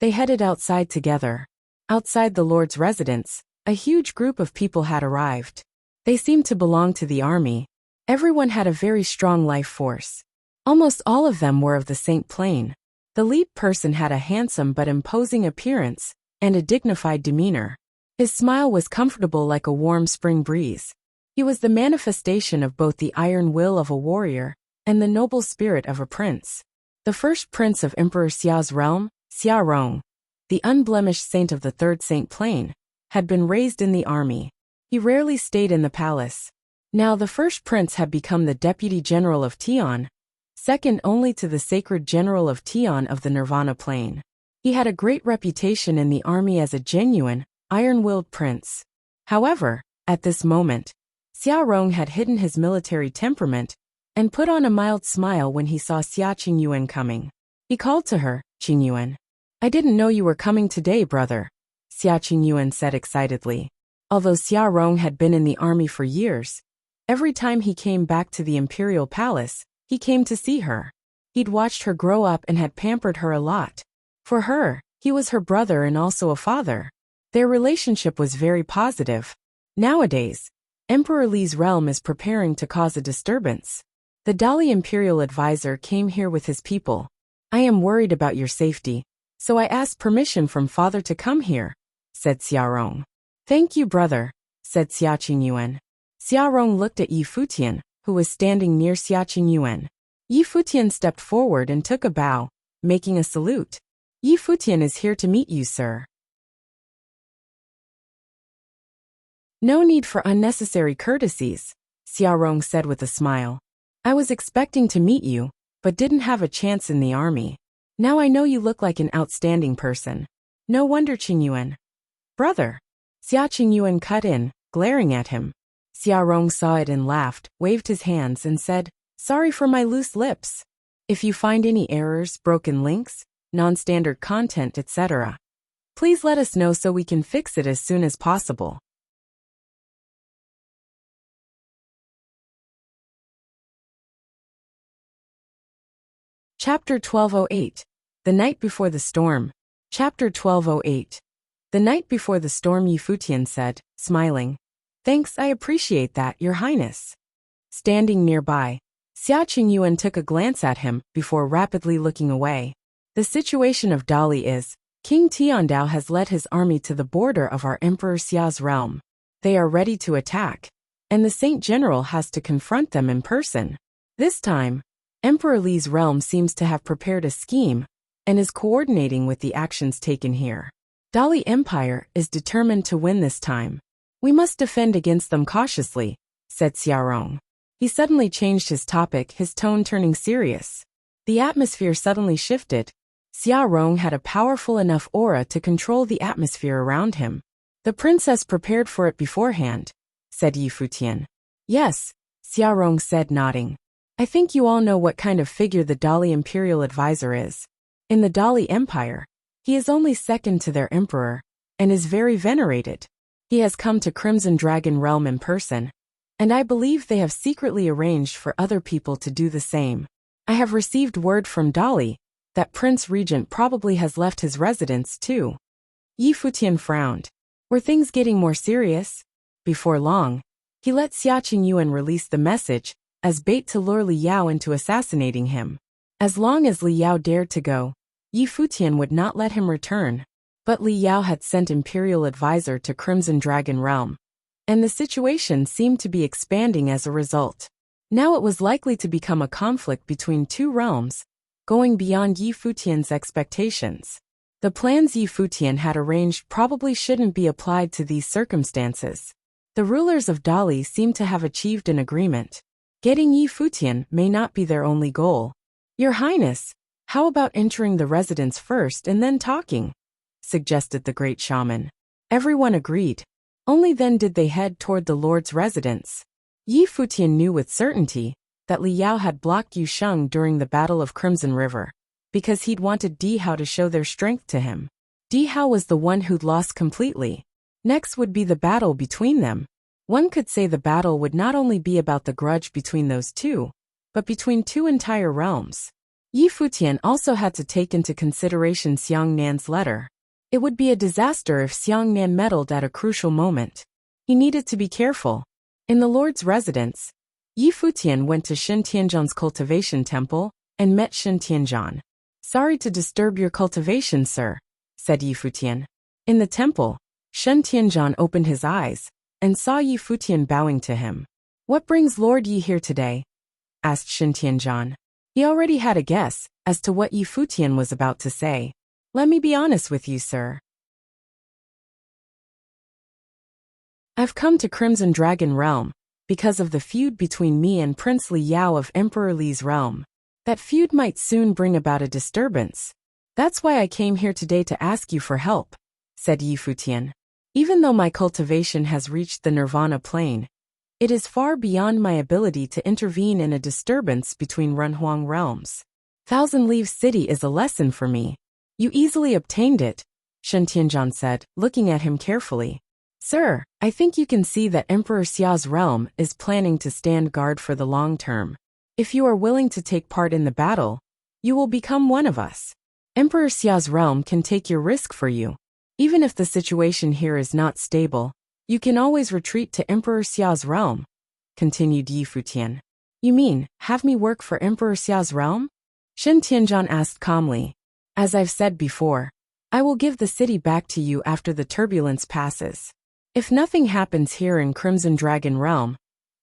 They headed outside together. Outside the Lord's residence, a huge group of people had arrived. They seemed to belong to the army. Everyone had a very strong life force. Almost all of them were of the Saint Plane. The lead person had a handsome but imposing appearance and a dignified demeanor. His smile was comfortable like a warm spring breeze. He was the manifestation of both the iron will of a warrior and the noble spirit of a prince. The first prince of Emperor Xia's realm, Xia Rong, the unblemished saint of the Third Saint Plane, had been raised in the army. He rarely stayed in the palace. Now the first prince had become the deputy general of Tian, second only to the sacred general of Tian of the Nirvana Plane. He had a great reputation in the army as a genuine, iron-willed prince. However, at this moment, Xia Rong had hidden his military temperament and put on a mild smile when he saw Xia Qingyuan coming. He called to her, Qingyuan. I didn't know you were coming today, brother, Xia Qingyuan said excitedly. Although Xia Rong had been in the army for years, every time he came back to the imperial palace, he came to see her. He'd watched her grow up and had pampered her a lot. For her, he was her brother and also a father. Their relationship was very positive. Nowadays, Emperor Li's realm is preparing to cause a disturbance. The Dali imperial advisor came here with his people. I am worried about your safety, so I asked permission from father to come here, said Xia Rong. Thank you, brother, said Xia Qingyuan. Xia Rong looked at Yi Futian, who was standing near Xia Qingyuan. Yi Futian stepped forward and took a bow, making a salute. Yi Futian is here to meet you, sir. No need for unnecessary courtesies, Xia Rong said with a smile. I was expecting to meet you, but didn't have a chance in the army. Now I know you look like an outstanding person. No wonder, Qingyuan. Brother. Xia Qingyuan cut in, glaring at him. Xia Rong saw it and laughed, waved his hands and said, Sorry for my loose lips. If you find any errors, broken links, non-standard content, etc., please let us know so we can fix it as soon as possible. Chapter 1208. The Night Before the Storm. Chapter 1208. The night before the storm, Yi Futian said, smiling. Thanks, I appreciate that, Your Highness. Standing nearby, Xia Qingyuan took a glance at him before rapidly looking away. The situation of Dali is, King Tiandao has led his army to the border of our Emperor Xia's realm. They are ready to attack, and the Saint General has to confront them in person. This time, Emperor Li's realm seems to have prepared a scheme and is coordinating with the actions taken here. Dali Empire is determined to win this time. We must defend against them cautiously, said Xia Rong. He suddenly changed his topic, his tone turning serious. The atmosphere suddenly shifted. Xia Rong had a powerful enough aura to control the atmosphere around him. The princess prepared for it beforehand, said Yi Futian. Yes, Xia Rong said, nodding. I think you all know what kind of figure the Dali imperial advisor is. In the Dali Empire, he is only second to their emperor, and is very venerated. He has come to Crimson Dragon Realm in person, and I believe they have secretly arranged for other people to do the same. I have received word from Dali that Prince Regent probably has left his residence too. Yi Futian frowned. Were things getting more serious? Before long, he let Xia Qingyuan release the message as bait to lure Li Yao into assassinating him. As long as Li Yao dared to go, Yi Futian would not let him return. But Li Yao had sent Imperial Advisor to Crimson Dragon Realm, and the situation seemed to be expanding as a result. Now it was likely to become a conflict between two realms, going beyond Yi Futian's expectations. The plans Yi Futian had arranged probably shouldn't be applied to these circumstances. The rulers of Dali seemed to have achieved an agreement. Getting Yi Futian may not be their only goal. Your Highness, how about entering the residence first and then talking? Suggested the great shaman. Everyone agreed. Only then did they head toward the Lord's residence. Yi Futian knew with certainty that Li Yao had blocked Yu Sheng during the Battle of Crimson River, because he'd wanted Di Hao to show their strength to him. Di Hao was the one who'd lost completely. Next would be the battle between them. One could say the battle would not only be about the grudge between those two, but between two entire realms. Yi Futian also had to take into consideration Xiang Nan's letter. It would be a disaster if Xiang Nan meddled at a crucial moment. He needed to be careful. In the Lord's residence, Yi Futian went to Shen Tianzhan's cultivation temple and met Shen Tianzhan. Sorry to disturb your cultivation, sir, said Yi Futian. In the temple, Shen Tianzhan opened his eyes and saw Yi Futian bowing to him. What brings Lord Yi here today? Asked Shen Tianzhan. He already had a guess as to what Yi Futian was about to say. Let me be honest with you, sir. I've come to Crimson Dragon Realm because of the feud between me and Prince Li Yao of Emperor Li's realm. That feud might soon bring about a disturbance. That's why I came here today to ask you for help, said Yi Futian. Even though my cultivation has reached the Nirvana plane, it is far beyond my ability to intervene in a disturbance between Renhuang realms. Thousand Leaves City is a lesson for me. You easily obtained it, Shen Tianzhan said, looking at him carefully. Sir, I think you can see that Emperor Xiao's realm is planning to stand guard for the long term. If you are willing to take part in the battle, you will become one of us. Emperor Xiao's realm can take your risk for you. Even if the situation here is not stable, you can always retreat to Emperor Xiao's realm, continued Yi Futian. You mean, have me work for Emperor Xiao's realm? Shen Tianzhan asked calmly. As I've said before, I will give the city back to you after the turbulence passes. If nothing happens here in Crimson Dragon Realm,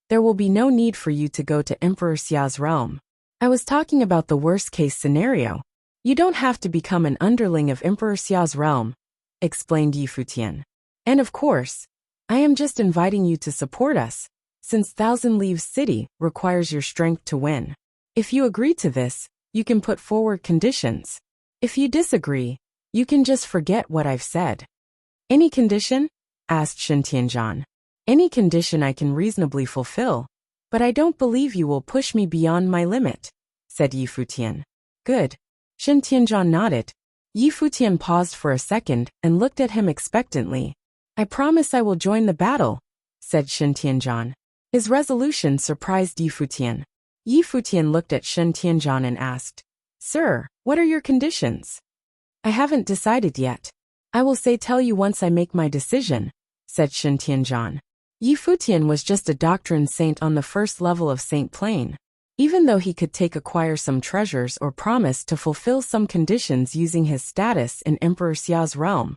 there will be no need for you to go to Emperor Xiao's realm. I was talking about the worst-case scenario. You don't have to become an underling of Emperor Xiao's realm, explained Yi Futian. And of course, I am just inviting you to support us, since Thousand Leaves City requires your strength to win. If you agree to this, you can put forward conditions. If you disagree, you can just forget what I've said. Any condition? Asked Shen Tianzhan. Any condition I can reasonably fulfill, but I don't believe you will push me beyond my limit, said Yi Futian. Good. Shen Tianzhan nodded. Yi Futian paused for a second and looked at him expectantly. I promise I will join the battle, said Shen Tianzhan. His resolution surprised Yi Futian. Yi Futian looked at Shen Tianzhan and asked, Sir, what are your conditions? I haven't decided yet. I will tell you once I make my decision, said Shen Tianzhan. Yi Futian was just a doctrine saint on the first level of Saint Plane. Even though he could acquire some treasures or promise to fulfill some conditions using his status in Emperor Xiao's realm,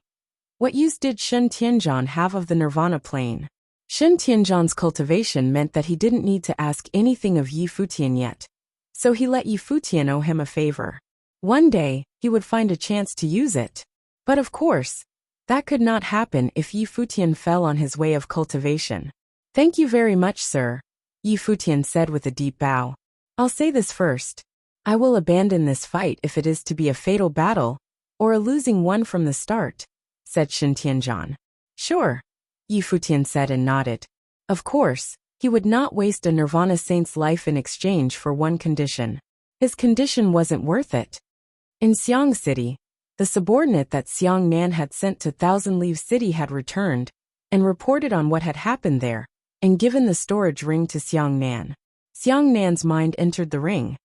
what use did Shen Tianzhan have of the Nirvana plane? Shen Tianzhan's cultivation meant that he didn't need to ask anything of Yi Futian yet, so he let Yi Futian owe him a favor. One day, he would find a chance to use it. But of course, that could not happen if Yi Futian fell on his way of cultivation. Thank you very much, sir, Yi Futian said with a deep bow. I'll say this first. I will abandon this fight if it is to be a fatal battle, or a losing one from the start, said Shen Tianzhan. Sure, Yi Futian said and nodded. Of course, he would not waste a Nirvana saint's life in exchange for one condition. His condition wasn't worth it. In Xiang City, the subordinate that Xiang Nan had sent to Thousand Leaves City had returned, and reported on what had happened there, and given the storage ring to Xiang Nan. Xiang Nan's mind entered the ring.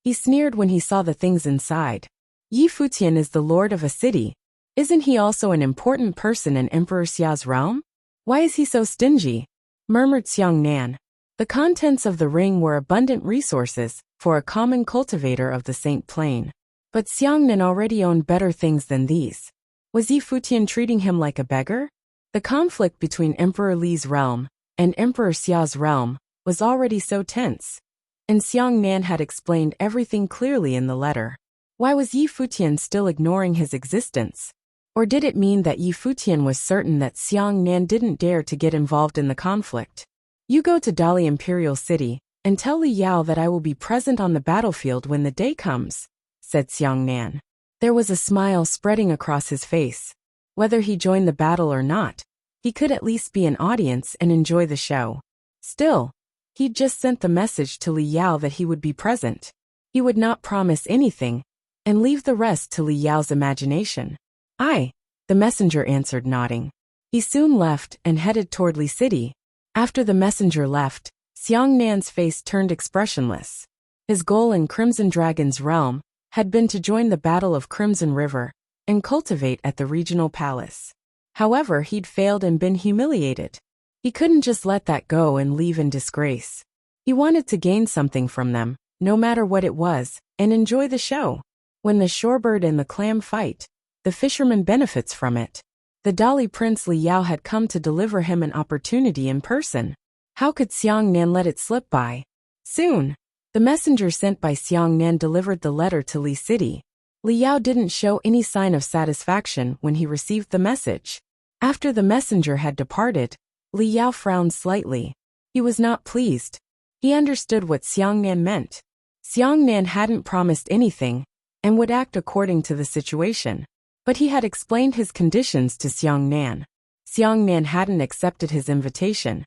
He sneered when he saw the things inside. Yi Futian is the lord of a city. Isn't he also an important person in Emperor Xiao's realm? Why is he so stingy? Murmured Xiang Nan. The contents of the ring were abundant resources for a common cultivator of the Saint Plane. But Xiang Nan already owned better things than these. Was Yi Futian treating him like a beggar? The conflict between Emperor Li's realm and Emperor Xiao's realm was already so tense, and Xiang Nan had explained everything clearly in the letter. Why was Yi Futian still ignoring his existence? Or did it mean that Yi Futian was certain that Xiang Nan didn't dare to get involved in the conflict? You go to Dali Imperial City and tell Li Yao that I will be present on the battlefield when the day comes, said Xiang Nan. There was a smile spreading across his face. Whether he joined the battle or not, he could at least be an audience and enjoy the show. Still, he'd just sent the message to Li Yao that he would be present. He would not promise anything and leave the rest to Li Yao's imagination. Aye, the messenger answered, nodding. He soon left and headed toward Li City. After the messenger left, Xiang Nan's face turned expressionless. His goal in Crimson Dragon's realm had been to join the Battle of Crimson River and cultivate at the regional palace. However, he'd failed and been humiliated. He couldn't just let that go and leave in disgrace. He wanted to gain something from them, no matter what it was, and enjoy the show. When the shorebird and the clam fight, the fisherman benefits from it. The Dali Prince Li Yao had come to deliver him an opportunity in person. How could Xiang Nan let it slip by? Soon, the messenger sent by Xiang Nan delivered the letter to Li City. Li Yao didn't show any sign of satisfaction when he received the message. After the messenger had departed, Li Yao frowned slightly. He was not pleased. He understood what Xiang Nan meant. Xiang Nan hadn't promised anything and would act according to the situation. But he had explained his conditions to Xiang Nan. Xiang Nan hadn't accepted his invitation.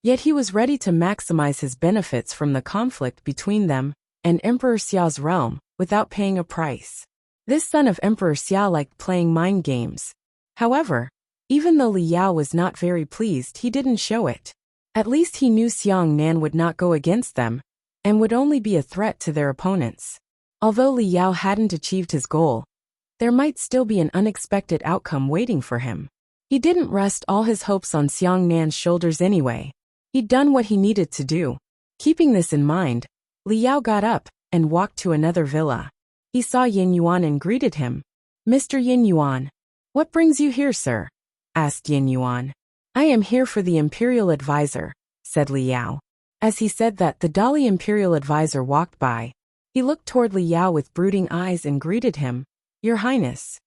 Yet he was ready to maximize his benefits from the conflict between them and Emperor Xiao's realm without paying a price. This son of Emperor Xia liked playing mind games. However, even though Li Yao was not very pleased, he didn't show it. At least he knew Xiang Nan would not go against them and would only be a threat to their opponents. Although Li Yao hadn't achieved his goal, there might still be an unexpected outcome waiting for him. He didn't rest all his hopes on Xiang Nan's shoulders anyway. He'd done what he needed to do. Keeping this in mind, Li Yao got up and walked to another villa. He saw Yin Yuan and greeted him. Mr. Yin Yuan, what brings you here, sir? Asked Yin Yuan. I am here for the Imperial Advisor, said Li Yao. As he said that, the Dali Imperial Advisor walked by. He looked toward Li Yao with brooding eyes and greeted him. Your Highness.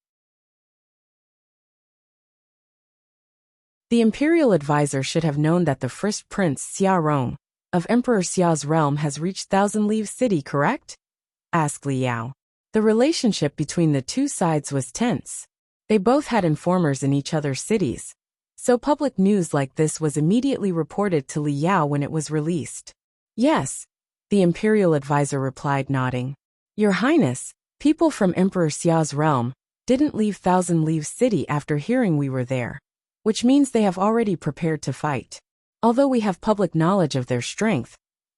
The Imperial Advisor should have known that the first Prince Xia Rong of Emperor Xiao's realm has reached Thousand Leaves City, correct? Asked Li Yao. The relationship between the two sides was tense. They both had informers in each other's cities, so public news like this was immediately reported to Li Yao when it was released. Yes, the Imperial Advisor replied, nodding. Your Highness, people from Emperor Xiao's realm didn't leave Thousand Leaves City after hearing we were there, which means they have already prepared to fight. Although we have public knowledge of their strength,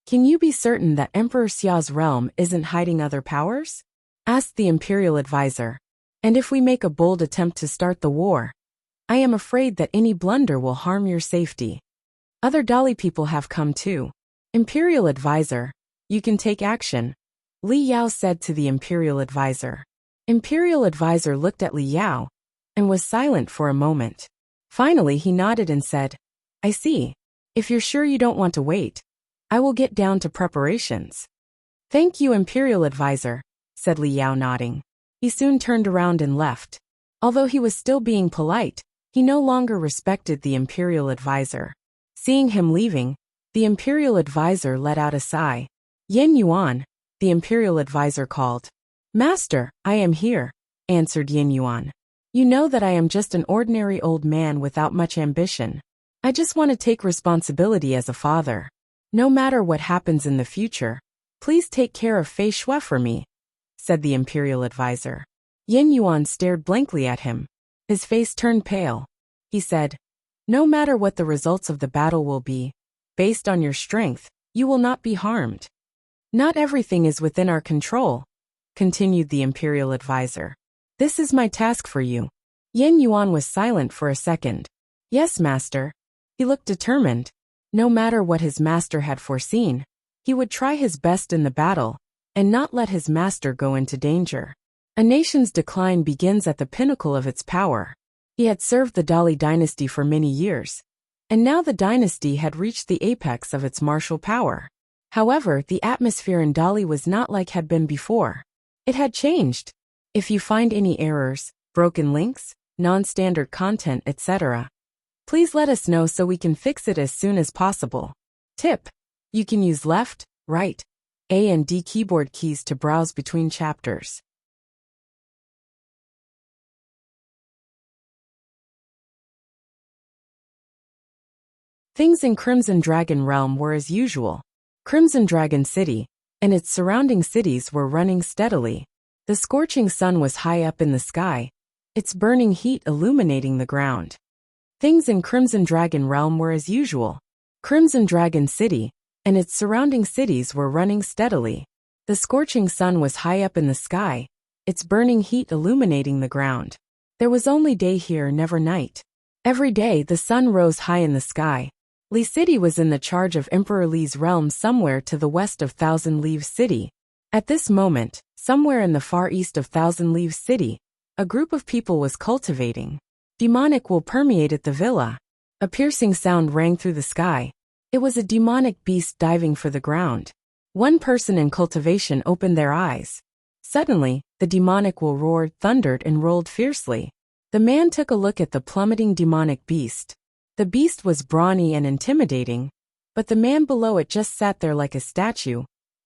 can you be certain that Emperor Xiao's realm isn't hiding other powers? Asked the Imperial Advisor. And if we make a bold attempt to start the war, I am afraid that any blunder will harm your safety. Other Dali people have come too. Imperial Advisor, you can take action, Li Yao said to the Imperial Advisor. Imperial Advisor looked at Li Yao and was silent for a moment. Finally, he nodded and said, I see. If you're sure you don't want to wait, I will get down to preparations. Thank you, Imperial Advisor, said Li Yao, nodding. He soon turned around and left. Although he was still being polite, he no longer respected the Imperial Advisor. Seeing him leaving, the Imperial Advisor let out a sigh. Yin Yuan, the Imperial Advisor called. Master, I am here, answered Yin Yuan. You know that I am just an ordinary old man without much ambition. I just want to take responsibility as a father. No matter what happens in the future, please take care of Fei Shui for me, said the Imperial Advisor. Yin Yuan stared blankly at him. His face turned pale. He said, No matter what the results of the battle will be, based on your strength, you will not be harmed. Not everything is within our control, continued the Imperial Advisor. This is my task for you. Yin Yuan was silent for a second. Yes, master. He looked determined. No matter what his master had foreseen, he would try his best in the battle and not let his master go into danger. A nation's decline begins at the pinnacle of its power. He had served the Dali dynasty for many years, and now the dynasty had reached the apex of its martial power. However, the atmosphere in Dali was not like had been before. It had changed. If you find any errors, broken links, non-standard content, etc. Please let us know so we can fix it as soon as possible. Tip: you can use left, right, A and D keyboard keys to browse between chapters. Things in Crimson Dragon Realm were as usual. Crimson Dragon City and its surrounding cities were running steadily. The scorching sun was high up in the sky, its burning heat illuminating the ground. Things in Crimson Dragon Realm were as usual. Crimson Dragon City and its surrounding cities were running steadily. The scorching sun was high up in the sky, its burning heat illuminating the ground. There was only day here, never night. Every day the sun rose high in the sky. Li City was in the charge of Emperor Li's realm somewhere to the west of Thousand Leaves City. At this moment, somewhere in the far east of Thousand Leaves City, a group of people was cultivating. Demonic will permeated the villa. A piercing sound rang through the sky. It was a demonic beast diving for the ground. One person in cultivation opened their eyes. Suddenly, the demonic will roared, thundered, and rolled fiercely. The man took a look at the plummeting demonic beast. The beast was brawny and intimidating, but the man below it just sat there like a statue,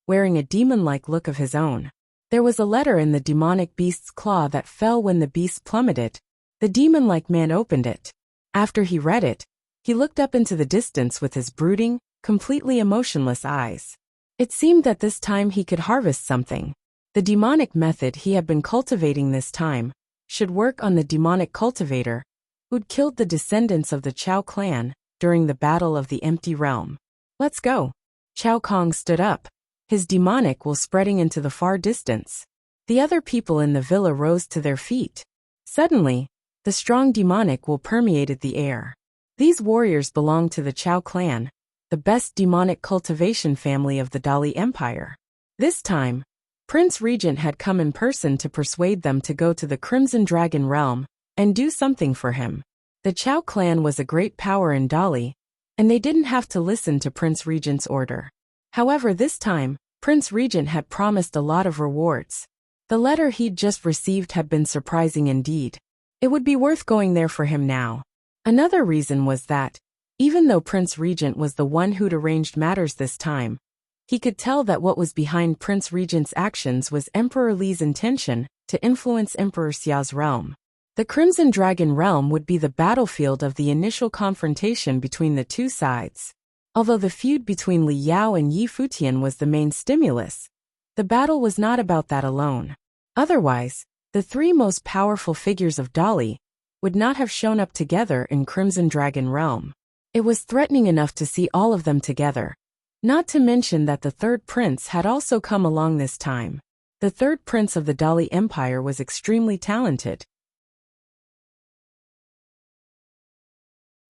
wearing a demon-like look of his own. There was a letter in the demonic beast's claw that fell when the beast plummeted. The demon-like man opened it. After he read it, he looked up into the distance with his brooding, completely emotionless eyes. It seemed that this time he could harvest something. The demonic method he had been cultivating this time should work on the demonic cultivator who'd killed the descendants of the Chao clan during the Battle of the Empty Realm. Let's go. Chao Kong stood up, his demonic will spreading into the far distance. The other people in the villa rose to their feet. Suddenly, the strong demonic will permeated the air. These warriors belonged to the Chao clan, the best demonic cultivation family of the Dali Empire. This time, Prince Regent had come in person to persuade them to go to the Crimson Dragon Realm and do something for him. The Chao clan was a great power in Dali, and they didn't have to listen to Prince Regent's order. However, this time, Prince Regent had promised a lot of rewards. The letter he'd just received had been surprising indeed. It would be worth going there for him now. Another reason was that, even though Prince Regent was the one who'd arranged matters this time, he could tell that what was behind Prince Regent's actions was Emperor Li's intention to influence Emperor Xia's realm. The Crimson Dragon Realm would be the battlefield of the initial confrontation between the two sides. Although the feud between Li Yao and Yi Futian was the main stimulus, the battle was not about that alone. Otherwise, the three most powerful figures of Dali would not have shown up together in Crimson Dragon Realm. It was threatening enough to see all of them together. Not to mention that the third prince had also come along this time. The third prince of the Dali Empire was extremely talented.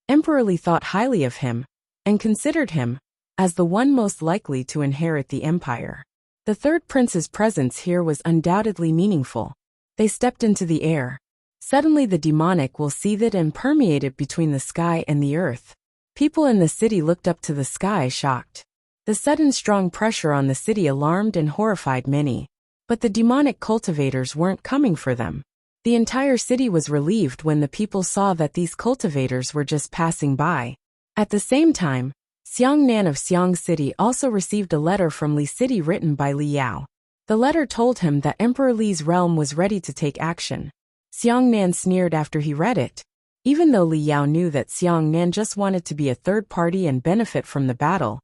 Emperor Li thought highly of him, and considered him as the one most likely to inherit the empire. The third prince's presence here was undoubtedly meaningful. They stepped into the air. Suddenly the demonic will seethed and permeated between the sky and the earth. People in the city looked up to the sky shocked. The sudden strong pressure on the city alarmed and horrified many. But the demonic cultivators weren't coming for them. The entire city was relieved when the people saw that these cultivators were just passing by. At the same time, Xiang Nan of Xiang City also received a letter from Li City written by Li Yao. The letter told him that Emperor Li's realm was ready to take action. Xiang Nan sneered after he read it. Even though Li Yao knew that Xiang Nan just wanted to be a third party and benefit from the battle,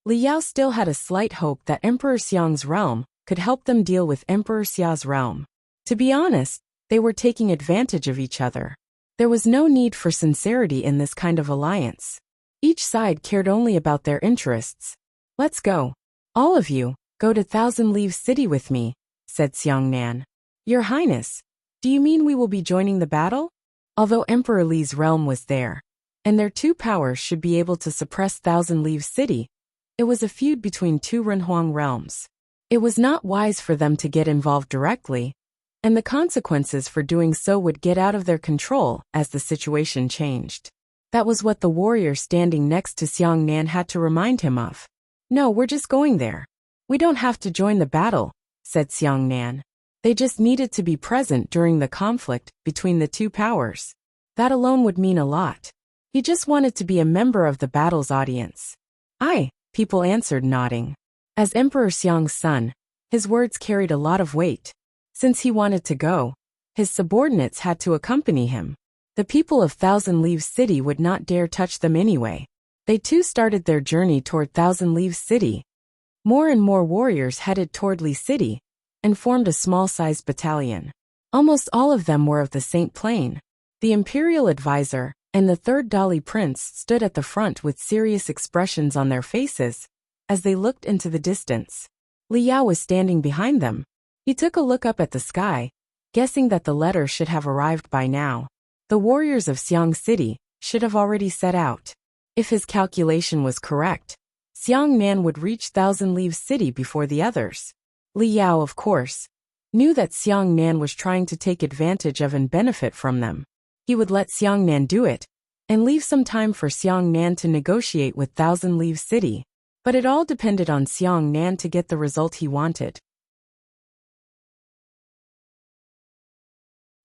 Li Yao still had a slight hope that Emperor Xiang's realm could help them deal with Emperor Xia's realm. To be honest, they were taking advantage of each other. There was no need for sincerity in this kind of alliance. Each side cared only about their interests. Let's go. All of you, go to Thousand Leaves City with me, said Xiang Nan. Your Highness, do you mean we will be joining the battle? Although Emperor Li's realm was there, and their two powers should be able to suppress Thousand Leaves City, it was a feud between two Renhuang realms. It was not wise for them to get involved directly, and the consequences for doing so would get out of their control as the situation changed. That was what the warrior standing next to Xiang Nan had to remind him of. No, we're just going there. We don't have to join the battle, said Xiang Nan. They just needed to be present during the conflict between the two powers. That alone would mean a lot. He just wanted to be a member of the battle's audience. Aye, people answered, nodding. As Emperor Xiang's son, his words carried a lot of weight. Since he wanted to go, his subordinates had to accompany him. The people of Thousand Leaves City would not dare touch them anyway. They too started their journey toward Thousand Leaves City. More and more warriors headed toward Li City and formed a small-sized battalion. Almost all of them were of the Saint Plain. The imperial advisor and the third Dali prince stood at the front with serious expressions on their faces as they looked into the distance. Li Yao was standing behind them. He took a look up at the sky, guessing that the letter should have arrived by now. The warriors of Xiang City should have already set out. If his calculation was correct, Xiang Nan would reach Thousand Leaves City before the others. Li Yao, of course, knew that Xiang Nan was trying to take advantage of and benefit from them. He would let Xiang Nan do it, and leave some time for Xiang Nan to negotiate with Thousand Leaves City. But it all depended on Xiang Nan to get the result he wanted.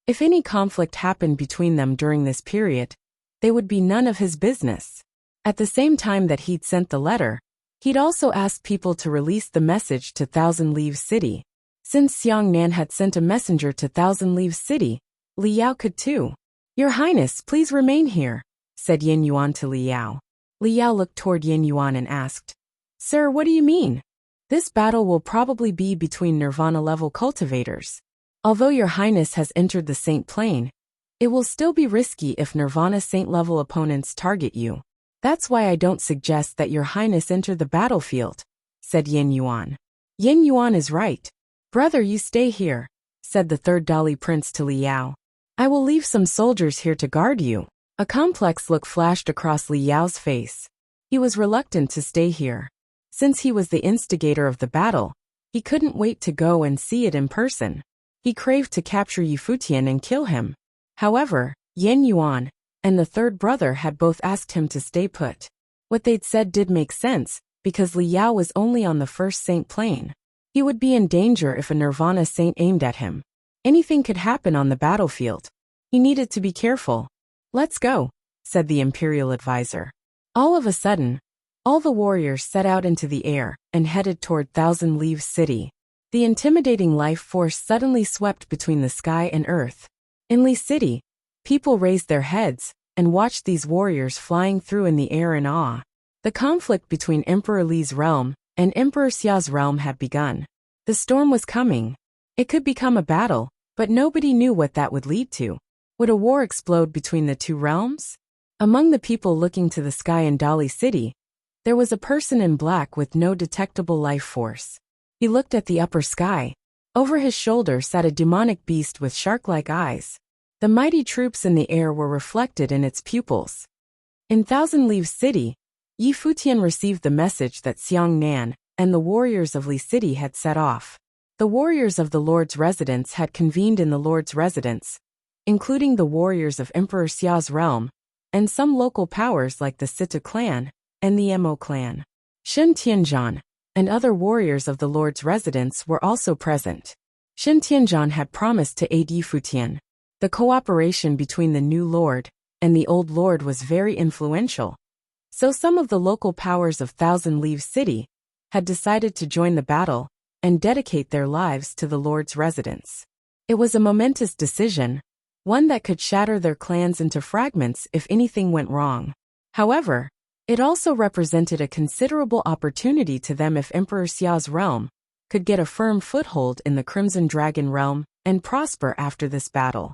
If any conflict happened between them during this period, they would be none of his business. At the same time that he'd sent the letter, he'd also asked people to release the message to Thousand Leaves City. Since Xiang Nan had sent a messenger to Thousand Leaves City, Li Yao could too. "Your Highness, please remain here," said Yin Yuan to Li Yao. Li Yao looked toward Yin Yuan and asked, "Sir, what do you mean? This battle will probably be between Nirvana-level cultivators. Although your Highness has entered the Saint Plain, it will still be risky if Nirvana Saint-level opponents target you. That's why I don't suggest that your Highness enter the battlefield," said Yin Yuan. "Yin Yuan is right. Brother, you stay here," said the third Dali prince to Li Yao. "I will leave some soldiers here to guard you." A complex look flashed across Li Yao's face. He was reluctant to stay here. Since he was the instigator of the battle, he couldn't wait to go and see it in person. He craved to capture Futian and kill him. However, Yin Yuan and the third brother had both asked him to stay put. What they'd said did make sense, because Li Yao was only on the first Saint Plain. He would be in danger if a Nirvana Saint aimed at him. Anything could happen on the battlefield. He needed to be careful. "Let's go," said the imperial advisor. All of a sudden, all the warriors set out into the air and headed toward Thousand Leaves City. The intimidating life force suddenly swept between the sky and earth. In Li City, people raised their heads and watched these warriors flying through in the air in awe. The conflict between Emperor Li's realm and Emperor Xia's realm had begun. The storm was coming. It could become a battle, but nobody knew what that would lead to. Would a war explode between the two realms? Among the people looking to the sky in Dali City, there was a person in black with no detectable life force. He looked at the upper sky. Over his shoulder sat a demonic beast with shark-like eyes. The mighty troops in the air were reflected in its pupils. In Thousand Leaves City, Futian received the message that Xiang Nan and the warriors of Li City had set off. The warriors of the Lord's residence had convened in the Lord's residence, including the warriors of Emperor Xia's realm, and some local powers like the Sita clan and the Mo clan. Shen Tianzhan and other warriors of the Lord's residence were also present. Shen Tianzhan had promised to aid Futian. The cooperation between the new lord and the old lord was very influential. So some of the local powers of Thousand Leaves City had decided to join the battle and dedicate their lives to the Lord's residence. It was a momentous decision, one that could shatter their clans into fragments if anything went wrong. However, it also represented a considerable opportunity to them if Emperor Xia's realm could get a firm foothold in the Crimson Dragon realm and prosper after this battle.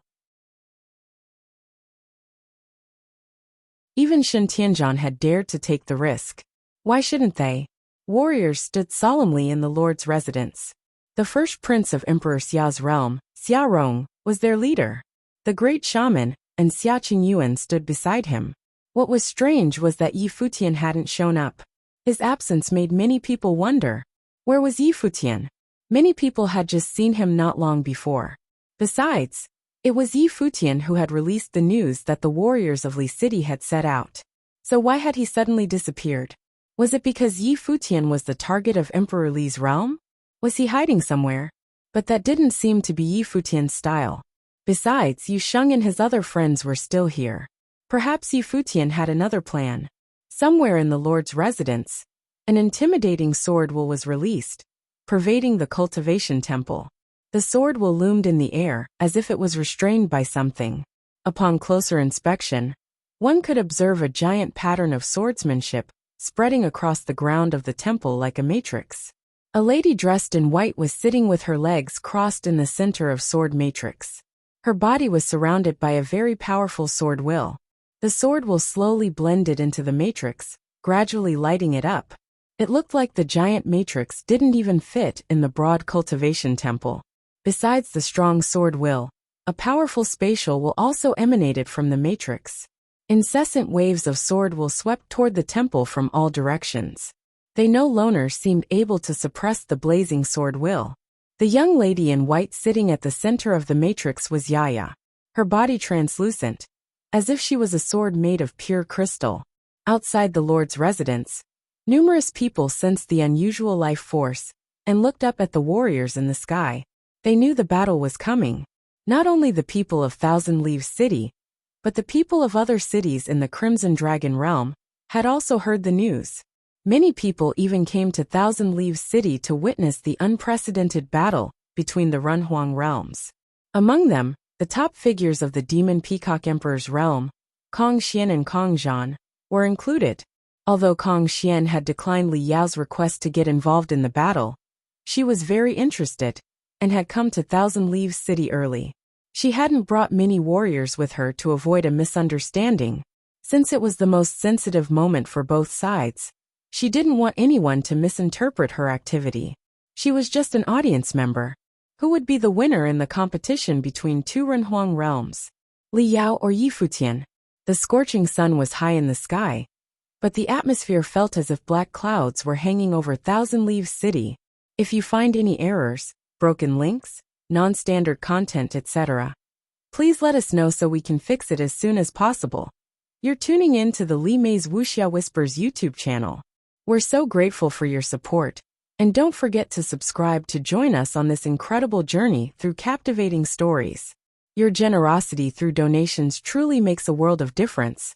Even Shen Tianzhan had dared to take the risk. Why shouldn't they? Warriors stood solemnly in the Lord's residence. The first prince of Emperor Xia's realm, Xia Rong, was their leader. The great shaman and Xia Qingyuan stood beside him. What was strange was that Futian hadn't shown up. His absence made many people wonder, where was Futian? Many people had just seen him not long before. Besides, it was Futian who had released the news that the warriors of Li City had set out. So why had he suddenly disappeared? Was it because Futian was the target of Emperor Li's realm? Was he hiding somewhere? But that didn't seem to be Yi Futian's style. Besides, Yu Sheng and his other friends were still here. Perhaps Yi Futian had another plan. Somewhere in the Lord's residence, an intimidating sword will was released, pervading the cultivation temple. The sword will loomed in the air, as if it was restrained by something. Upon closer inspection, one could observe a giant pattern of swordsmanship, spreading across the ground of the temple like a matrix. A lady dressed in white was sitting with her legs crossed in the center of sword matrix. Her body was surrounded by a very powerful sword will. The sword will slowly blended into the matrix, gradually lighting it up. It looked like the giant matrix didn't even fit in the broad cultivation temple. Besides the strong sword will, a powerful spatial will also emanated from the matrix. Incessant waves of sword will swept toward the temple from all directions. They no longer seemed able to suppress the blazing sword will. The young lady in white sitting at the center of the matrix was Yaya. Her body translucent, as if she was a sword made of pure crystal. Outside the Lord's residence, numerous people sensed the unusual life force and looked up at the warriors in the sky. They knew the battle was coming. Not only the people of Thousand Leaves City, but the people of other cities in the Crimson Dragon realm had also heard the news. Many people even came to Thousand Leaves City to witness the unprecedented battle between the Runhuang realms. Among them, the top figures of the Demon Peacock Emperor's realm, Kong Xian and Kong Zhan, were included. Although Kong Xian had declined Li Yao's request to get involved in the battle, she was very interested and had come to Thousand Leaves City early. She hadn't brought many warriors with her to avoid a misunderstanding. Since it was the most sensitive moment for both sides, she didn't want anyone to misinterpret her activity. She was just an audience member. Who would be the winner in the competition between two Runhuang realms? Li Yao or Yi Futian? The scorching sun was high in the sky, but the atmosphere felt as if black clouds were hanging over Thousand Leaves City. If you find any errors, broken links, non-standard content, etc., please let us know so we can fix it as soon as possible. You're tuning in to the Li Mei's Wuxia Whispers YouTube channel. We're so grateful for your support, and don't forget to subscribe to join us on this incredible journey through captivating stories. Your generosity through donations truly makes a world of difference,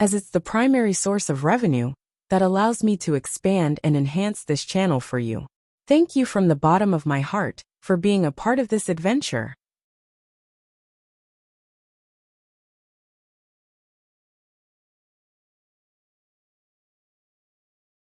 as it's the primary source of revenue that allows me to expand and enhance this channel for you. Thank you from the bottom of my heart for being a part of this adventure.